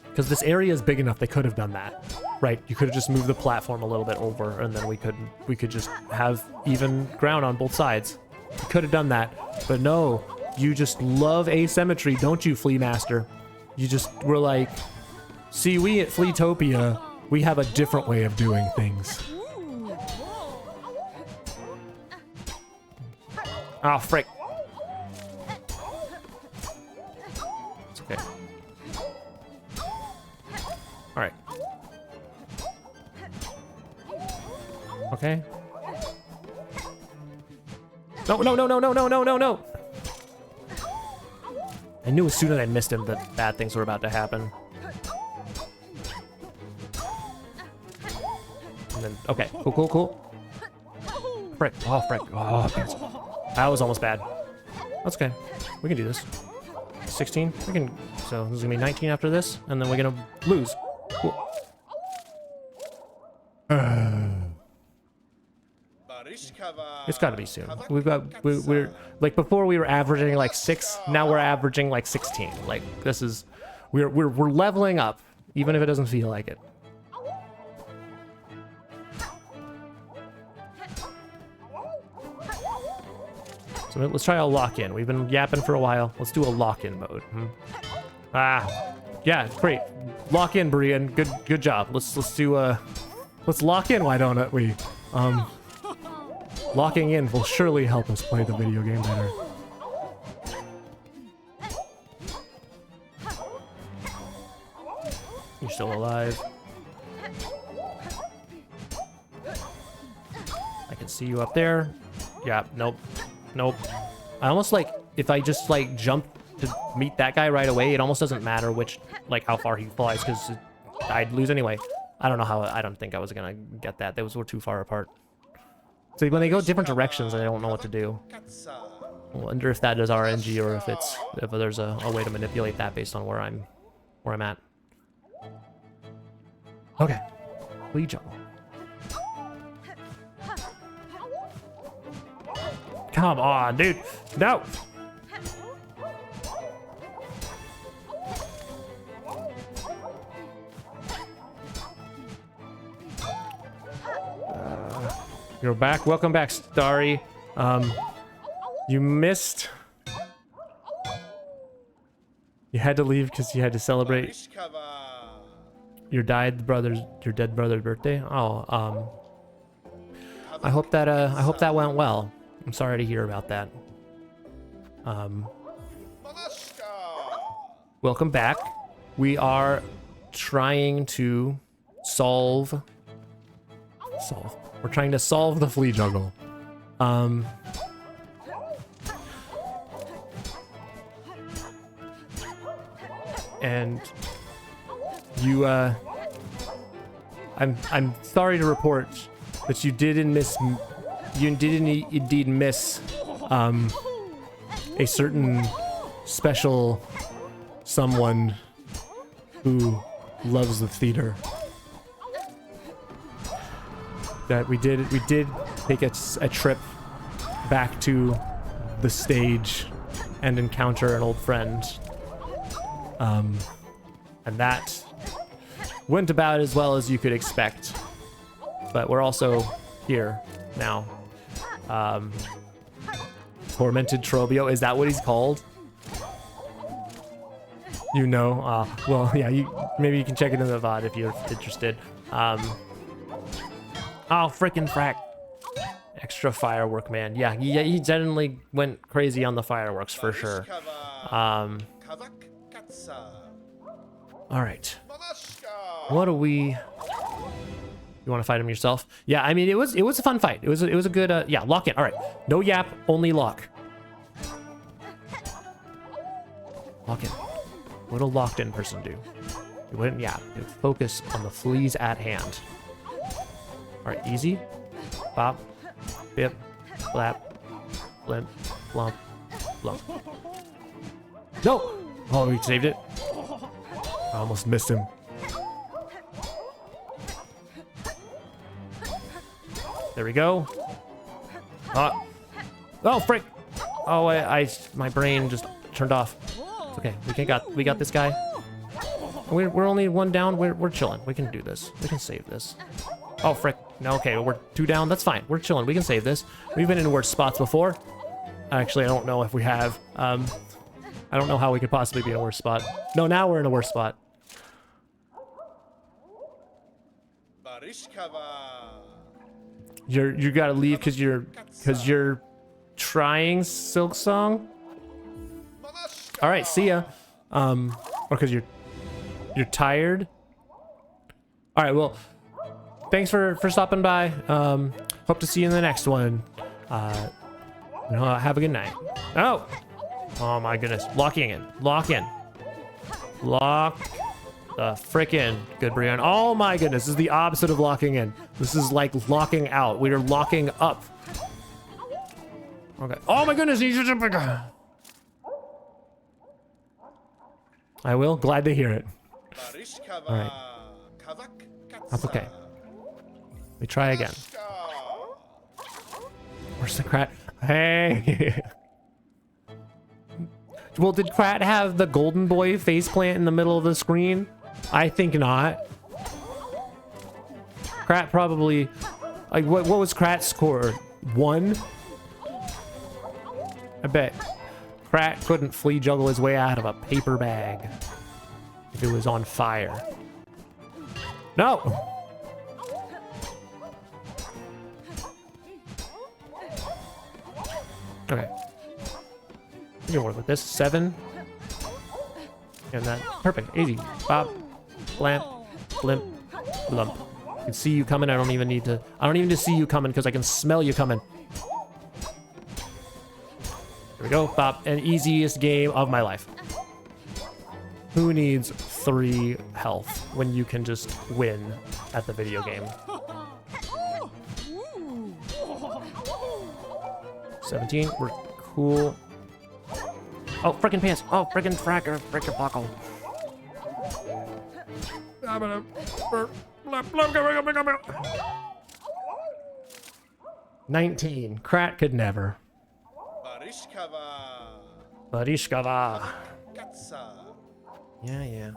A: Because this area is big enough, they could have done that, right? You could have just moved the platform a little bit over, and then we could just have even ground on both sides. You could have done that, but no. You just love asymmetry, don't you, Flea Master? You just were like, see, we at Fleatopia, we have a different way of doing things. Ah, frick. It's okay. Alright. Okay. No. I knew as soon as I missed him that bad things were about to happen. And then, okay, cool. Frick. Oh, frick. Oh, that was almost bad. That's okay. We can do this. 16? We can. So this is gonna be 19 after this, and then we're gonna lose. Cool. It's gotta be soon. We're like, before we were averaging like 6, now we're averaging like 16. Like, this is, we're leveling up, even if it doesn't feel like it. So let's try a lock-in. We've been yapping for a while. Let's do a lock-in mode. Ah, yeah, great. Lock in, Berean. Good job. Let's lock in. Why don't we? Locking in will surely help us play the video game better. You're still alive. can see you up there. Yeah, nope. Nope. I almost like, if I just like jump to meet that guy right away, it almost doesn't matter which, like how far he flies, because I'd lose anyway. I don't know how, I don't think I was gonna get that. Those were too far apart. So when they go different directions, I don't know what to do. I wonder if that is RNG or if there's a way to manipulate that based on where I'm at. Okay. Flea juggle. Come on, dude. No. You're back. Welcome back, Starry. You missed. You had to leave because you had to celebrate your dead brother's birthday. Oh, I hope that went well. I'm sorry to hear about that. Welcome back. We are trying to solve. We're trying to solve the flea juggle. And you, I'm sorry to report that you did indeed miss, a certain special someone who loves the theater. That we did take a trip back to the stage and encounter an old friend. And that went about as well as you could expect. But we're also here now. Tormented Trobio, is that what he's called? You know, well, yeah, maybe you can check it in the VOD if you're interested. Oh, frickin' frack. Extra firework, man. Yeah, he generally went crazy on the fireworks for sure. All right. What do we... You want to fight him yourself? Yeah, I mean, it was a fun fight. It was a good, yeah, lock in. All right. No yap, only lock. Lock in. What'll a locked in person do? It wouldn't yap. It would focus on the fleas at hand. All right, easy. Bop. Bip. Flap. Blimp. Blump. Blump. No! Oh, we saved it. I almost missed him. There we go. Oh, frick! Oh, my brain just turned off. It's okay, we got this guy. We're only one down. We're chilling. We can do this. We can save this. Oh, frick! No, okay, we're 2 down. That's fine. We're chilling. We can save this. We've been in worse spots before. Actually, I don't know if we have. I don't know how we could possibly be in a worse spot. No, now we're in a worse spot. You gotta leave because you're trying Silksong. All right, see ya. Or because you're tired. All right, well, thanks for stopping by. Hope to see you in the next one. Have a good night. Oh my goodness, locking in, lock in, lock the frickin' GoodBerean. Oh my goodness, this is the opposite of locking in. This is like locking out. We are locking up. Okay. Oh my goodness, he's just I will. Glad to hear it. All right. That's okay. We try again. Where's the Krat? Hey. Well, did Krat have the golden boy faceplant in the middle of the screen? I think not. Krat probably... Like, what was Krat's score? 1? I bet Krat couldn't flea juggle his way out of a paper bag if it was on fire. No! Okay. You can work with this. 7. And that. Perfect. Easy. Bop. Blamp. Blimp. Lump. I can see you coming. I don't even need to see you coming because I can smell you coming. Here we go. Bop. An easiest game of my life. Who needs 3 health when you can just win at the video game? 17. We're cool. Oh, frickin' pants. Oh, frickin' fracker. Frickin' buckle. 19. Krat could never. Barishkava. Yeah.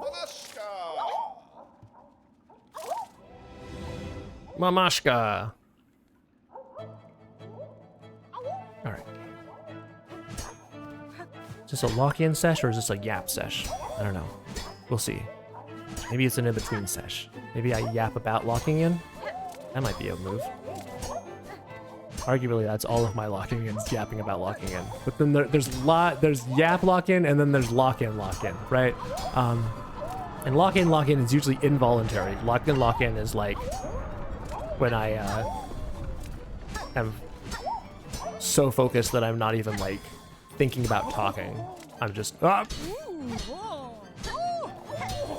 A: Mamashka. All right. Is this a lock-in sesh or is this a yap sesh? I don't know. We'll see. Maybe it's an in-between sesh. Maybe I yap about locking in? That might be a move. Arguably, that's all of my locking in, yapping about locking in. But then there's yap lock-in and then there's lock-in, right? And lock-in is usually involuntary. Lock-in is like when I am so focused that I'm not even like thinking about talking. I'm just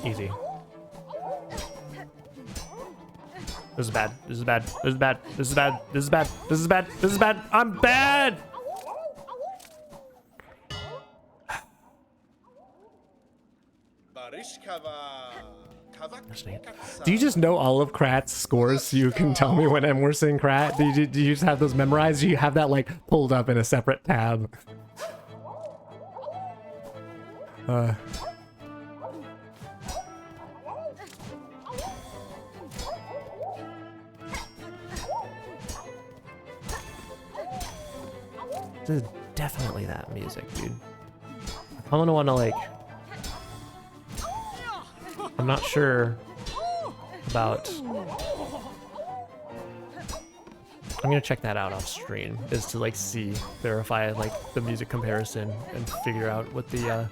A: easy. This is bad. This is bad. This is bad. This is bad. This is bad. This is bad. This is bad. I'm bad. Do you just know all of Krat's scores so you can tell me when we're seeing Krat? Do you just have those memorized? Do you have that like pulled up in a separate tab? This is definitely that music, dude. I'm gonna wanna like... I'm not sure about... I'm gonna check that out off stream, is to like verify like the music comparison and figure out what the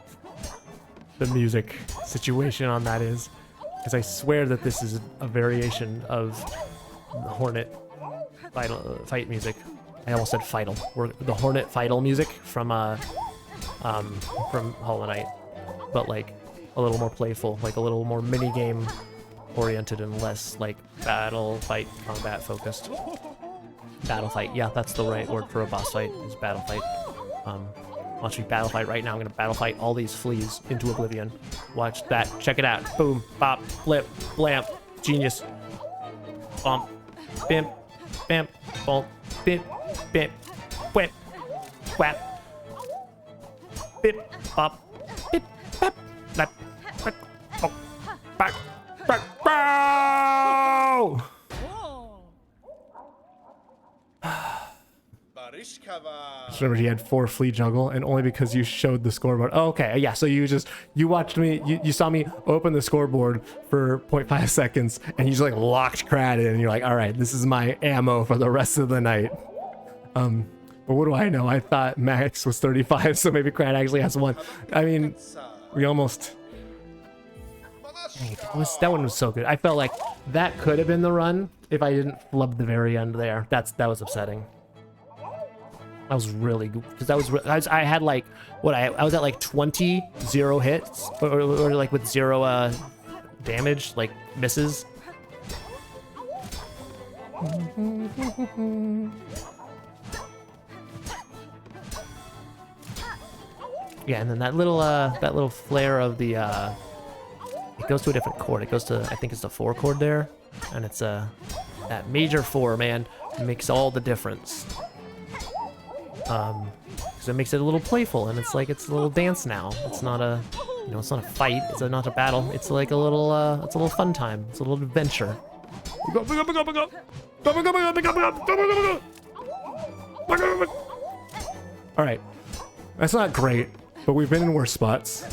A: music situation on that is. Because I swear that this is a variation of the Hornet fight music. I almost said Fightle. The Hornet Fightle music from Hollow Knight, but like a little more playful, like a little more mini game oriented and less like battle fight combat focused. Battle fight, yeah, that's the right word for a boss fight, is battle fight. Watch me battle fight right now. I'm gonna battle fight all these fleas into oblivion. Watch that. Check it out. Boom, bop, flip, blamp, genius. Bump, bimp, bamp, bump, bimp, bimp, whip, whap, bip, bop, bip, bap, lap, bap, bop, back, back, bow! Just remember he had 4 flea juggle, and only because you showed the scoreboard. Oh, okay, yeah, so you watched me, you saw me open the scoreboard for 0.5 seconds, and you just like locked Krat in, and you're like, all right, this is my ammo for the rest of the night. But what do I know? I thought Max was 35, so maybe Krat actually has 1. I mean, we almost... Dang, that one was so good. I felt like that could have been the run if I didn't flub the very end there. That was upsetting. That was really good because I had like I was at like 0 hits or like with 0 damage, like misses. Yeah, and then that little flare of the it goes to a different chord. It goes to, I think it's the 4 chord there, and it's that major 4, man, makes all the difference. Because it makes it a little playful, and it's like it's a little dance now. It's not a, it's not a fight. It's not a battle. It's like a little, it's a little fun time. It's a little adventure. All right, that's not great, but we've been in worse spots.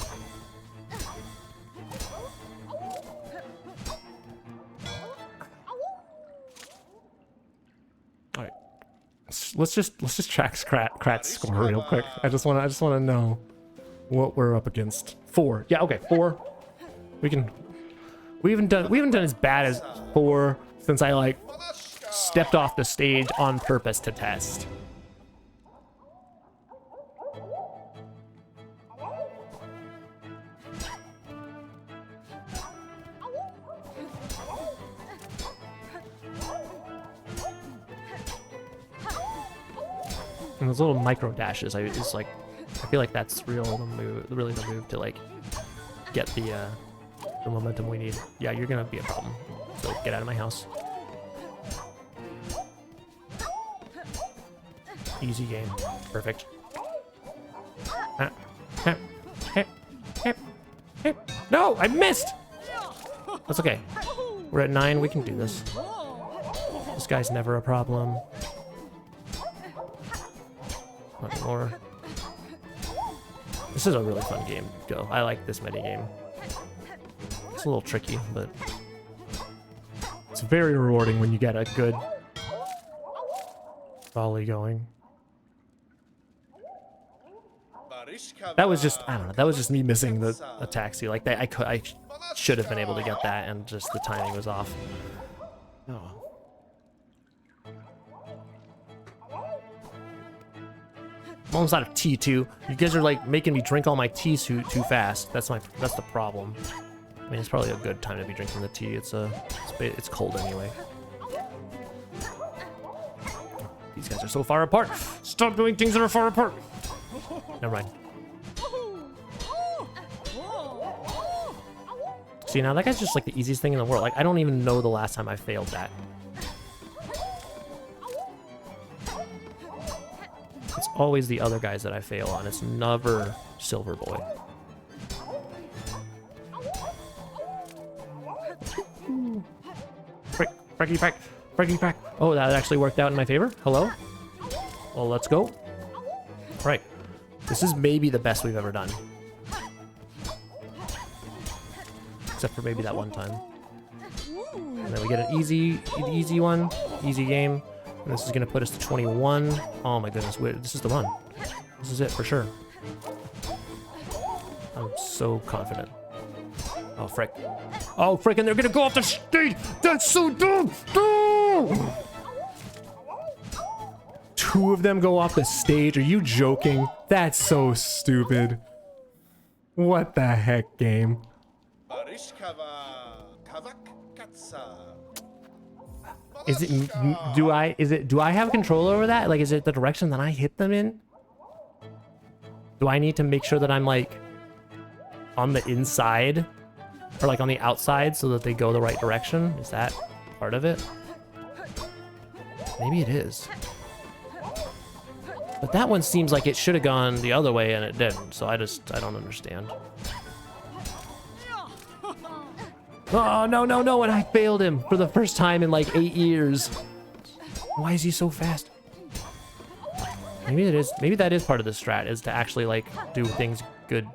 A: Let's just track Krat's score real quick. I just wanna know what we're up against. 4. Yeah, okay, 4. We can We haven't done as bad as 4 since I like stepped off the stage on purpose to test. And those little micro dashes, I feel like that's really the move to like get the momentum we need. Yeah, you're gonna be a problem. So get out of my house. Easy game. Perfect. No, I missed. That's okay. We're at 9. We can do this. This guy's never a problem. Not anymore. This is a really fun game. Go. I like this mini game. It's a little tricky, but it's very rewarding when you get a good volley going. That was just, I don't know, that was just me missing a taxi. Like that, I should have been able to get that, and just the timing was off. Oh. I'm almost out of tea too. You guys are like making me drink all my tea too fast. That's the problem. I mean, it's probably a good time to be drinking the tea. It's cold anyway. These guys are so far apart. Stop doing things that are far apart. Never mind. See, now that guy's just like the easiest thing in the world. Like, I don't even know the last time I failed that. It's always the other guys that I fail on. It's never Silver Boy. Breaky back. Oh, that actually worked out in my favor. Hello? Well, let's go. All right. This is maybe the best we've ever done. Except for maybe that one time. And then we get an easy one. Easy game. And this is going to put us to 21. Oh my goodness. This is the run. This is it for sure. I'm so confident. Oh, frick. Oh, frick, and they're going to go off the stage. That's so dumb. No! 2 of them go off the stage. Are you joking? That's so stupid. What the heck, game? Do I have control over that? Like, is it the direction that I hit them in? Do I need to make sure that I'm like on the inside or like on the outside so that they go the right direction? Is that part of it? Maybe it is. But that one seems like it should have gone the other way and it didn't. So I don't understand. Oh, no, and I failed him for the first time in like 8 years. Why is he so fast? Maybe it is. Maybe that is part of the strat, is to actually like do things good.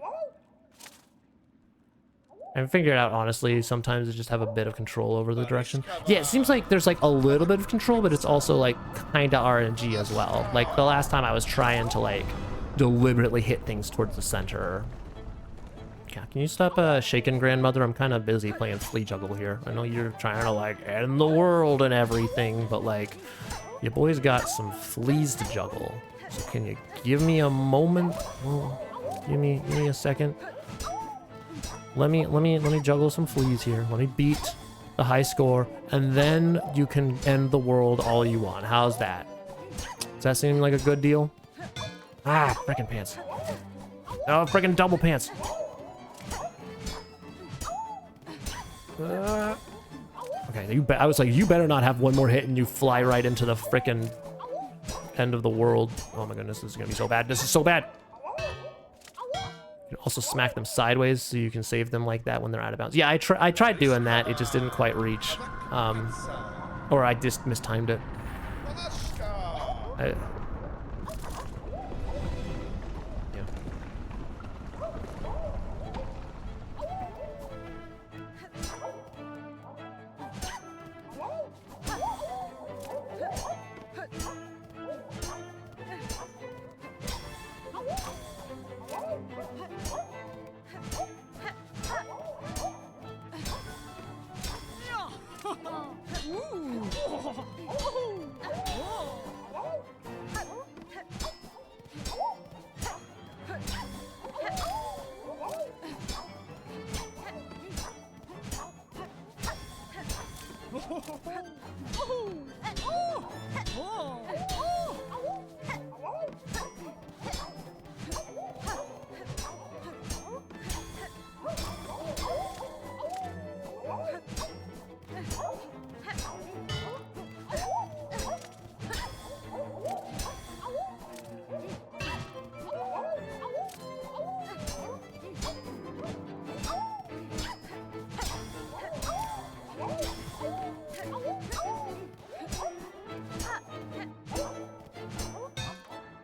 A: I figured out, honestly, sometimes I just have a bit of control over the direction. Yeah, it seems like there's like a little bit of control, but it's also like kind of RNG as well. Like the last time I was trying to like deliberately hit things towards the center. Can you stop shaking, grandmother? I'm kind of busy playing flea juggle here. I know you're trying to like end the world and everything, but like your boy's got some fleas to juggle. So can you give me a moment? Oh, give me a second. Let me juggle some fleas here. Let me beat the high score, and then you can end the world all you want. How's that? Does that seem like a good deal? Ah, frickin' pants. Oh, frickin' double pants. Okay, I was like, you better not have one more hit and you fly right into the frickin' end of the world. Oh my goodness, this is gonna be so bad. This is so bad. You can also smack them sideways so you can save them like that when they're out of bounds. Yeah, I tried doing that. It just didn't quite reach. Or I just mistimed it.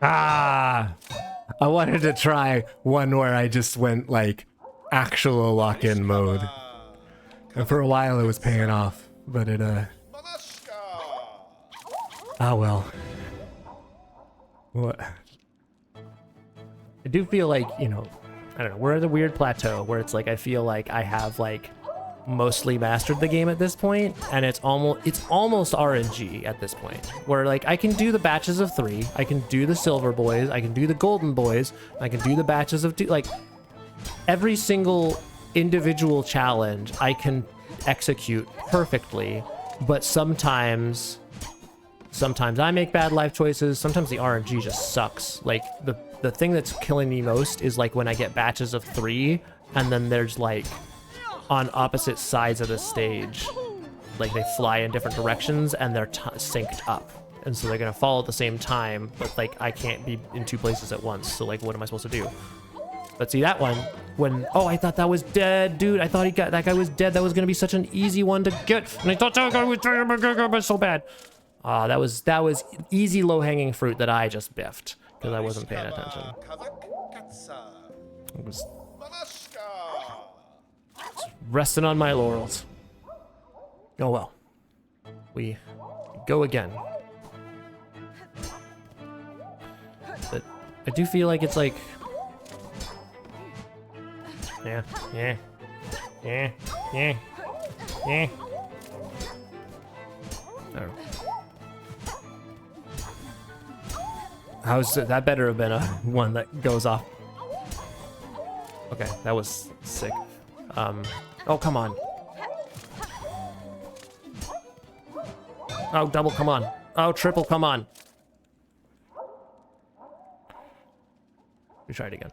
A: Ah! I wanted to try one where I just went like actual lock-in mode. And for a while it was paying off, but it ah well. What? I do feel like, you know, I don't know, we're at a weird plateau where it's like I feel like I have like mostly mastered the game at this point, and it's almost RNG at this point, where like I can do the batches of 3, I can do the silver boys, I can do the golden boys, I can do the batches of 2, like every single individual challenge I can execute perfectly, but sometimes I make bad life choices, sometimes the RNG just sucks. Like the thing that's killing me most is like when I get batches of 3 and then there's like on opposite sides of the stage, like they fly in different directions and they're synced up, and so they're gonna fall at the same time, but like I can't be in 2 places at once, so like what am I supposed to do? But see that one, when, oh, I thought that was dead, dude. I thought that guy was dead. That was gonna be such an easy one to get, and I thought that guy was dead, but so bad. That was easy low-hanging fruit that I just biffed because I wasn't paying attention. It was resting on my laurels. Oh well. We go again. But I do feel like it's like... Yeah. I don't know. How's that? Better have been a one that goes off. Okay, that was sick. Oh, come on. Oh, double, come on. Oh, triple, come on. We try it again.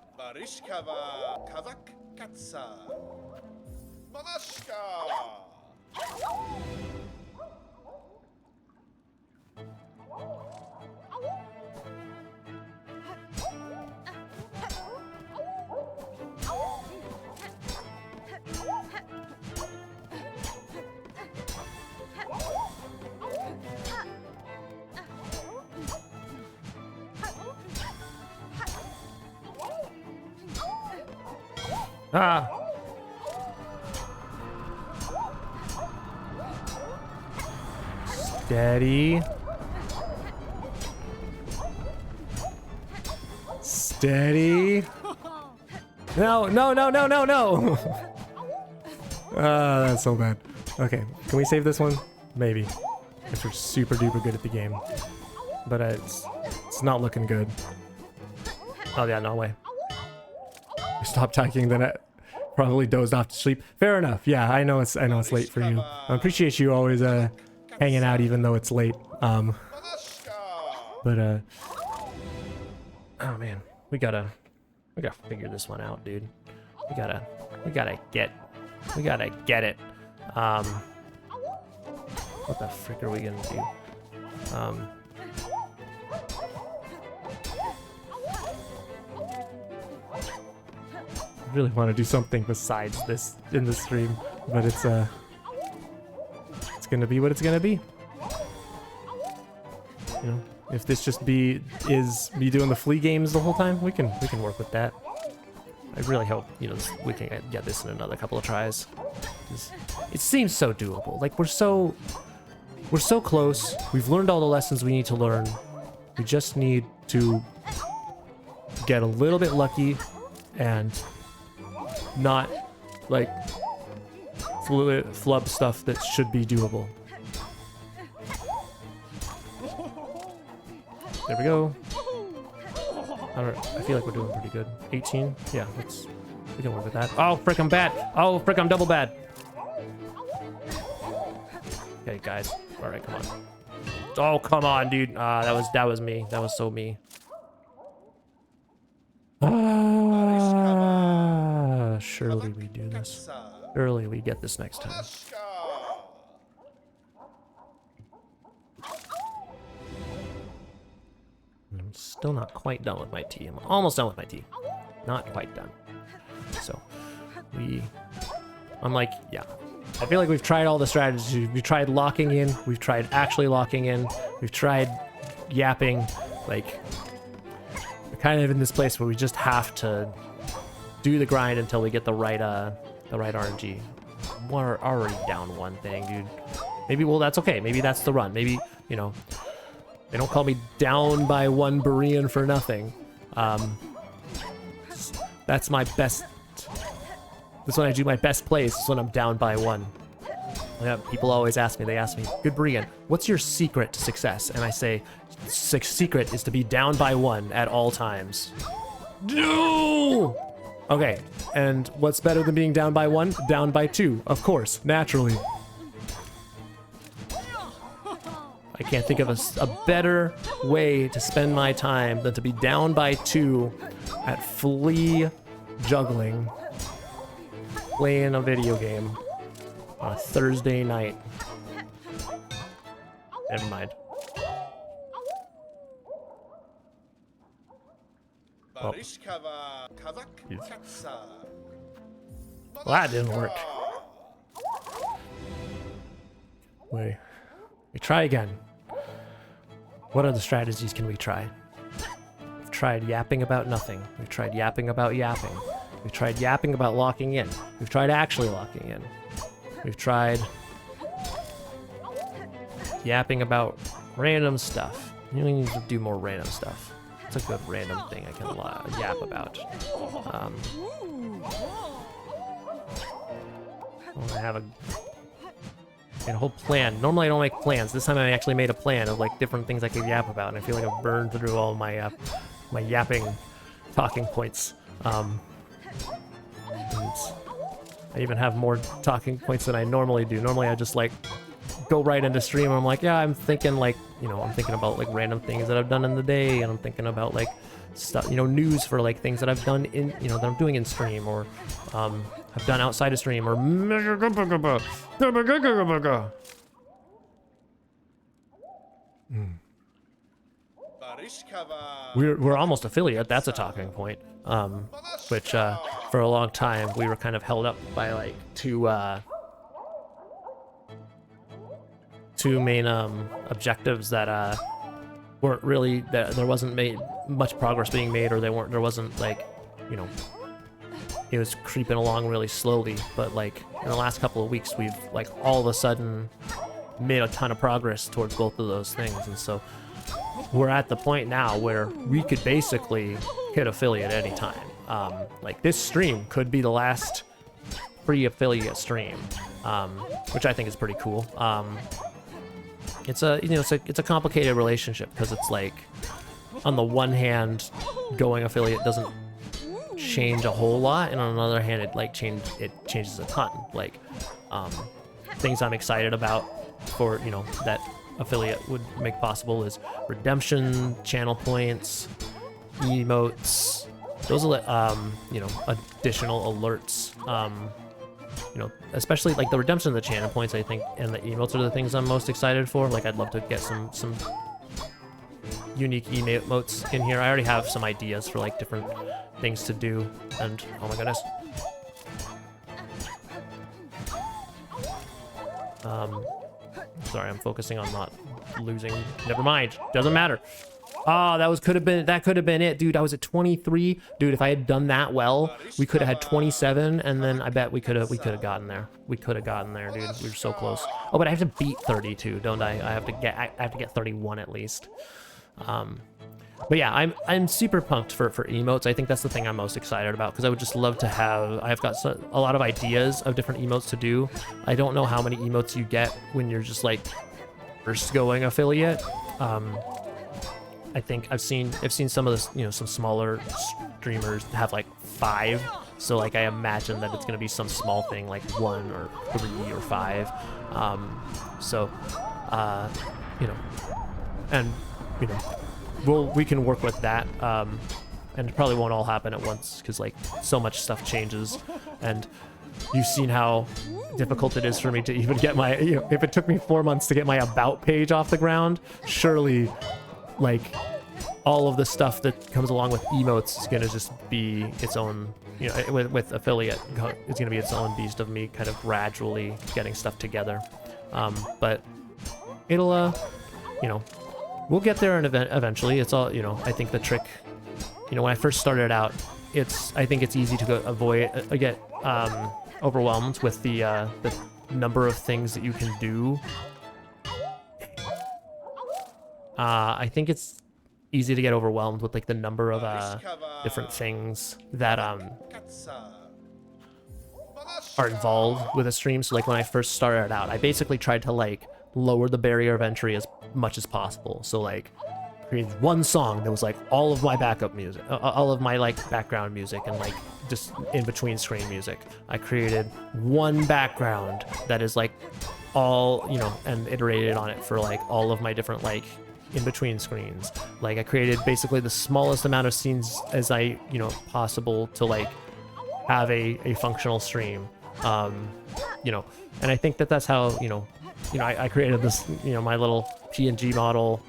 A: Ah! Steady. Steady. No, no, no, no, no, no! That's so bad. Okay, can we save this one? Maybe. If we're super duper good at the game. But it's not looking good. Oh yeah, no way. Stop talking, then I probably dozed off to sleep. Fair enough. Yeah, I know it's late for you. I appreciate you always hanging out even though it's late. But oh man, we gotta figure this one out, dude. We gotta get it. What the frick are we gonna do? I really want to do something besides this in the stream, but it's gonna be what it's gonna be. You know, if this just is me doing the flea games the whole time, we can work with that. I really hope, you know, we can get this in another couple of tries. It seems so doable. Like we're so close. We've learned all the lessons we need to learn. We just need to get a little bit lucky and not like flub stuff that should be doable. There we go. I feel like we're doing pretty good. 18? Yeah, we can work with that. Oh, frick, I'm bad. Oh, frick, I'm double bad. Okay, guys. All right, come on. Oh, come on, dude. That was me. That was so me. Surely we do this. Surely we get this next time. I'm still not quite done with my tea. I'm almost done with my tea. Not quite done. So, I'm like, yeah. I feel like we've tried all the strategies. We've tried locking in. We've tried actually locking in. We've tried yapping. Like, kind of in this place where we just have to do the grind until we get the right RNG. We're already down one thing, dude. Maybe, well, that's okay. Maybe that's the run. Maybe, you know, they don't call me down by one Berean for nothing. That's my best. That's when I do my best plays, is when I'm down by one. Yeah, people always ask me, GoodBerean, what's your secret to success? And I say, secret is to be down by one at all times. No! Okay, and what's better than being down by one? Down by two, of course, naturally. I can't think of a better way to spend my time than to be down by two at flea juggling, playing a video game on a Thursday night. Never mind. Oh. Well, that didn't work. Wait. We try again. What other strategies can we try? We've tried yapping about nothing. We've tried yapping about yapping. We've tried yapping about locking in. We've tried actually locking in. We've tried yapping about random stuff. You need to do more random stuff. It's a good random thing I can yap about. I have a whole plan. Normally I don't make plans. This time I actually made a plan of like different things I could yap about, and I feel like I've burned through all my my yapping talking points. I even have more talking points than I normally do. Normally I just like go right into stream and I'm like, yeah, I'm thinking like, you know, I'm thinking about like random things that I've done in the day, and I'm thinking about like stuff, you know, news for like things that I've done in, you know, that I'm doing in stream, or I've done outside of stream, or we're almost affiliate. That's a talking point. Which for a long time we were kind of held up by like two main objectives that weren't really, that there wasn't much progress being made, or there wasn't like, you know, it was creeping along really slowly. But like in the last couple of weeks we've like all of a sudden made a ton of progress towards both of those things, and so we're at the point now where we could basically hit affiliate anytime. Like this stream could be the last pre-affiliate stream, which I think is pretty cool. It's a, you know, it's a complicated relationship, because it's like, on the one hand, going affiliate doesn't change a whole lot, and on the other hand, it changes a ton. Like things I'm excited about for, you know, that affiliate would make possible is redemption, channel points, emotes. Those are you know, additional alerts. You know, especially like the redemption of the channel points, I think, and the emotes are the things I'm most excited for. Like I'd love to get some unique emotes in here. I already have some ideas for like different things to do, and oh my goodness. Sorry, I'm focusing on not losing. Never mind. Doesn't matter. Oh, that could have been it, dude. I was at 23. Dude, if I had done that well, we could have had 27, and then I bet we could have gotten there. We could have gotten there, dude. We were so close. Oh, but I have to beat 32, don't I? I have to get 31 at least. But yeah, I'm super pumped for emotes. I think that's the thing I'm most excited about, because I would just love to have. I've got a lot of ideas of different emotes to do. I don't know how many emotes you get when you're just like first going affiliate. I think I've seen some of this, you know, some smaller streamers have like 5. So like I imagine that it's gonna be some small thing like 1 or 3 or 5. You know, and you know, we can work with that. And it probably won't all happen at once, because like so much stuff changes, and you've seen how difficult it is for me to even get my, you know, if it took me 4 months to get my about page off the ground, surely like all of the stuff that comes along with emotes is gonna just be its own, you know, with affiliate, it's gonna be its own beast of me kind of gradually getting stuff together. But it'll, you know, we'll get there, and eventually it's all, you know, I think the trick when I first started out, I think it's easy to get overwhelmed with the number of things that you can do. I think it's easy to get overwhelmed with like the number of different things that are involved with a stream. So like when I first started out, I basically tried to like lower the barrier of entry as much as possible. So like created one song that was like all of my backup music, all of my like background music, and like just in between screen music. I created one background that is like all, and iterated on it for like all of my different like in between screens. Like I created basically the smallest amount of scenes as possible to like have a functional stream. And I think that's how, I created this, my little PNG model,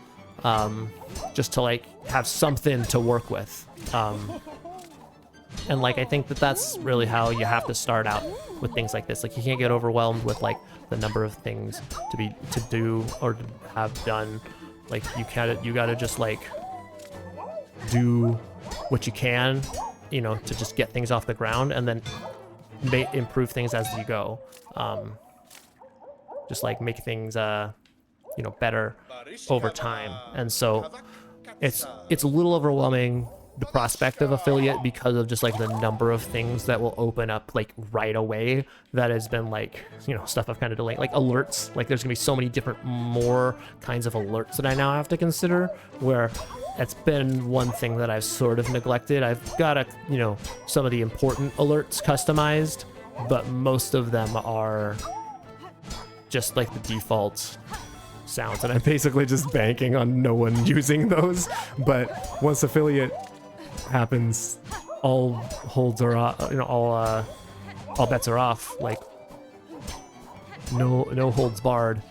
A: just to like have something to work with. And like, I think that's really how you have to start out with things like this. Like you can't get overwhelmed with like the number of things to do or to have done. Like you gotta just like do what you can, to just get things off the ground, and then improve things as you go. Just like make things better over time. And so it's a little overwhelming, the prospect of affiliate, because of just like the number of things that will open up like right away. That has been like, stuff I've kind of delayed, like alerts. Like there's gonna be so many different more kinds of alerts that I now have to consider, where it's been one thing that I've sort of neglected. I've got some of the important alerts customized, but most of them are just like the default sounds, and I'm basically just banking on no one using those. But once affiliate happens, all holds are off, all bets are off. Like no holds barred,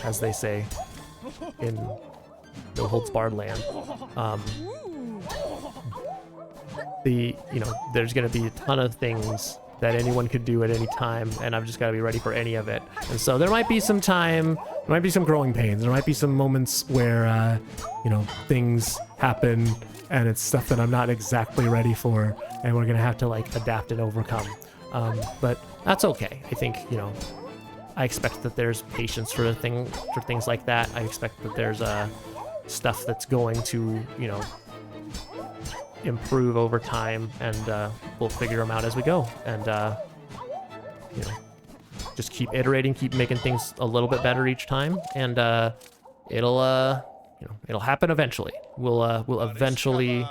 A: as they say in no holds barred land. There's gonna be a ton of things that anyone could do at any time, and I've just got to be ready for any of it. And so there might be some time, there might be some growing pains, there might be some moments where things happen and it's stuff that I'm not exactly ready for, and we're gonna have to like adapt and overcome. But that's okay. I think I expect that there's patience for things like that. I expect that there's stuff that's going to improve over time, and we'll figure them out as we go, and just keep iterating, keep making things a little bit better each time, and it'll happen eventually. We'll eventually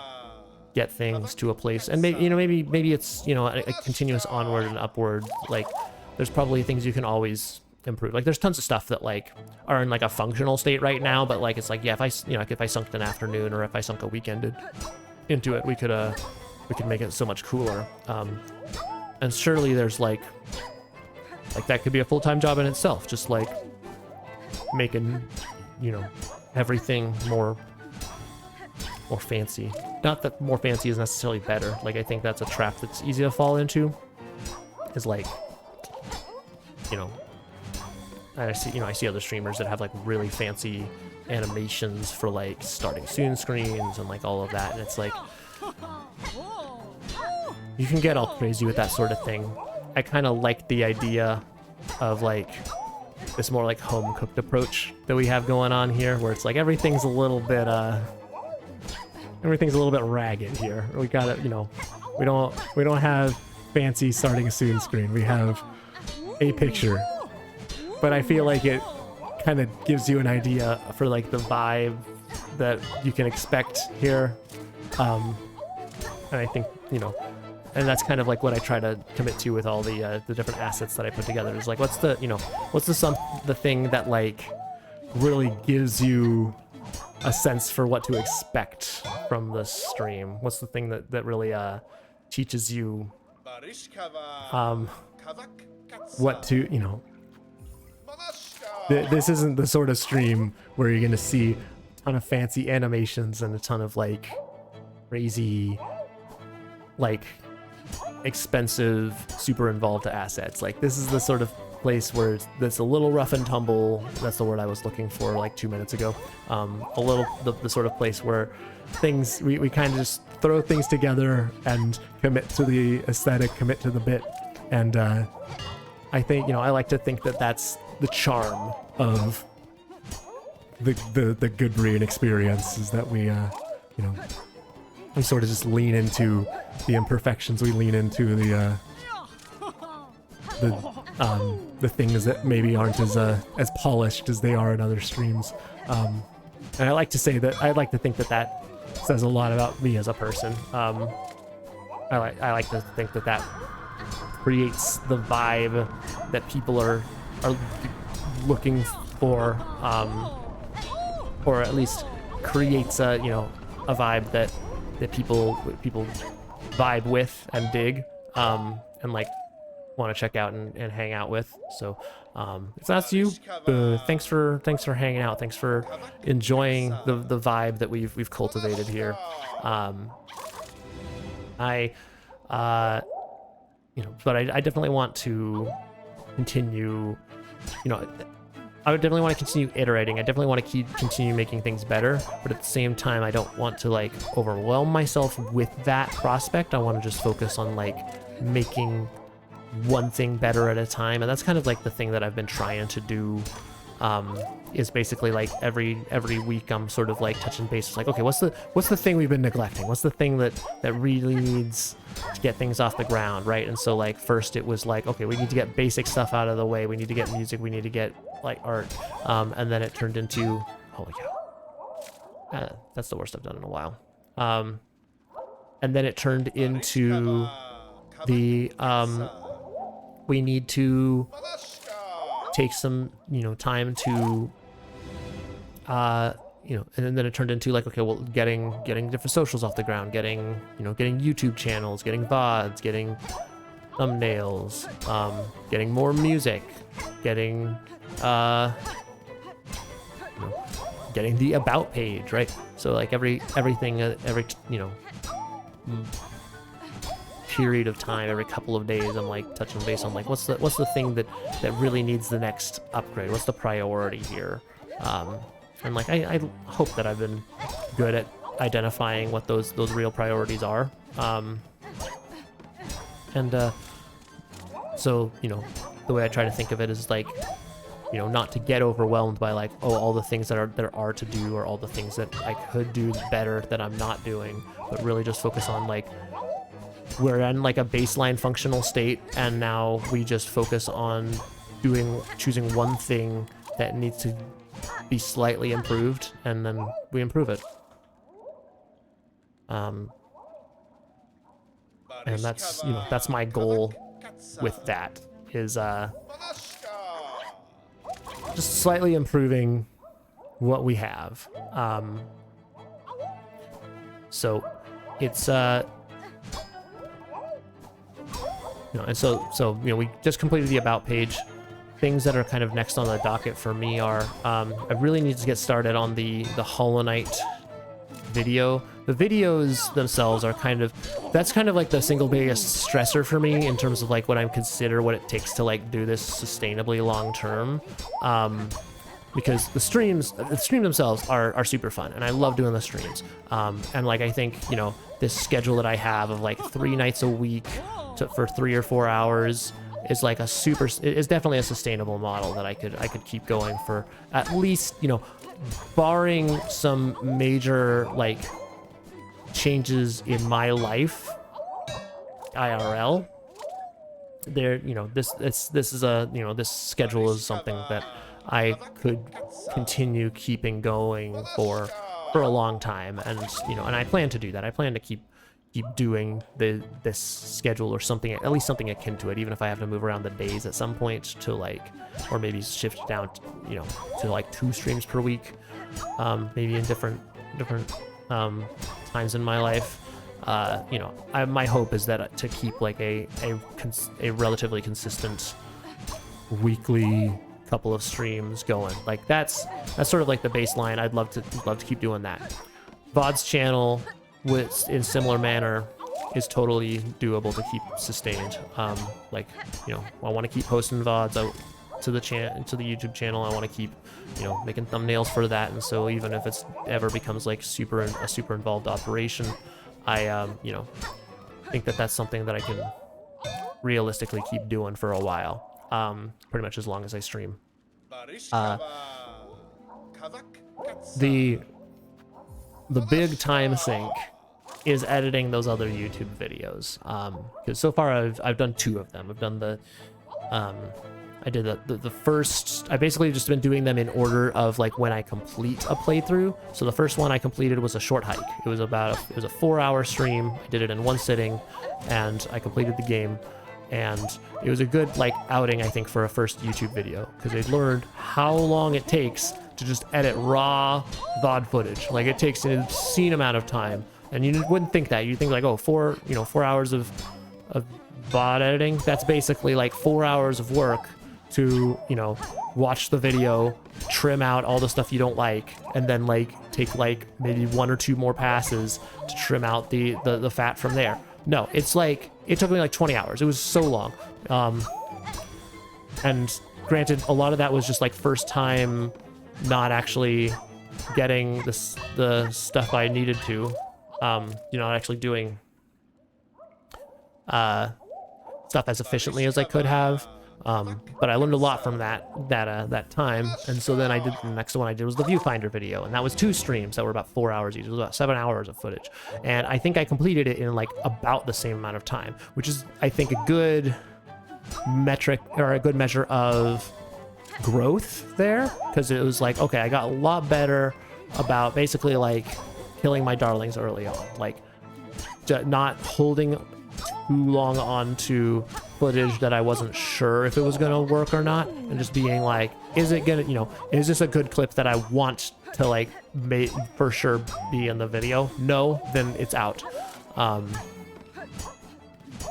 A: get things to a place, and maybe it's a continuous onward and upward. Like there's probably things you can always improve. Like there's tons of stuff that like are in like a functional state right now, but like it's like, yeah, if I sunk an afternoon, or if I sunk a weekend into it, we could make it so much cooler. And surely there's like that could be a full-time job in itself, just like making everything more fancy. Not that more fancy is necessarily better. Like I think that's a trap that's easy to fall into, is like I see other streamers that have like really fancy animations for like starting soon screens and like all of that, and it's like you can get all crazy with that sort of thing. I kind of like the idea of like this more like home cooked approach that we have going on here, where it's like everything's a little bit ragged here. We gotta we don't have fancy starting soon screen. We have a picture, but I feel like it kind of gives you an idea for like the vibe that you can expect here. And I think and that's kind of like what I try to commit to with all the different assets that I put together. Is like, what's the thing that like really gives you a sense for what to expect from the stream? What's the thing that really teaches you what to this isn't the sort of stream where you're gonna see a ton of fancy animations and a ton of like crazy, like expensive, super involved assets. Like this is the sort of place where that's a little rough and tumble. That's the word I was looking for like 2 minutes ago. A little the sort of place where things we kind of just throw things together and commit to the aesthetic, commit to the bit, and I think, you know, I like to think that that's the charm of the GoodBerean experience, is that we you know, we sort of just lean into the imperfections, we lean into the things that maybe aren't as polished as they are in other streams. And I like to say that, I like to think that that says a lot about me as a person. I like to think that that creates the vibe that people are looking for, or at least creates a, you know, a vibe that people vibe with and dig, and like want to check out and hang out with. So if that's you, thanks for hanging out, thanks for enjoying the vibe that we've cultivated here. You know, but I definitely want to continue, you know, I would definitely want to continue iterating. I definitely want to continue making things better, but at the same time, I don't want to like overwhelm myself with that prospect. I want to just focus on like making one thing better at a time, and that's kind of like the thing that I've been trying to do. Is basically like every week I'm sort of like touching base. It's like, okay, what's the thing we've been neglecting? What's the thing that really needs to get things off the ground, right? And so like first it was like, okay, we need to get basic stuff out of the way. We need to get music. We need to get like art. And then it turned into, holy cow, that's the worst I've done in a while. And then it turned into the we need to take some, you know, time to you know, and then it turned into like, okay, well, getting different socials off the ground, getting YouTube channels, getting VODs, getting thumbnails, getting more music, getting you know, getting the about page, right? So like everything you know, period of time, every couple of days, I'm like touching base on like what's the thing that really needs the next upgrade, what's the priority here. And like I hope that I've been good at identifying what those real priorities are. So, you know, the way I try to think of it is like, you know, not to get overwhelmed by like, oh, all the things that there are to do, or all the things that I could do better that I'm not doing, but really just focus on like, we're in like a baseline functional state, and now we just focus on choosing one thing that needs to be slightly improved, and then we improve it. And that's, you know, that's my goal with that, is just slightly improving what we have. So it's you know, and so you know, we just completed the about page. Things that are kind of next on the docket for me are, I really need to get started on the Hollow Knight video. The videos themselves are that's kind of like the single biggest stressor for me in terms of like what I consider what it takes to like do this sustainably long term. Because the streams themselves are super fun, and I love doing the streams. And like, I think, you know, this schedule that I have of like 3 nights a week for 3 or 4 hours is like is definitely a sustainable model that I could keep going for at least, you know, barring some major like changes in my life IRL. There, you know, this is a, you know, this schedule is something that I could continue keeping going for a long time, and you know, and I plan to do that. I plan to keep doing this schedule, or something, at least something akin to it, even if I have to move around the days at some point to like, or maybe shift down to, you know, to like 2 streams per week, maybe in different times in my life. You know, my hope is that to keep like a relatively consistent weekly couple of streams going. Like that's sort of like the baseline. I'd love to keep doing that. VOD's channel, with in similar manner, is totally doable to keep sustained. Like, you know, I want to keep posting VODs.
B: to the YouTube channel. I want to keep, you know, making thumbnails for that. And so even if it's ever becomes like a super involved operation, I you know, think that that's something that I can realistically keep doing for a while. Pretty much as long as I stream. The big time sink is editing those other YouTube videos. Because so far I've done 2 of them. I've done the I did the first. I basically just been doing them in order of like when I complete a playthrough. So the first one I completed was a short hike. It was a 4-hour stream. I did it in one sitting, and I completed the game. And it was a good like outing, I think, for a first YouTube video, because I learned how long it takes to just edit raw VOD footage. Like it takes an obscene amount of time, and you wouldn't think that. You'd think like, oh, 4 hours of VOD editing. That's basically like 4 hours of work to, you know, watch the video, trim out all the stuff you don't like, and then like take like maybe 1 or 2 more passes to trim out the fat from there. No, it's like, it took me like 20 hours. It was so long. And granted, a lot of that was just like first time not actually getting the stuff I needed to, you know, not actually doing stuff as efficiently as I could have. But I learned a lot from that time. And so then the next one I did was the viewfinder video, and that was 2 streams that were about 4 hours each. It was about 7 hours of footage, and I think I completed it in like about the same amount of time, which is, I think, a good metric or a good measure of growth there, because it was like, okay, I got a lot better about basically like killing my darlings early on, like not holding too long on to footage that I wasn't sure if it was gonna work or not, and just being like, is it gonna, you know, is this a good clip that I want to like for sure be in the video? No, then it's out.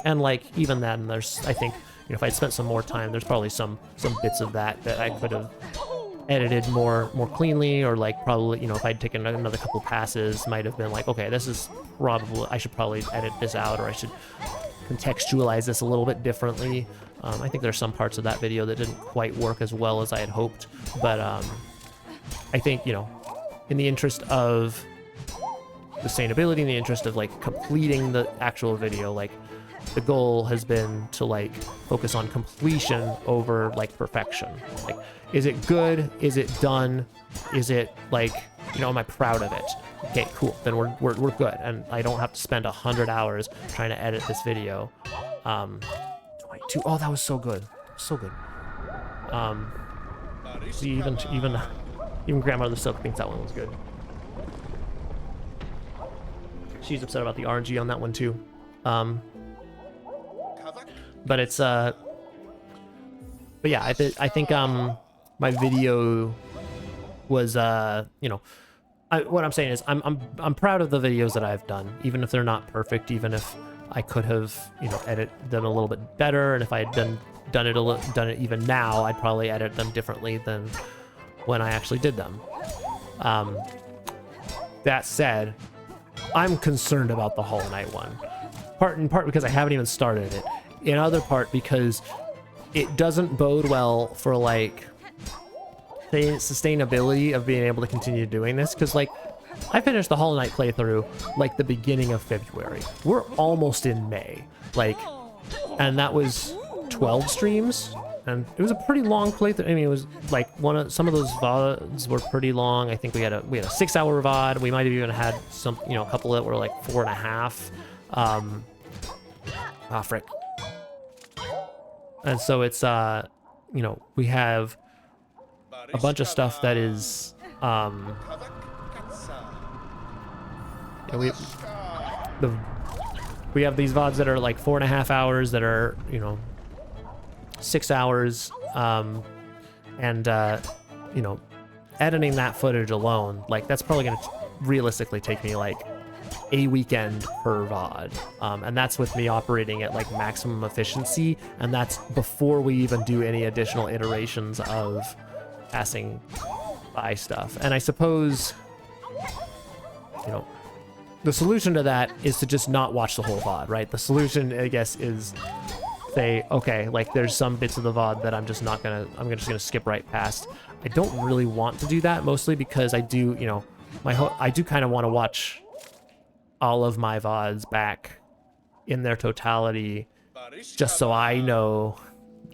B: And like even then, there's, I think, you know, if I'd spent some more time, there's probably some bits of that I could have edited more cleanly, or like probably, you know, if I'd taken another couple passes, might have been like, okay, this is probably, I should probably edit this out, or I should contextualize this a little bit differently. I think there's some parts of that video that didn't quite work as well as I had hoped, but I think, you know, in the interest of sustainability, in the interest of like completing the actual video, like the goal has been to like focus on completion over like perfection. Like, is it good? Is it done? Is it like, you know, am I proud of it? Okay, cool. Then we're good, and I don't have to spend 100 hours trying to edit this video. 22. Oh, that was so good, so good. See, even Grandmother Silk thinks that one was good. She's upset about the RNG on that one too. But it's but yeah, I think my video was you know, what I'm saying is I'm proud of the videos that I've done, even if they're not perfect, even if I could have, you know, edited them a little bit better, and if I had done it even now, I'd probably edit them differently than when I actually did them. That said, I'm concerned about the Hollow Knight one. In part because I haven't even started it. In other part because it doesn't bode well for like the sustainability of being able to continue doing this, because like I finished the Hollow Knight playthrough like the beginning of February. We're almost in May, like, and that was 12 streams, and it was a pretty long playthrough. I mean, it was like some of those VODs were pretty long. I think we had a 6-hour VOD. We might have even had some, you know, a couple that were like 4.5. Ah, frick. And so it's you know, we have a bunch of stuff that is we have these VODs that are like 4.5 hours, that are, you know, 6 hours, and you know, editing that footage alone, like that's probably gonna realistically take me like a weekend per VOD, and that's with me operating at like maximum efficiency, and that's before we even do any additional iterations of passing by stuff. And I suppose, you know, the solution to that is to just not watch the whole VOD, right? The solution, I guess, is say, okay, like there's some bits of the VOD that I'm just gonna skip right past. I don't really want to do that, mostly because I do, you know, I do kind of want to watch all of my VODs back in their totality, just so I know,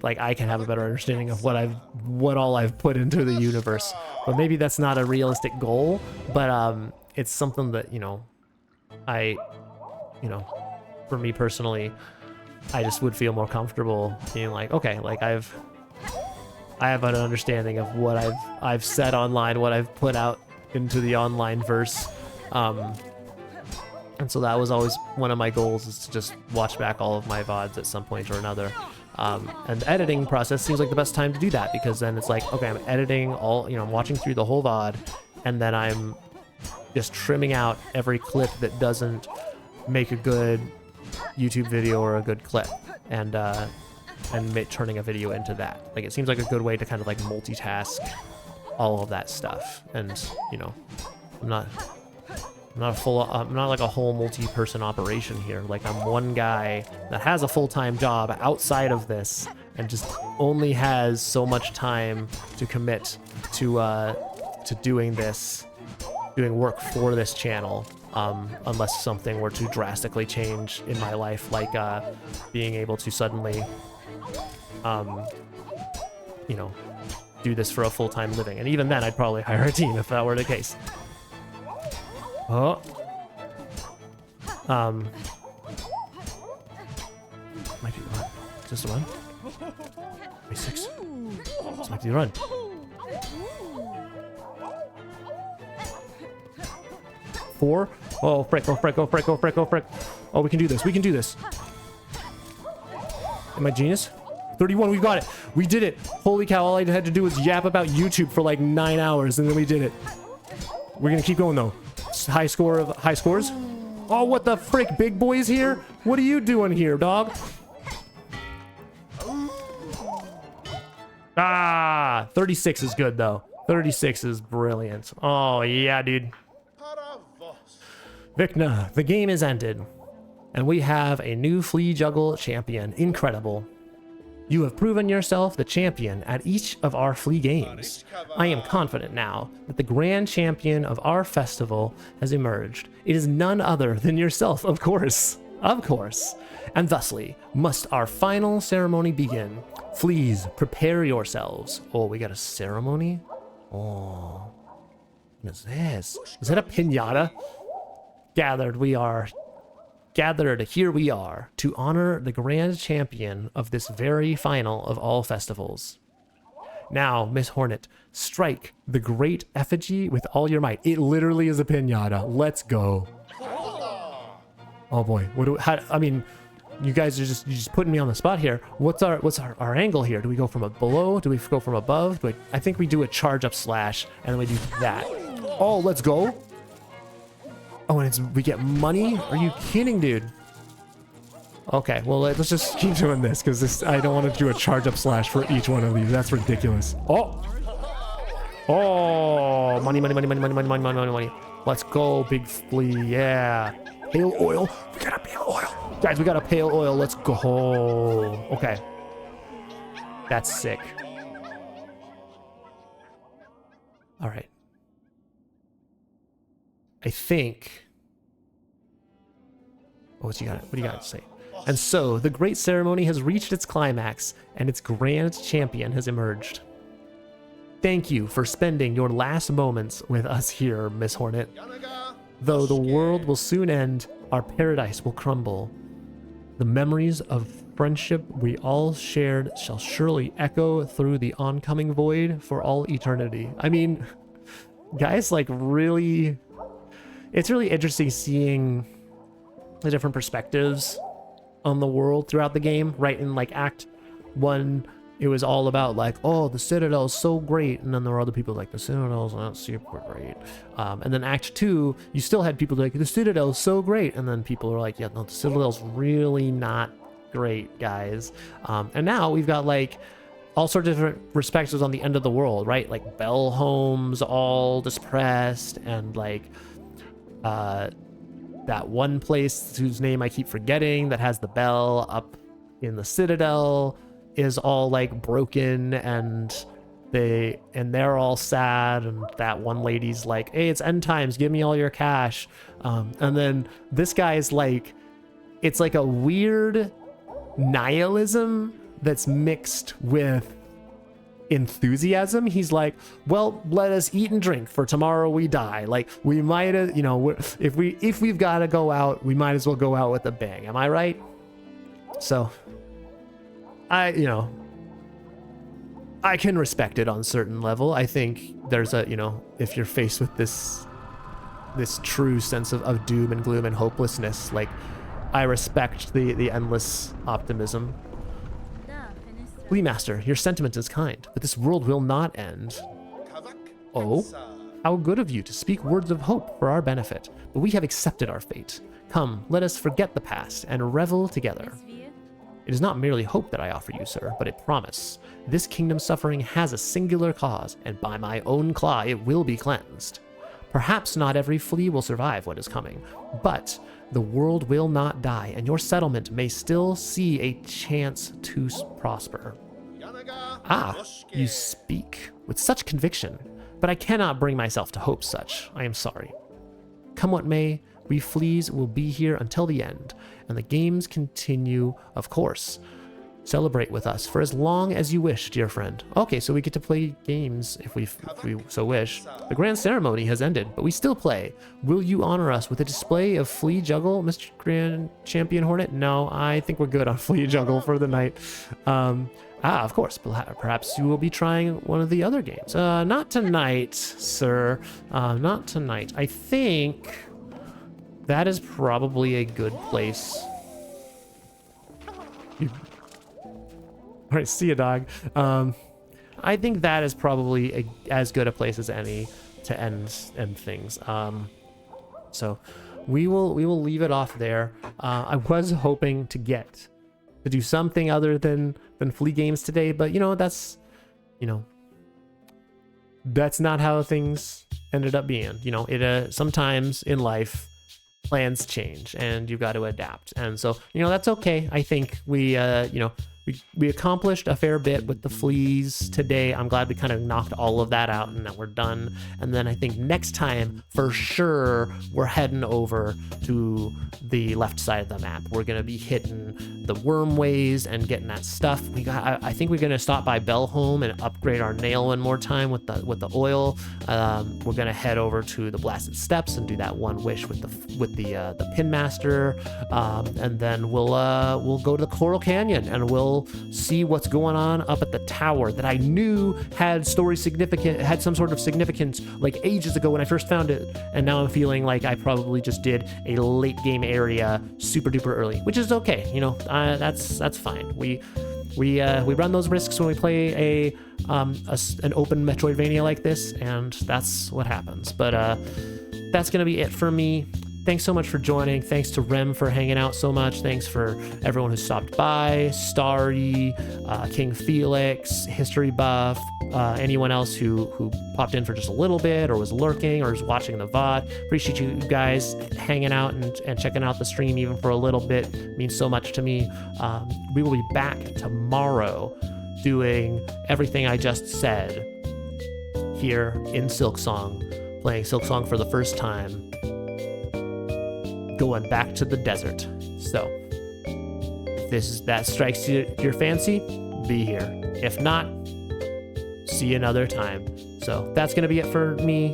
B: like, I can have a better understanding of what all I've put into the universe. But maybe that's not a realistic goal, but it's something that, you know, for me personally, I just would feel more comfortable being like, okay, like I have an understanding of what I've said online, what I've put out into the online verse. And so that was always one of my goals, is to just watch back all of my VODs at some point or another. And the editing process seems like the best time to do that, because then it's like, okay, I'm editing all, you know, I'm watching through the whole VOD, and then I'm just trimming out every clip that doesn't make a good YouTube video or a good clip, and turning a video into that. Like, it seems like a good way to kind of like multitask all of that stuff. And, you know, I'm not like a whole multi-person operation here. Like, I'm one guy that has a full-time job outside of this and just only has so much time to commit to doing work for this channel, unless something were to drastically change in my life, like being able to suddenly you know, do this for a full-time living. And even then, I'd probably hire a team if that were the case. Oh. Might be the run. Is this the run? 26. This might be the run. Four. Oh, frick, oh, frick, oh, frick, oh, frick, oh, frick. Oh, we can do this. We can do this. Am I genius? 31, we got it. We did it. Holy cow, all I had to do was yap about YouTube for like 9 hours, and then we did it. We're gonna keep going, though. High scores. Oh, what the frick? Big boy's here? What are you doing here, dog? Ah, 36 is good, though. 36 is brilliant. Oh, yeah, dude. Vicna, the game is ended, and we have a new flea juggle champion. Incredible. You have proven yourself the champion at each of our flea games. I am confident now that the grand champion of our festival has emerged. It is none other than yourself, of course. Of course. And thusly must our final ceremony begin. Fleas, prepare yourselves. Oh, we got a ceremony? Oh. What is this? Is that a piñata? Here we are, to honor the grand champion of this very final of all festivals. Now, Miss Hornet, strike the great effigy with all your might. It literally is a piñata. Let's go. Oh boy, I mean, you guys are just putting me on the spot here. What's our angle here? Do we go from below? Do we go from above? I think we do a charge up slash, and then we do that. Oh, let's go. Oh, and we get money? Are you kidding, dude? Okay, well, let's just keep doing this, because I don't want to do a charge up slash for each one of these. That's ridiculous. Oh! Oh! Money. Let's go, big flea. Yeah. Pale oil. We got a pale oil. Guys, we got a pale oil. Let's go. Okay. That's sick. All right. I think. What do you got to say? And so, the great ceremony has reached its climax, and its grand champion has emerged. Thank you for spending your last moments with us here, Miss Hornet. Though the world will soon end, our paradise will crumble. The memories of friendship we all shared shall surely echo through the oncoming void for all eternity. I mean, guys, like, really... It's really interesting seeing the different perspectives on the world throughout the game, right? In like Act 1, it was all about like, oh, the Citadel is so great, and then there were other people like, the Citadel's not super great. And then Act 2, you still had people like, the Citadel is so great, and then people are like, yeah, no, the Citadel's really not great, guys. And now we've got like all sorts of different perspectives on the end of the world, right? Like Bell Homes all depressed, and like that one place whose name I keep forgetting that has the bell up in the Citadel is all like broken, and they're all sad, and that one lady's like, hey, it's end times, give me all your cash. And then this guy is like, it's like a weird nihilism that's mixed with enthusiasm. He's like, well, let us eat and drink, for tomorrow we die. Like, we might, you know, if we've got to go out, we might as well go out with a bang. Am I right? So you know, I can respect it on a certain level. I think there's a, you know, if you're faced with this true sense of doom and gloom and hopelessness, like, I respect the endless optimism. Flea Master, your sentiment is kind, but this world will not end. Oh, how good of you to speak words of hope for our benefit, but we have accepted our fate. Come, let us forget the past and revel together. It is not merely hope that I offer you, sir, but a promise. This kingdom's suffering has a singular cause, and by my own claw it will be cleansed. Perhaps not every flea will survive what is coming, but the world will not die, and your settlement may still see a chance to prosper. Ah, you speak with such conviction, but I cannot bring myself to hope such. I am sorry. Come what may, we fleas will be here until the end, and the games continue, of course. Celebrate with us for as long as you wish, dear friend. Okay, so we get to play games if we so wish. The grand ceremony has ended, but we still play. Will you honor us with a display of flea juggle, Mr. Grand Champion Hornet? No, I think we're good on flea juggle for the night. Of course, perhaps you will be trying one of the other games. Not tonight, sir. Not tonight. I think that is probably a good place. All right, see ya, dog. I think that is probably as good a place as any to end things. So we will leave it off there. I was hoping to do something other than flea games today, but that's not how things ended up being. It sometimes in life plans change and you've got to adapt, and so that's okay. I think we accomplished a fair bit with the fleas today. I'm glad we kind of knocked all of that out and that we're done. And then I think next time, for sure, we're heading over to the left side of the map. We're going to be hitting the wormways and getting that stuff. I think we're going to stop by Bellholm and upgrade our nail one more time with the oil. We're going to head over to the Blasted Steps and do that one wish with the Pin Master. And then we'll go to the Coral Canyon and we'll see what's going on up at the tower that I knew had some sort of significance like ages ago when I first found it, and now I'm feeling like I probably just did a late game area super duper early, which is okay. That's fine. We run those risks when we play an open Metroidvania like this, and that's what happens. But that's gonna be it for me. Thanks so much for joining. Thanks to Rem for hanging out so much. Thanks for everyone who stopped by. Starry, King Felix, History Buff, anyone else who popped in for just a little bit or was lurking or was watching the VOD. Appreciate you guys hanging out and checking out the stream even for a little bit. It means so much to me. We will be back tomorrow doing everything I just said here in Silksong, playing Silksong for the first time, going back to the desert. So if that strikes your fancy, be here. If not, see you another time. So that's gonna be it for me.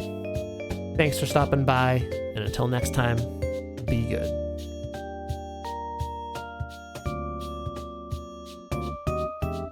B: Thanks for stopping by, and until next time, be good.